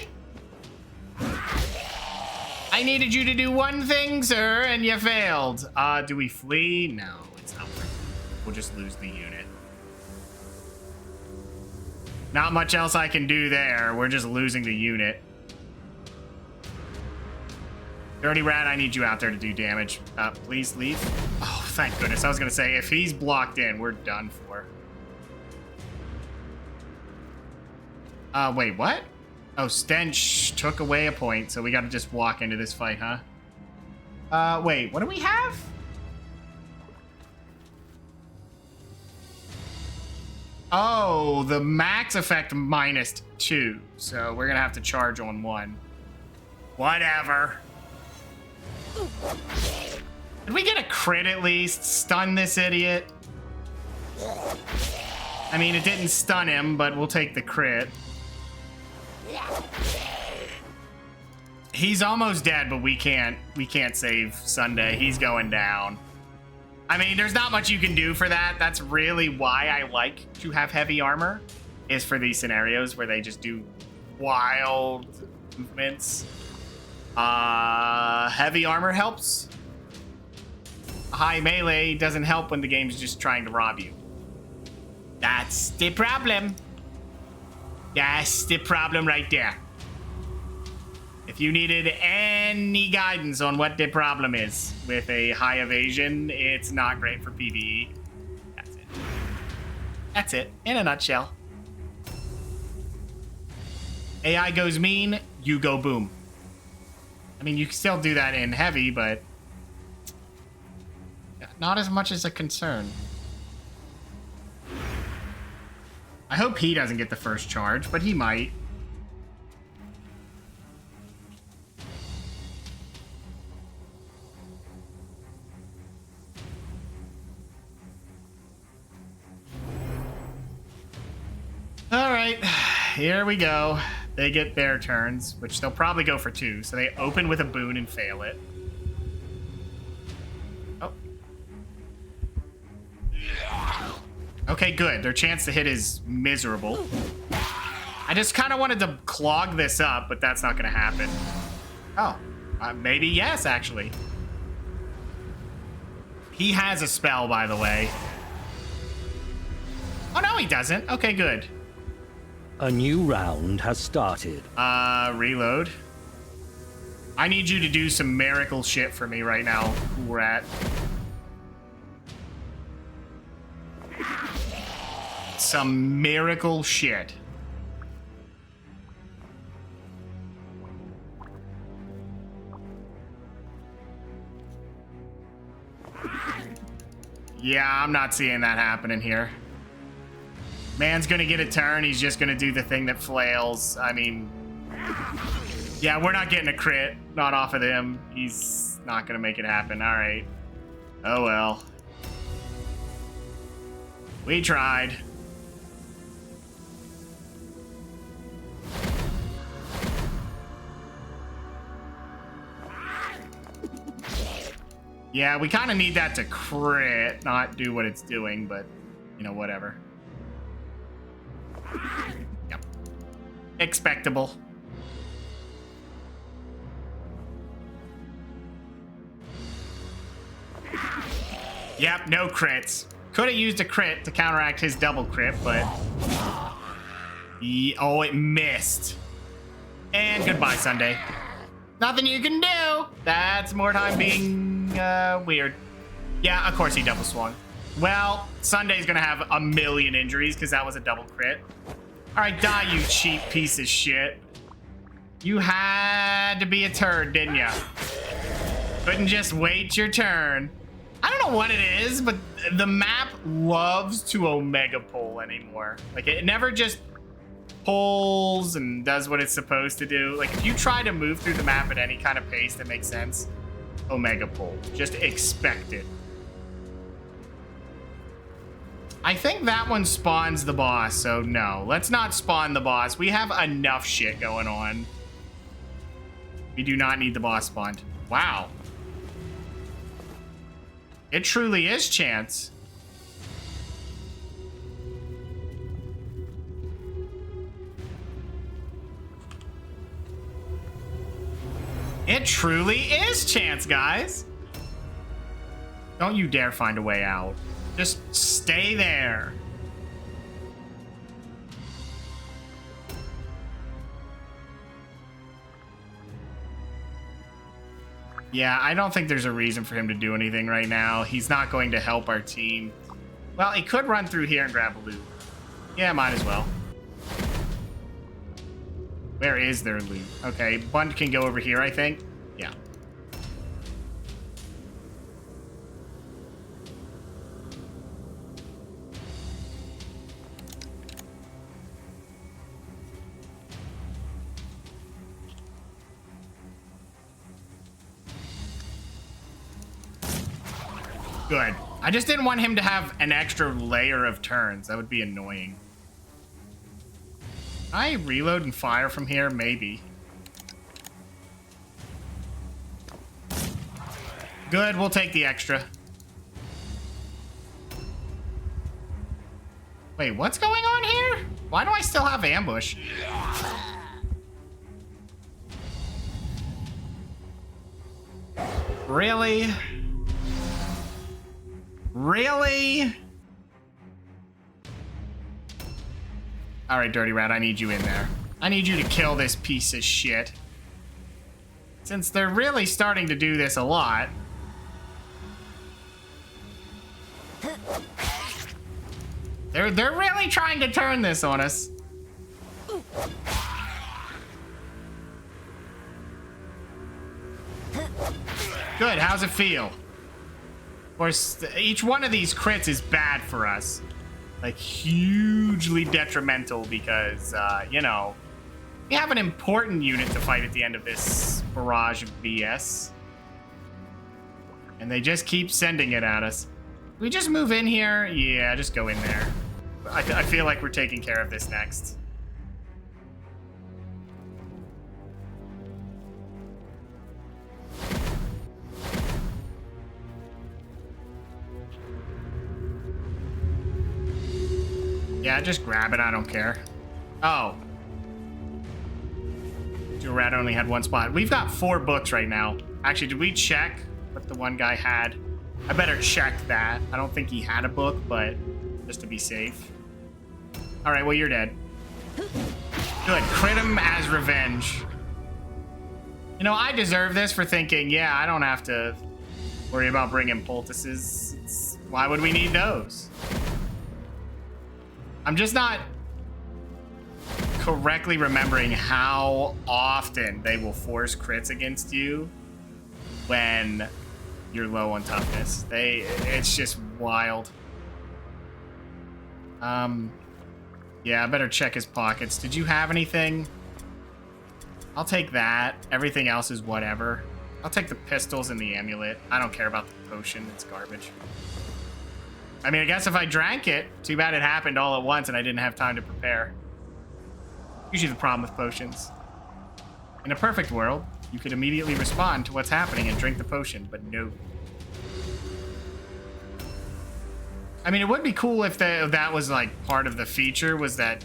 needed you to do one thing, sir, and you failed. Do we flee? No, it's not worth it. We'll just lose the unit. Not much else I can do there. We're just losing the unit. Dirty Rat, I need you out there to do damage. Please leave. Oh, thank goodness. I was going to say, if he's blocked in, we're done for. Wait, what? Oh, Stench took away a point, so we got to just walk into this fight, huh? Wait, what do we have? Oh, the max effect -2. So we're going to have to charge on 1. Whatever. Did we get a crit at least? Stun this idiot? I mean, it didn't stun him, but we'll take the crit. He's almost dead, but we can't save Sunday. He's going down. I mean, there's not much you can do for that. That's really why I like to have heavy armor. is for these scenarios where they just do wild movements. Heavy armor helps. High melee doesn't help when the game's just trying to rob you. That's the problem. That's the problem right there. If you needed any guidance on what the problem is with a high evasion, it's not great for PvE. That's it. That's it, in a nutshell. AI goes mean, you go boom. I mean, you can still do that in heavy, but not as much as a concern. I hope he doesn't get the first charge, but he might. All right, here we go. They get their turns, which they'll probably go for 2. So they open with a boon and fail it. Oh. Okay, good. Their chance to hit is miserable. I just kind of wanted to clog this up, but that's not going to happen. Oh, maybe yes, actually. He has a spell, by the way. Oh, no, he doesn't. Okay, good.
A new round has started.
Reload. I need you to do some miracle shit for me right now, rat. Some miracle shit. Yeah, I'm not seeing that happening here. Man's gonna get a turn. He's just gonna do the thing that flails. I mean, yeah, we're not getting a crit. Not off of him. He's not gonna make it happen. All right. Oh well. We tried. Yeah, we kind of need that to crit, not do what it's doing, but, you know, whatever. Yep. Expectable. Yep, no crits. Could have used a crit to counteract his double crit, but... oh, it missed. And goodbye, Sunday. Nothing you can do. That's Mordheim being weird. Yeah, of course he double swung. Well, Sunday's gonna have a million injuries because that was a double crit. All right, die, you cheap piece of shit. You had to be a turd, didn't ya? Couldn't just wait your turn. I don't know what it is, but the map loves to omega pull anymore. Like, it never just pulls and does what it's supposed to do. Like, if you try to move through the map at any kind of pace that makes sense, omega pull. Just expect it. I think that one spawns the boss, so no. Let's not spawn the boss. We have enough shit going on. We do not need the boss spawned. Wow. It truly is chance. It truly is chance, guys. Don't you dare find a way out. Just stay there. Yeah, I don't think there's a reason for him to do anything right now. He's not going to help our team. Well, he could run through here and grab a loot. Yeah, might as well. Where is their loot? Okay, Bund can go over here, I think. Yeah. Good. I just didn't want him to have an extra layer of turns. That would be annoying. Can I reload and fire from here? Maybe. Good, we'll take the extra. Wait, what's going on here? Why do I still have ambush? Really? Really? All right, Dirty Rat, I need you in there. I need you to kill this piece of shit. Since they're really starting to do this a lot. They're really trying to turn this on us. Good, how's it feel? Of course, each one of these crits is bad for us. Like, hugely detrimental because, you know, we have an important unit to fight at the end of this barrage of BS. And they just keep sending it at us. We just move in here? Yeah, just go in there. I feel like we're taking care of this next. Yeah, just grab it. I don't care. Oh. Your rat only had one spot. We've got 4 books right now. Actually, did we check what the one guy had? I better check that. I don't think he had a book, but just to be safe. All right, well, you're dead. Good. Crit him as revenge. You know, I deserve this for thinking, yeah, I don't have to worry about bringing poultices. Why would we need those? I'm just not correctly remembering how often they will force crits against you when you're low on toughness. It's just wild. Yeah, I better check his pockets. Did you have anything? I'll take that. Everything else is whatever. I'll take the pistols and the amulet. I don't care about the potion. It's garbage. I mean, I guess if I drank it, too bad it happened all at once and I didn't have time to prepare. Usually the problem with potions. In a perfect world, you could immediately respond to what's happening and drink the potion, but no. I mean, it would be cool if that was like part of the feature, was that,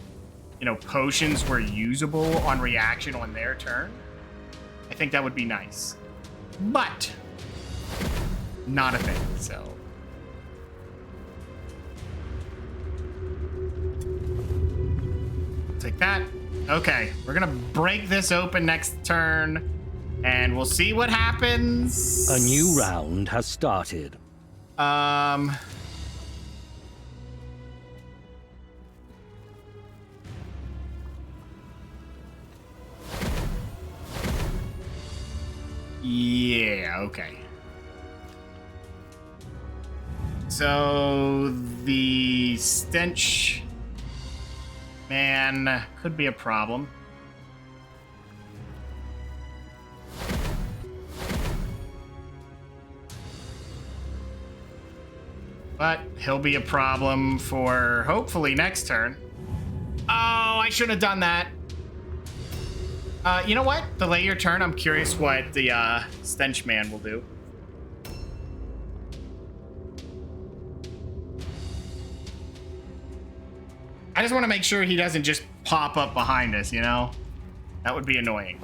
you know, potions were usable on reaction on their turn. I think that would be nice. But not a thing, so. Take that. Okay, we're gonna break this open next turn, and we'll see what happens.
A new round has started.
Yeah, okay. So the stench man could be a problem. But he'll be a problem for hopefully next turn. Oh, I should have done that. You know what? Delay your turn. I'm curious what the stench man will do. I just want to make sure he doesn't just pop up behind us, you know? That would be annoying.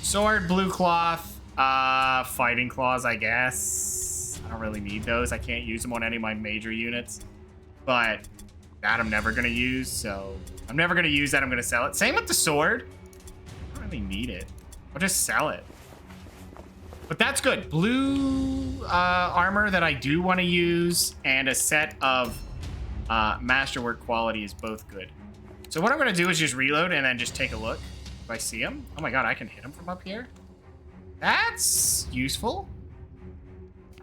Sword, blue cloth, fighting claws, I guess. I don't really need those. I can't use them on any of my major units. But that I'm never going to use, so I'm never going to use that. I'm going to sell it. Same with the sword. I don't really need it. I'll just sell it. But that's good. Blue armor that I do want to use and a set of masterwork quality is both good. So what I'm going to do is just reload and then just take a look if I see him. Oh my god, I can hit him from up here. That's useful.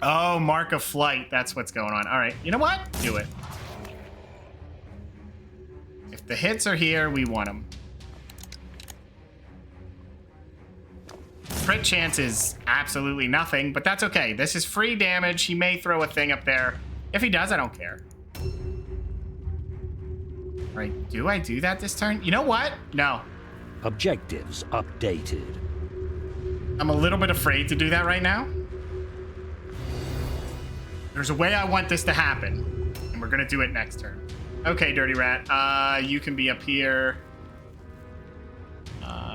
Oh, mark of flight. That's what's going on. All right, you know what? Do it. If the hits are here, we want them. Crit chance is absolutely nothing, but that's okay. This is free damage. He may throw a thing up there. If he does, I don't care. All right, do I do that this turn? You know what? No.
Objectives updated.
I'm a little bit afraid to do that right now. There's a way I want this to happen. and we're gonna do it next turn. Okay, Dirty Rat, you can be up here.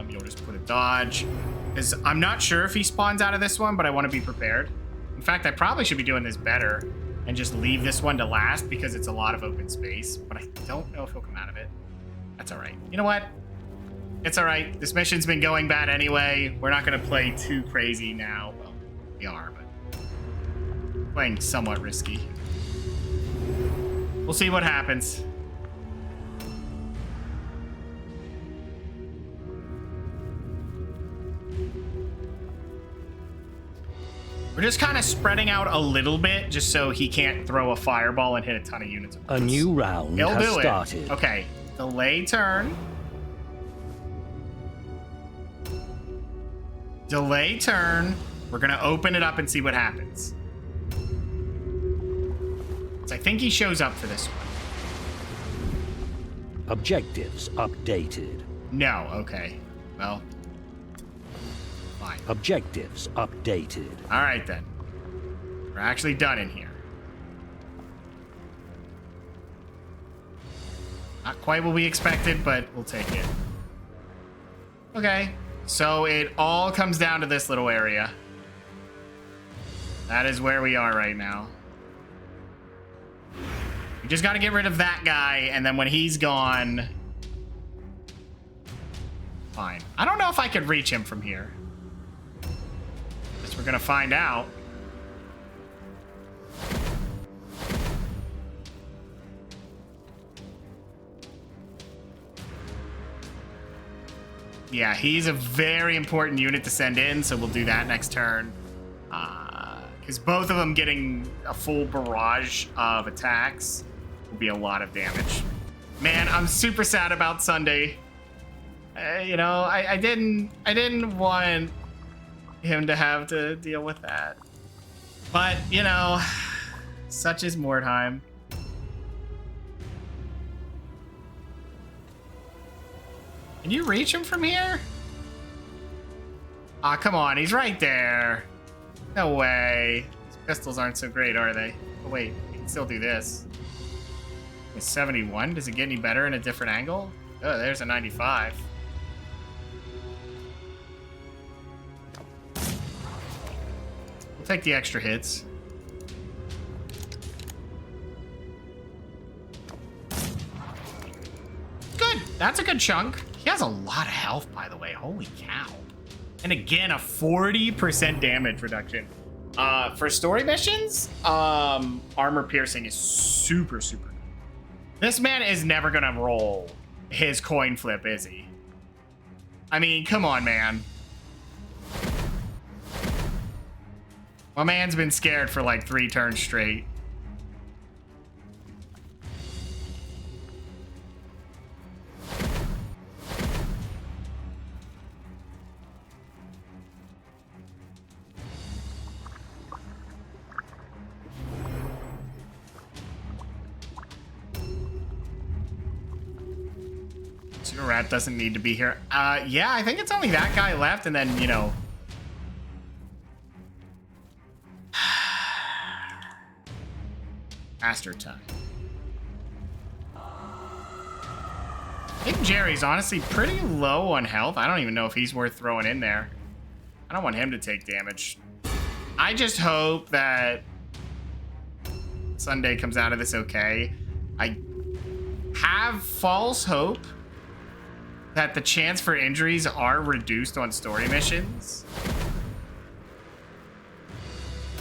You'll just put a dodge. Because I'm not sure if he spawns out of this one, but I want to be prepared. In fact, I probably should be doing this better and just leave this one to last because it's a lot of open space, but I don't know if he'll come out of it. That's all right. You know what? It's all right. This mission's been going bad anyway. We're not going to play too crazy now. Well, we are, but playing somewhat risky. We'll see what happens. We're just kind of spreading out a little bit just so he can't throw a fireball and hit a ton of units.
A new round has started.
Okay, delay turn. Delay turn. We're going to open it up and see what happens. So I think he shows up for this one.
Objectives updated.
No, okay. Well, fine.
Objectives updated.
All right, then. We're actually done in here. Not quite what we expected, but we'll take it. Okay, so it all comes down to this little area. That is where we are right now. We just got to get rid of that guy, and then when he's gone... Fine. I don't know if I could reach him from here. Guess we're gonna find out. Yeah, he's a very important unit to send in, so we'll do that next turn. Because both of them getting a full barrage of attacks will be a lot of damage. Man, I'm super sad about Sunday. You know, I didn't want him to have to deal with that. But, you know, such is Mordheim. Can you reach him from here? Aw, come on, he's right there. No way. These pistols aren't so great, are they? Oh, wait, we can still do this. It's 71. Does it get any better in a different angle? Oh, there's a 95. We'll take the extra hits. Good. That's a good chunk. He has a lot of health, by the way. Holy cow. And again, a 40% damage reduction. For story missions, armor piercing is super, super good. This man is never gonna roll his coin flip, is he? I mean, come on, man. My man's been scared for like 3 turns straight. Rat doesn't need to be here. Yeah, I think it's only that guy left, and then, you know... Master time. I think Jerry's honestly pretty low on health. I don't even know if he's worth throwing in there. I don't want him to take damage. I just hope that Sunday comes out of this okay. I have false hope that the chance for injuries are reduced on story missions.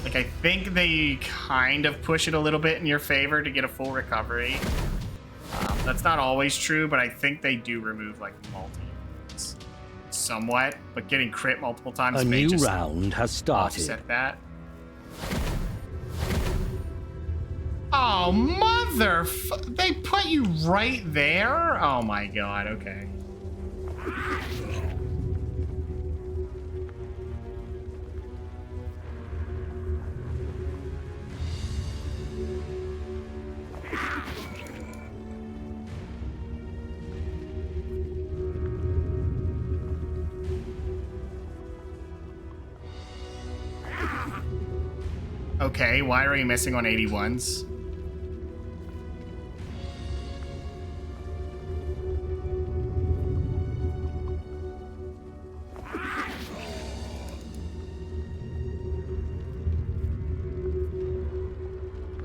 Like, I think they kind of push it a little bit in your favor to get a full recovery. That's not always true, but I think they do remove, like, multi somewhat. But getting crit multiple times may just
a new round has started.
Offset that. Oh, they put you right there? Oh my god, okay. Okay, why are you missing on 81s?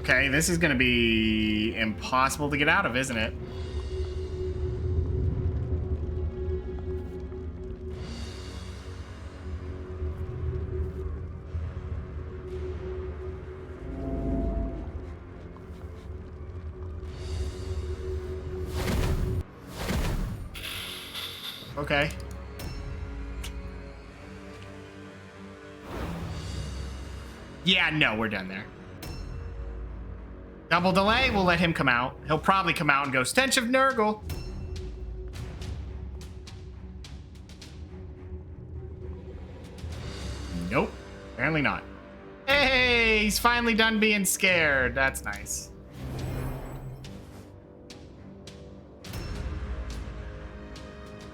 Okay, this is gonna be impossible to get out of, isn't it? Okay. Yeah, no, we're done there. Double delay, we'll let him come out. He'll probably come out and go, stench of Nurgle. Nope, apparently not. Hey, he's finally done being scared. That's nice.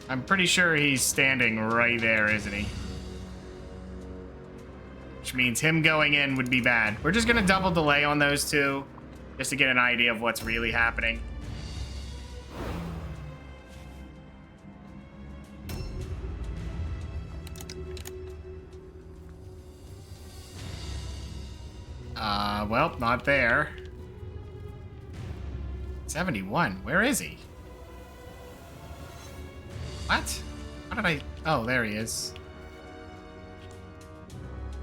I'm pretty sure he's standing right there, isn't he? Which means him going in would be bad. We're just gonna double delay on those two, just to get an idea of what's really happening. Well, not there. 71, where is he? What? How did I... Oh, there he is.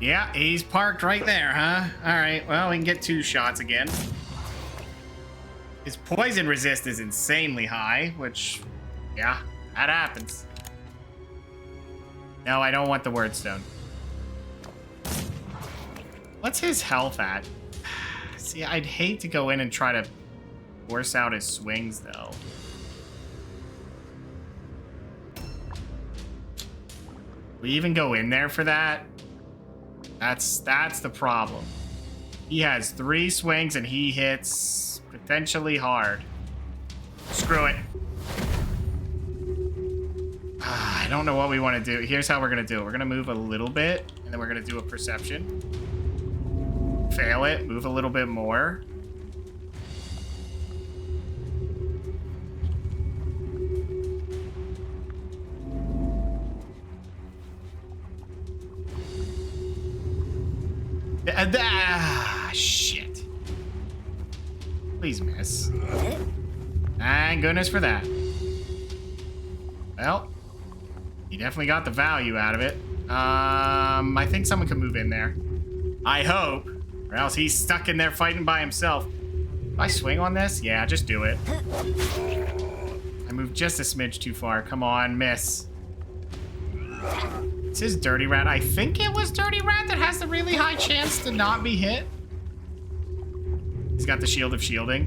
Yeah, he's parked right there, huh? Alright, well, we can get 2 shots again. His poison resist is insanely high, which... Yeah, that happens. No, I don't want the word stone. What's his health at? See, I'd hate to go in and try to force out his swings, though. We even go in there for that? That's the problem. He has 3 swings and he hits potentially hard. Screw it. I don't know what we want to do. Here's how we're going to do it. We're going to move a little bit, and then we're going to do a perception. Fail it. Move a little bit more. Shit. Please miss. Thank goodness for that. Well, he definitely got the value out of it. I think someone can move in there. I hope. Or else he's stuck in there fighting by himself. If I swing on this? Yeah, just do it. I moved just a smidge too far. Come on, miss. It's his Dirty Rat. I think it was Dirty Rat that has the really high chance to not be hit. He's got the Shield of Shielding.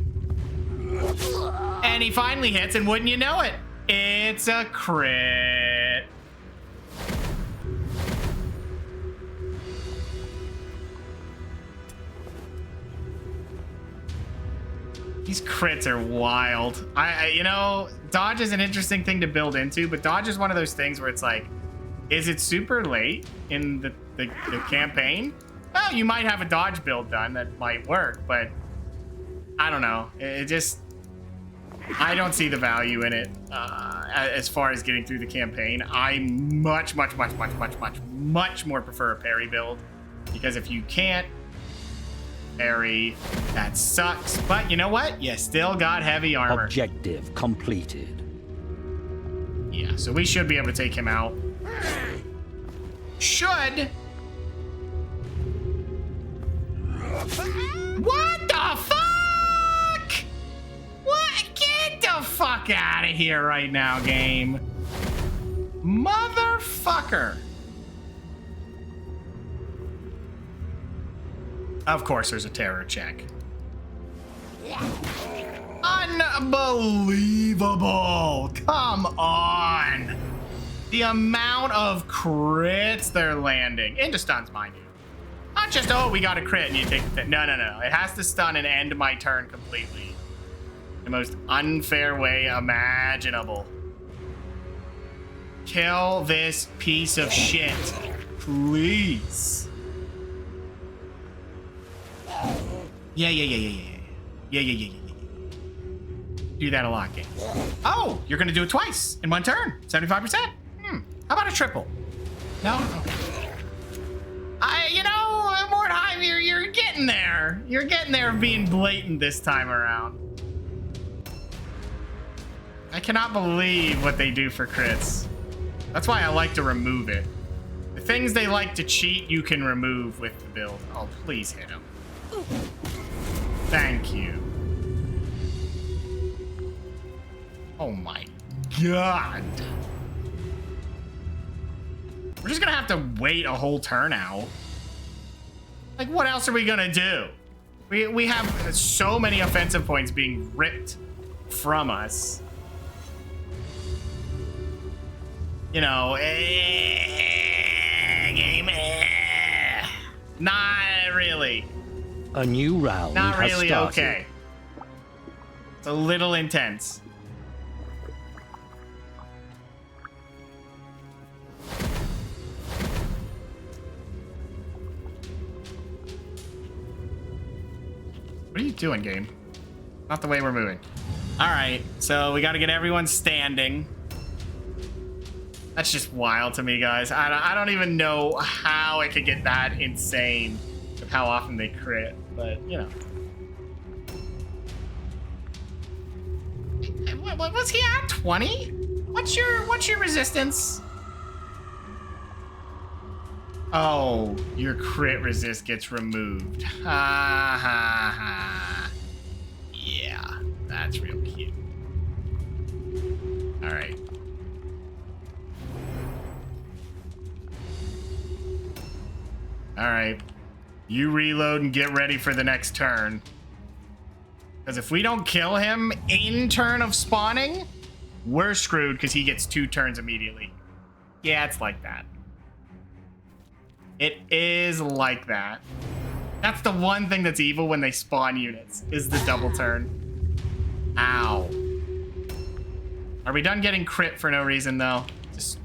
And he finally hits, and wouldn't you know it? It's a crit. These crits are wild. You know, dodge is an interesting thing to build into, but dodge is one of those things where it's like, is it super late in the campaign? Well, you might have a dodge build done that might work, but I don't know. It just, I don't see the value in it as far as getting through the campaign. I much more prefer a parry build, because if you can't parry, that sucks. But you know what? You still got heavy armor.
Objective completed.
Yeah, so we should be able to take him out. Should. What the fuck? What? Get the fuck out of here right now, game. Motherfucker. Of course there's a terror check. Unbelievable. Come on. The amount of crits they're landing. Into stuns, mind you. Not just, oh, we got a crit and you take the... No. It has to stun and end my turn completely. The most unfair way imaginable. Kill this piece of shit. Please. Yeah. Do that a lot, game. Oh, you're gonna do it twice in one turn. 75%. How about a triple? No? Okay. You know, Mordheim, you're getting getting there. You're getting there being blatant this time around. I cannot believe what they do for crits. That's why I like to remove it. The things they like to cheat, you can remove with the build. Oh, please hit him. Thank you. Oh my god. We're just gonna have to wait a whole turn out. Like, what else are we gonna do? We have so many offensive points being ripped from us. You know, game, not really.
A new round
Not
has
really
started.
okay. It's a little intense. What are you doing, game? Not the way we're moving. All right, so we got to get everyone standing. That's just wild to me, guys. I don't even know how it could get that insane with how often they crit, but you know. What was he at? 20? What's your resistance? Oh, your crit resist gets removed. Ha ha ha. Yeah, that's real cute. All right. All right. You reload and get ready for the next turn. Because if we don't kill him in turn of spawning, we're screwed because he gets 2 turns immediately. Yeah, it's like that. It is like that. That's the one thing that's evil when they spawn units, is the double turn. Ow. Are we done getting crit for no reason, though? Just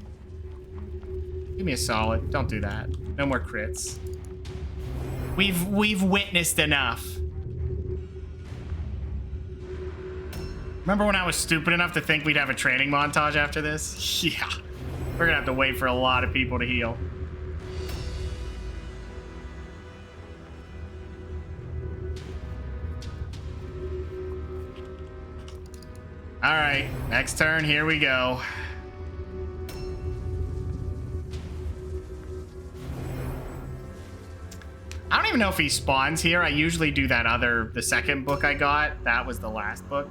give me a solid. Don't do that. No more crits. We've witnessed enough. Remember when I was stupid enough to think we'd have a training montage after this? Yeah. We're gonna have to wait for a lot of people to heal. All right, next turn, here we go. I don't even know if he spawns here. I usually do that the second book I got. That was the last book.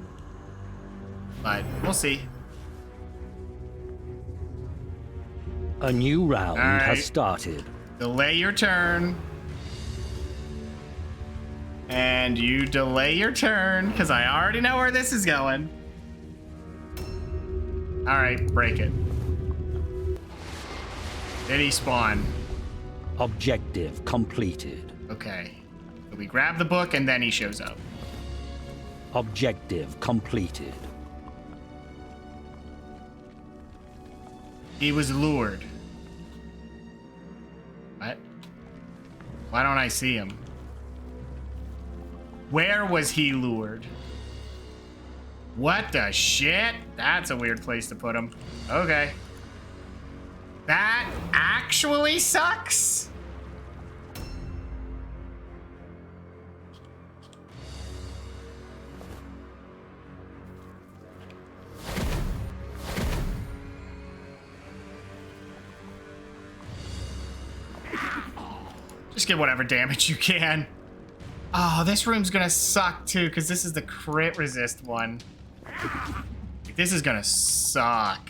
But we'll see.
A new round
right.
has started.
Delay your turn. And you delay your turn, because I already know where this is going. All right, break it. Did he spawn?
Objective completed.
Okay. So we grab the book and then he shows up.
Objective completed.
He was lured. What? Why don't I see him? Where was he lured? What the shit? That's a weird place to put him. Okay. That actually sucks? Just get whatever damage you can. Oh, this room's gonna suck too, because this is the crit resist one. This is gonna suck.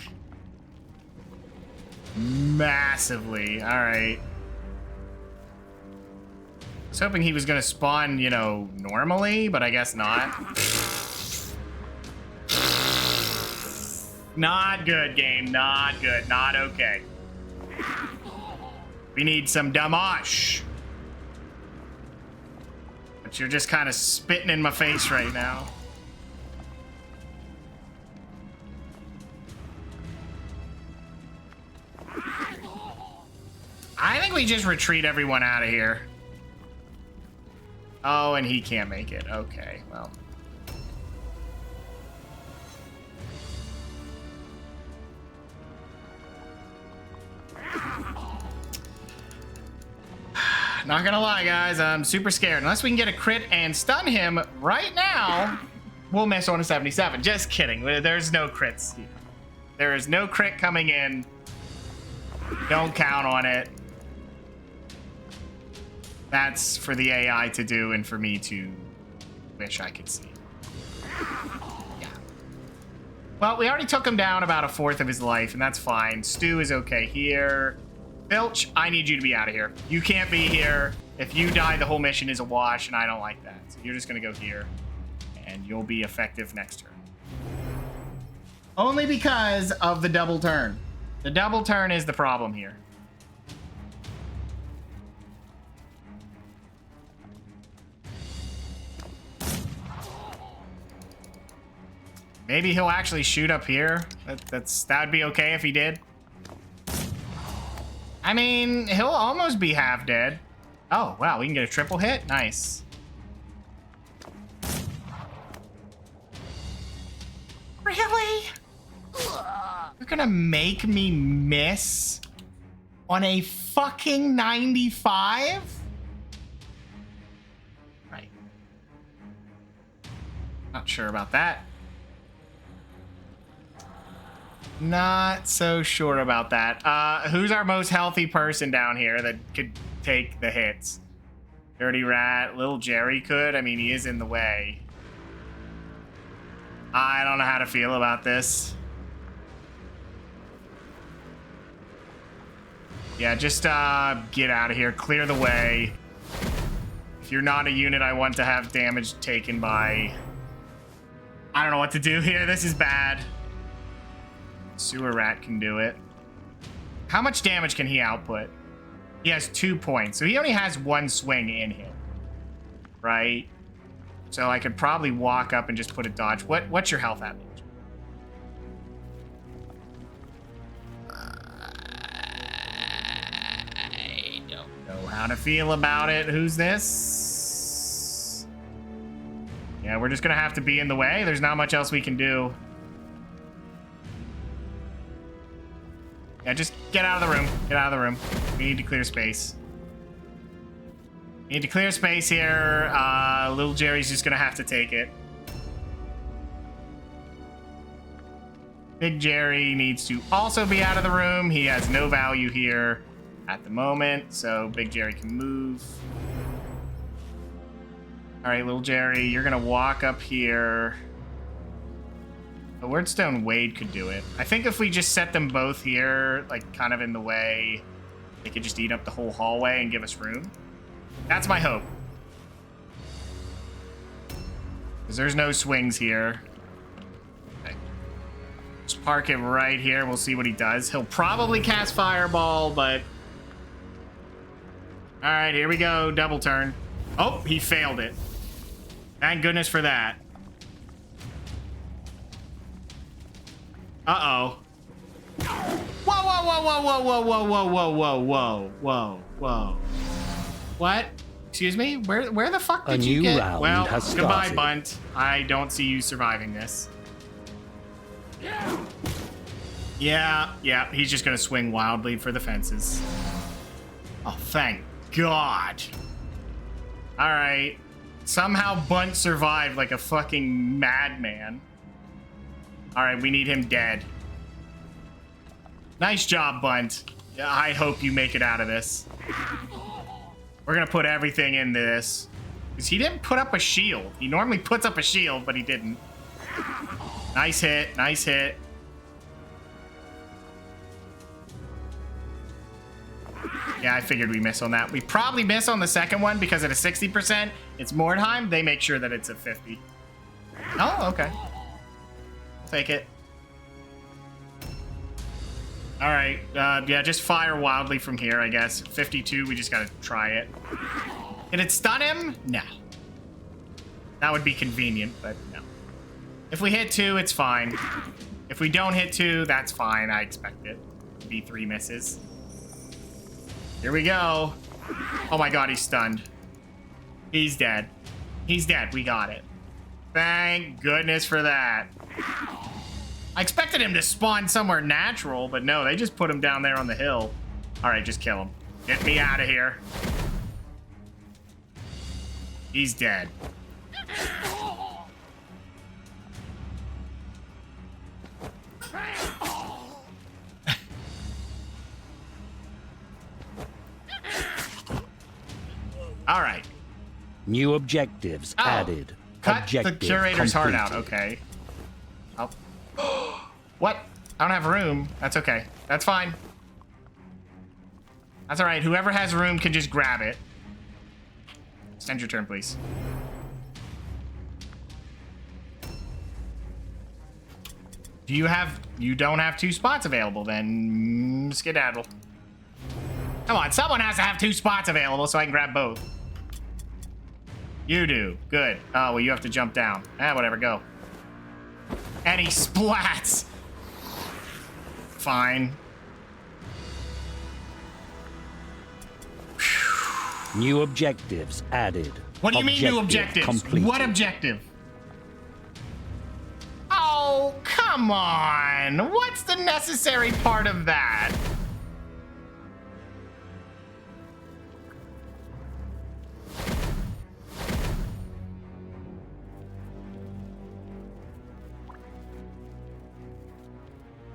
Massively. Alright. I was hoping he was gonna spawn, you know, normally, but I guess not. Not good, game. Not good. Not okay. We need some damage. But you're just kind of spitting in my face right now. I think we just retreat everyone out of here. Oh, and he can't make it. Okay, well. not gonna lie, guys. I'm super scared. Unless we can get a crit and stun him right now, we'll miss on a 77. Just kidding. There's no crits. There is no crit coming in. Don't count on it. That's for the AI to do and for me to wish I could see. Yeah. Well, we already took him down about a fourth of his life, and that's fine. Stu is okay here. Filch, I need you to be out of here. You can't be here. If you die, the whole mission is a wash, and I don't like that. So you're just going to go here, and you'll be effective next turn. Only because of the double turn. The double turn is the problem here. Maybe he'll actually shoot up here. That'd be okay if he did. I mean, he'll almost be half dead. Oh, wow, we can get a triple hit? Nice. Really? You're gonna make me miss on a fucking 95? Right. Not sure about that. Not so sure about that. Who's our most healthy person down here that could take the hits? Dirty Rat, Little Jerry could. I mean, he is in the way. I don't know how to feel about this. Yeah, just get out of here. Clear the way. If you're not a unit I want to have damage taken by... I don't know what to do here. This is bad. Sewer Rat can do it. How much damage can he output? He has 2 points, so he only has 1 swing in him. Right? So I could probably walk up and just put a dodge. What's your health at? I don't know how to feel about it. Who's this? Yeah, we're just gonna have to be in the way. There's not much else we can do. Yeah, just get out of the room. Get out of the room. We need to clear space. We need to clear space here. Little Jerry's just gonna have to take it. Big Jerry needs to also be out of the room. He has no value here at the moment, so Big Jerry can move. All right, Little Jerry, you're gonna walk up here. A Wordstone Wade could do it. I think if we just set them both here, like kind of in the way, they could just eat up the whole hallway and give us room. That's my hope. Because there's no swings here. Okay. Just park it right here. We'll see what he does. He'll probably cast Fireball, but... All right, here we go. Double turn. Oh, he failed it. Thank goodness for that. Uh-oh. Whoa, whoa, whoa, whoa, whoa, whoa, whoa, whoa, whoa, whoa, whoa, whoa, whoa. What? Excuse me? Where the fuck did you get? Well, goodbye, Bunt. I don't see you surviving this. Yeah, he's just gonna swing wildly for the fences. Oh, thank God. All right. Somehow Bunt survived like a fucking madman. All right, we need him dead. Nice job, Bunt. I hope you make it out of this. We're gonna put everything into this. Because he didn't put up a shield. He normally puts up a shield, but he didn't. Nice hit, nice hit. Yeah, I figured we miss on that. We probably miss on the second one because at a 60%, it's Mordheim. They make sure that it's a 50. Oh, okay. Take it. All right. Yeah, just fire wildly from here, I guess. 52, we just gotta try it. Can it stun him? No. That would be convenient, but no. If we hit 2, it's fine. If we don't hit 2, that's fine. I expect it to be 3 misses. Here we go. Oh my God, he's stunned. He's dead. He's dead. We got it. Thank goodness for that. I expected him to spawn somewhere natural, but no, they just put him down there on the hill. All right, just kill him. Get me out of here. He's dead. All right.
New objectives added.
Cut
Objective
the curator's heart out.
completed.
Okay. Oh. What? I don't have room. That's okay. That's fine. That's all right. Whoever has room can just grab it. Extend your turn, please. You don't have 2 spots available, then skedaddle. Come on, someone has to have 2 spots available so I can grab both. You do. Good. Oh, well, you have to jump down. Whatever, go. And he splats. Fine.
New objectives added.
What do you mean new objectives?
Completed.
What objective? Oh, come on. What's the necessary part of that?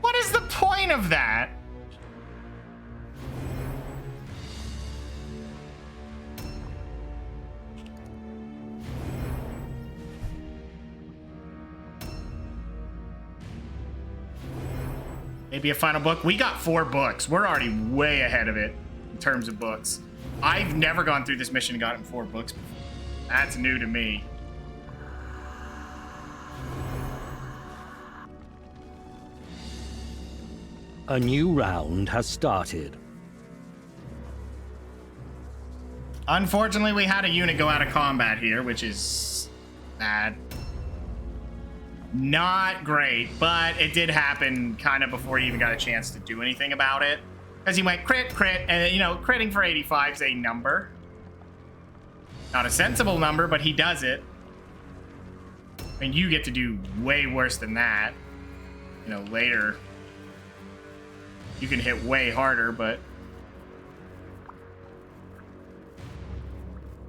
What is the point of that? Maybe a final book. We got 4 books. We're already way ahead of it in terms of books. I've never gone through this mission and gotten 4 books before. That's new to me.
A new round has started.
Unfortunately, we had a unit go out of combat here, which is bad. Not great, but it did happen kind of before he even got a chance to do anything about it. Because he went crit, and, you know, critting for 85 is a number. Not a sensible number, but he does it. And you get to do way worse than that. You know, later. You can hit way harder, but...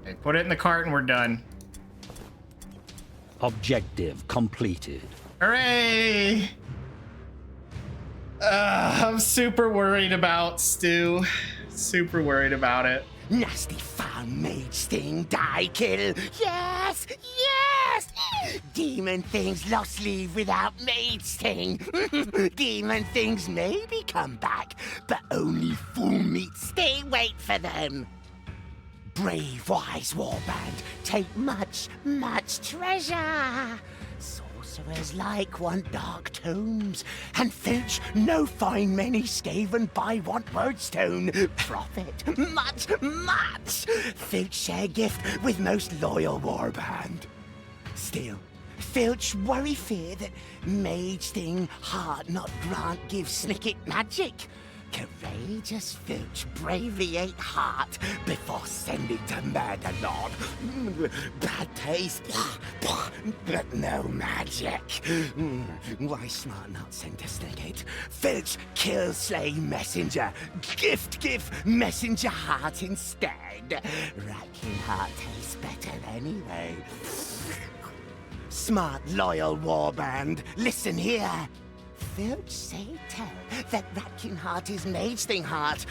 Okay, put it in the cart and we're done.
Objective completed.
Hooray! I'm super worried about Stu. Super worried about it.
Nasty foul mage sting, die kill. Yes, yes! Demon things lost leave without mage sting. Demon things maybe come back, but only fool meat stay wait for them. Brave, wise warband, take much, much treasure. Sorcerers like want dark tomes, and filch no find many scaven by want wordstone. Profit, much, much. Filch share gift with most loyal warband. Still, Filch worry fear that mage thing heart not grant give snicket magic. Courageous Filch bravely ate heart before sending to Murderlord. Bad taste, but no magic. Why smart not send to Snicket? Filch kill slay messenger. Gift give messenger heart instead. Racking heart tastes better anyway. Smart loyal warband, listen here. Filch say tell that Ratkin heart is mage thing heart.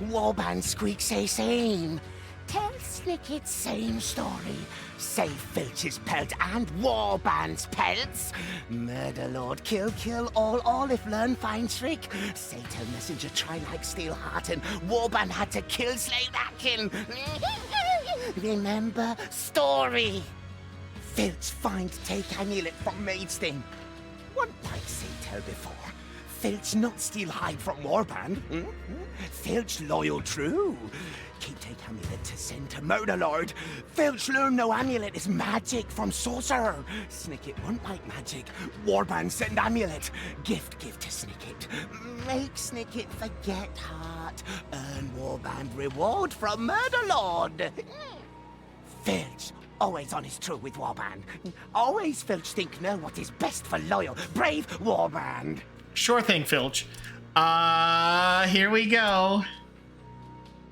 Warband squeak say same. Tell Snicket same story. Say Filch's pelt and Warband's pelts. Murderlord kill all if learn fine trick. Say tell messenger try like steel heart and Warband had to kill slay Ratkin. Remember story. Filch find take amulet from mage thing. What might say tell before? Filch not steal hide from Warband. Filch loyal true. Keep take amulet to send to Murderlord. Filch learn no amulet is magic from sorcerer. Snicket won't like magic. Warband send amulet. Gift give to Snicket. Make Snicket forget heart. Earn Warband reward from Murderlord. Filch always honest true with Warband. Always Filch think know what is best for loyal, brave Warband.
Sure thing, Filch. Here we go.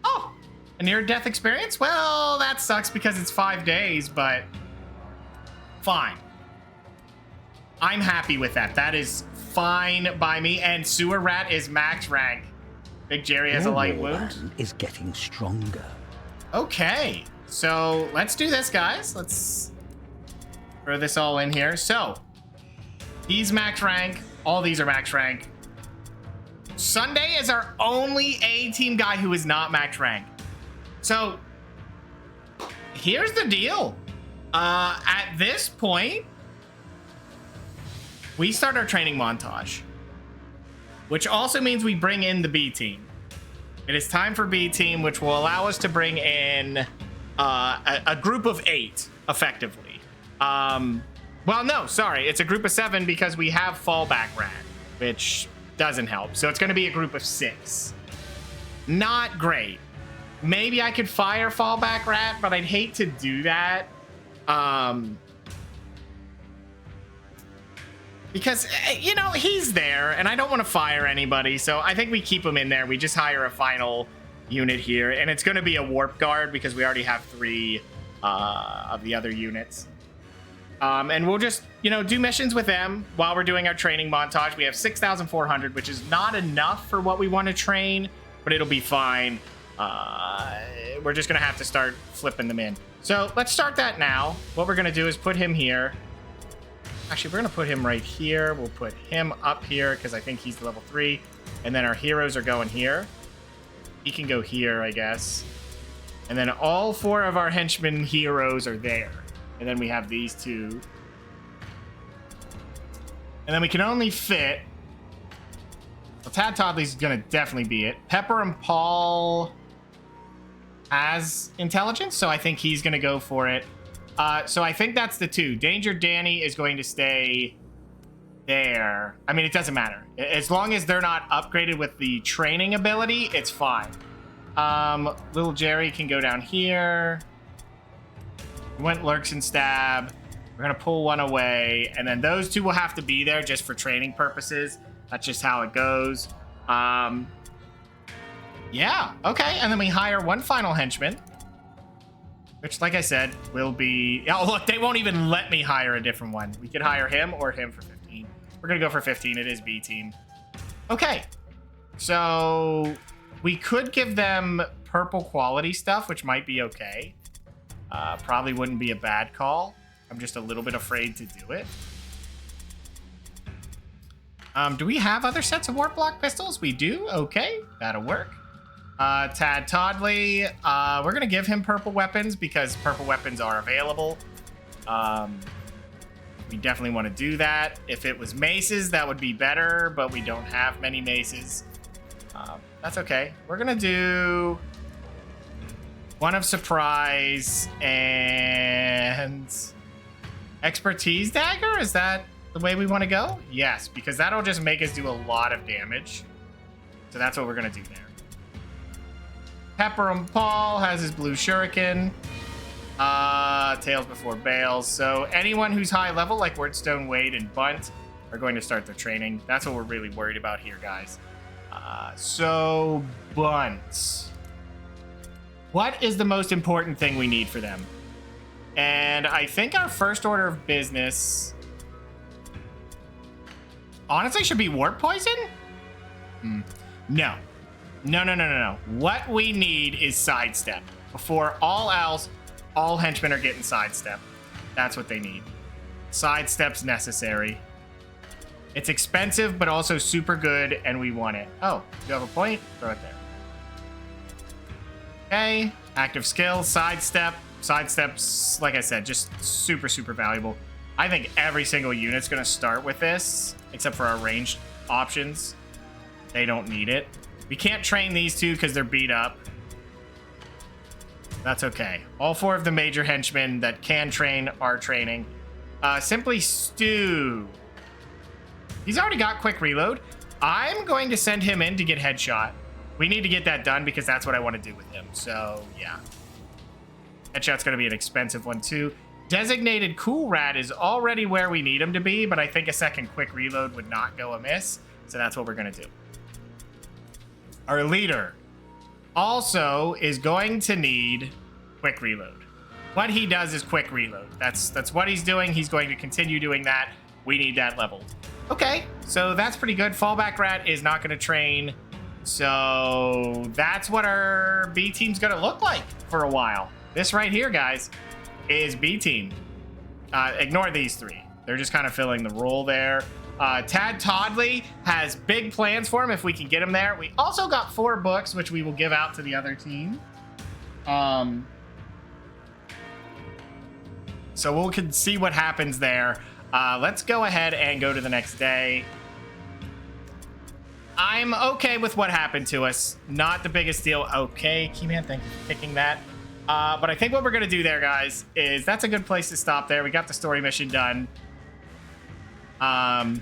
Oh, A near-death experience? Well, that sucks because it's 5 days, but fine. I'm happy with that. That is fine by me. And Sewer Rat is max rank. Big Jerry has a light wound.
Is getting stronger.
Okay, so let's do this, guys. Let's throw this all in here. So he's max rank. All these are max rank. Sunday is our only A-team guy who is not max rank. So here's the deal. At this point, we start our training montage, which also means we bring in the B team. It is time for B team, which will allow us to bring in a group of 8, effectively. Well, no, sorry. It's a group of 7 because we have fallback rat, which doesn't help. So it's going to be a group of 6. Not great. Maybe I could fire fallback rat, but I'd hate to do that. Because, you know, he's there, and I don't want to fire anybody, so I think we keep him in there. We just hire a final unit here, and it's going to be a warp guard because we already have 3 of the other units. And we'll just, you know, do missions with them while we're doing our training montage. We have 6,400, which is not enough for what we want to train, but it'll be fine. We're just going to have to start flipping them in. So let's start that now. What we're going to do is put him here. Actually, we're going to put him right here. We'll put him up here because I think he's level 3. And then our heroes are going here. He can go here, I guess. And then all 4 of our henchmen heroes are there. And then we have these 2. And then we can only fit... Well, Tad Toddley's going to definitely be it. Pepper and Paul has intelligence, so I think he's going to go for it. So I think that's the 2. Danger Danny is going to stay there. I mean, it doesn't matter. As long as they're not upgraded with the training ability, it's fine. Little Jerry can go down here. We went Lurks and Stab. We're going to pull one away. And then those 2 will have to be there just for training purposes. That's just how it goes. Yeah, okay. And then we hire one final henchman. Which, like I said, will be... Oh, look, they won't even let me hire a different one. We could hire him or him for 15. We're going to go for 15. It is B team. Okay. So we could give them purple quality stuff, which might be okay. Probably wouldn't be a bad call. I'm just a little bit afraid to do it. Do we have other sets of warp block pistols? We do. Okay, that'll work. Tad Toddley, we're going to give him purple weapons because purple weapons are available. We definitely want to do that. If it was maces, that would be better, but we don't have many maces. That's okay. We're going to do one of surprise and expertise dagger. Is that the way we want to go? Yes, because that'll just make us do a lot of damage. So that's what we're going to do there. Pepper and Paul has his blue shuriken. Tails before Bales. So anyone who's high level, like Wordstone, Wade, and Bunt, are going to start their training. That's what we're really worried about here, guys. So Bunt. What is the most important thing we need for them? And I think our first order of business... honestly, should be warp poison? No. No. What we need is sidestep. Before all else, all henchmen are getting sidestep. That's what they need. Sidestep's necessary. It's expensive, but also super good, and we want it. Oh, you have a point? Throw it there. Okay. Active skill, sidestep. Sidestep's, like I said, just super, super valuable. I think every single unit's going to start with this, except for our ranged options. They don't need it. We can't train these 2 because they're beat up. That's okay. All 4 of the major henchmen that can train are training. Simply Stu. He's already got quick reload. I'm going to send him in to get headshot. We need to get that done because that's what I want to do with him. So, yeah. Headshot's going to be an expensive one, too. Designated Cool Rat is already where we need him to be, but I think a second quick reload would not go amiss. So that's what we're going to do. Our leader, also is going to need quick reload. What he does is quick reload. That's what he's doing. He's going to continue doing that. We need that leveled. Okay, so that's pretty good. Fallback Rat is not going to train. So that's what our B team's going to look like for a while. This right here, guys, is B team. Ignore these three. They're just kind of filling the role there. Tad Toddley has big plans for him if we can get him there. We also got 4 books, which we will give out to the other team. So we'll can see what happens there. Let's go ahead and go to the next day. I'm okay with what happened to us. Not the biggest deal. Okay, Keyman, thank you for picking that. But I think what we're going to do there, guys, is that's a good place to stop there. We got the story mission done. At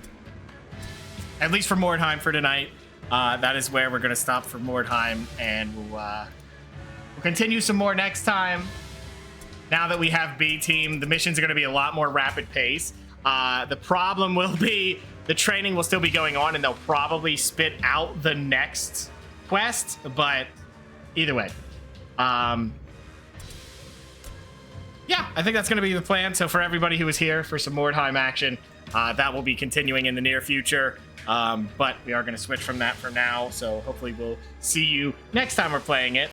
least for Mordheim for tonight. That is where we're going to stop for Mordheim. And we'll continue some more next time. Now that we have B team, the missions are going to be a lot more rapid pace. The problem will be the training will still be going on, and they'll probably spit out the next quest. But either way, yeah, I think that's going to be the plan. So for everybody who was here for some Mordheim action, that will be continuing in the near future. But we are going to switch from that for now. So hopefully we'll see you next time we're playing it.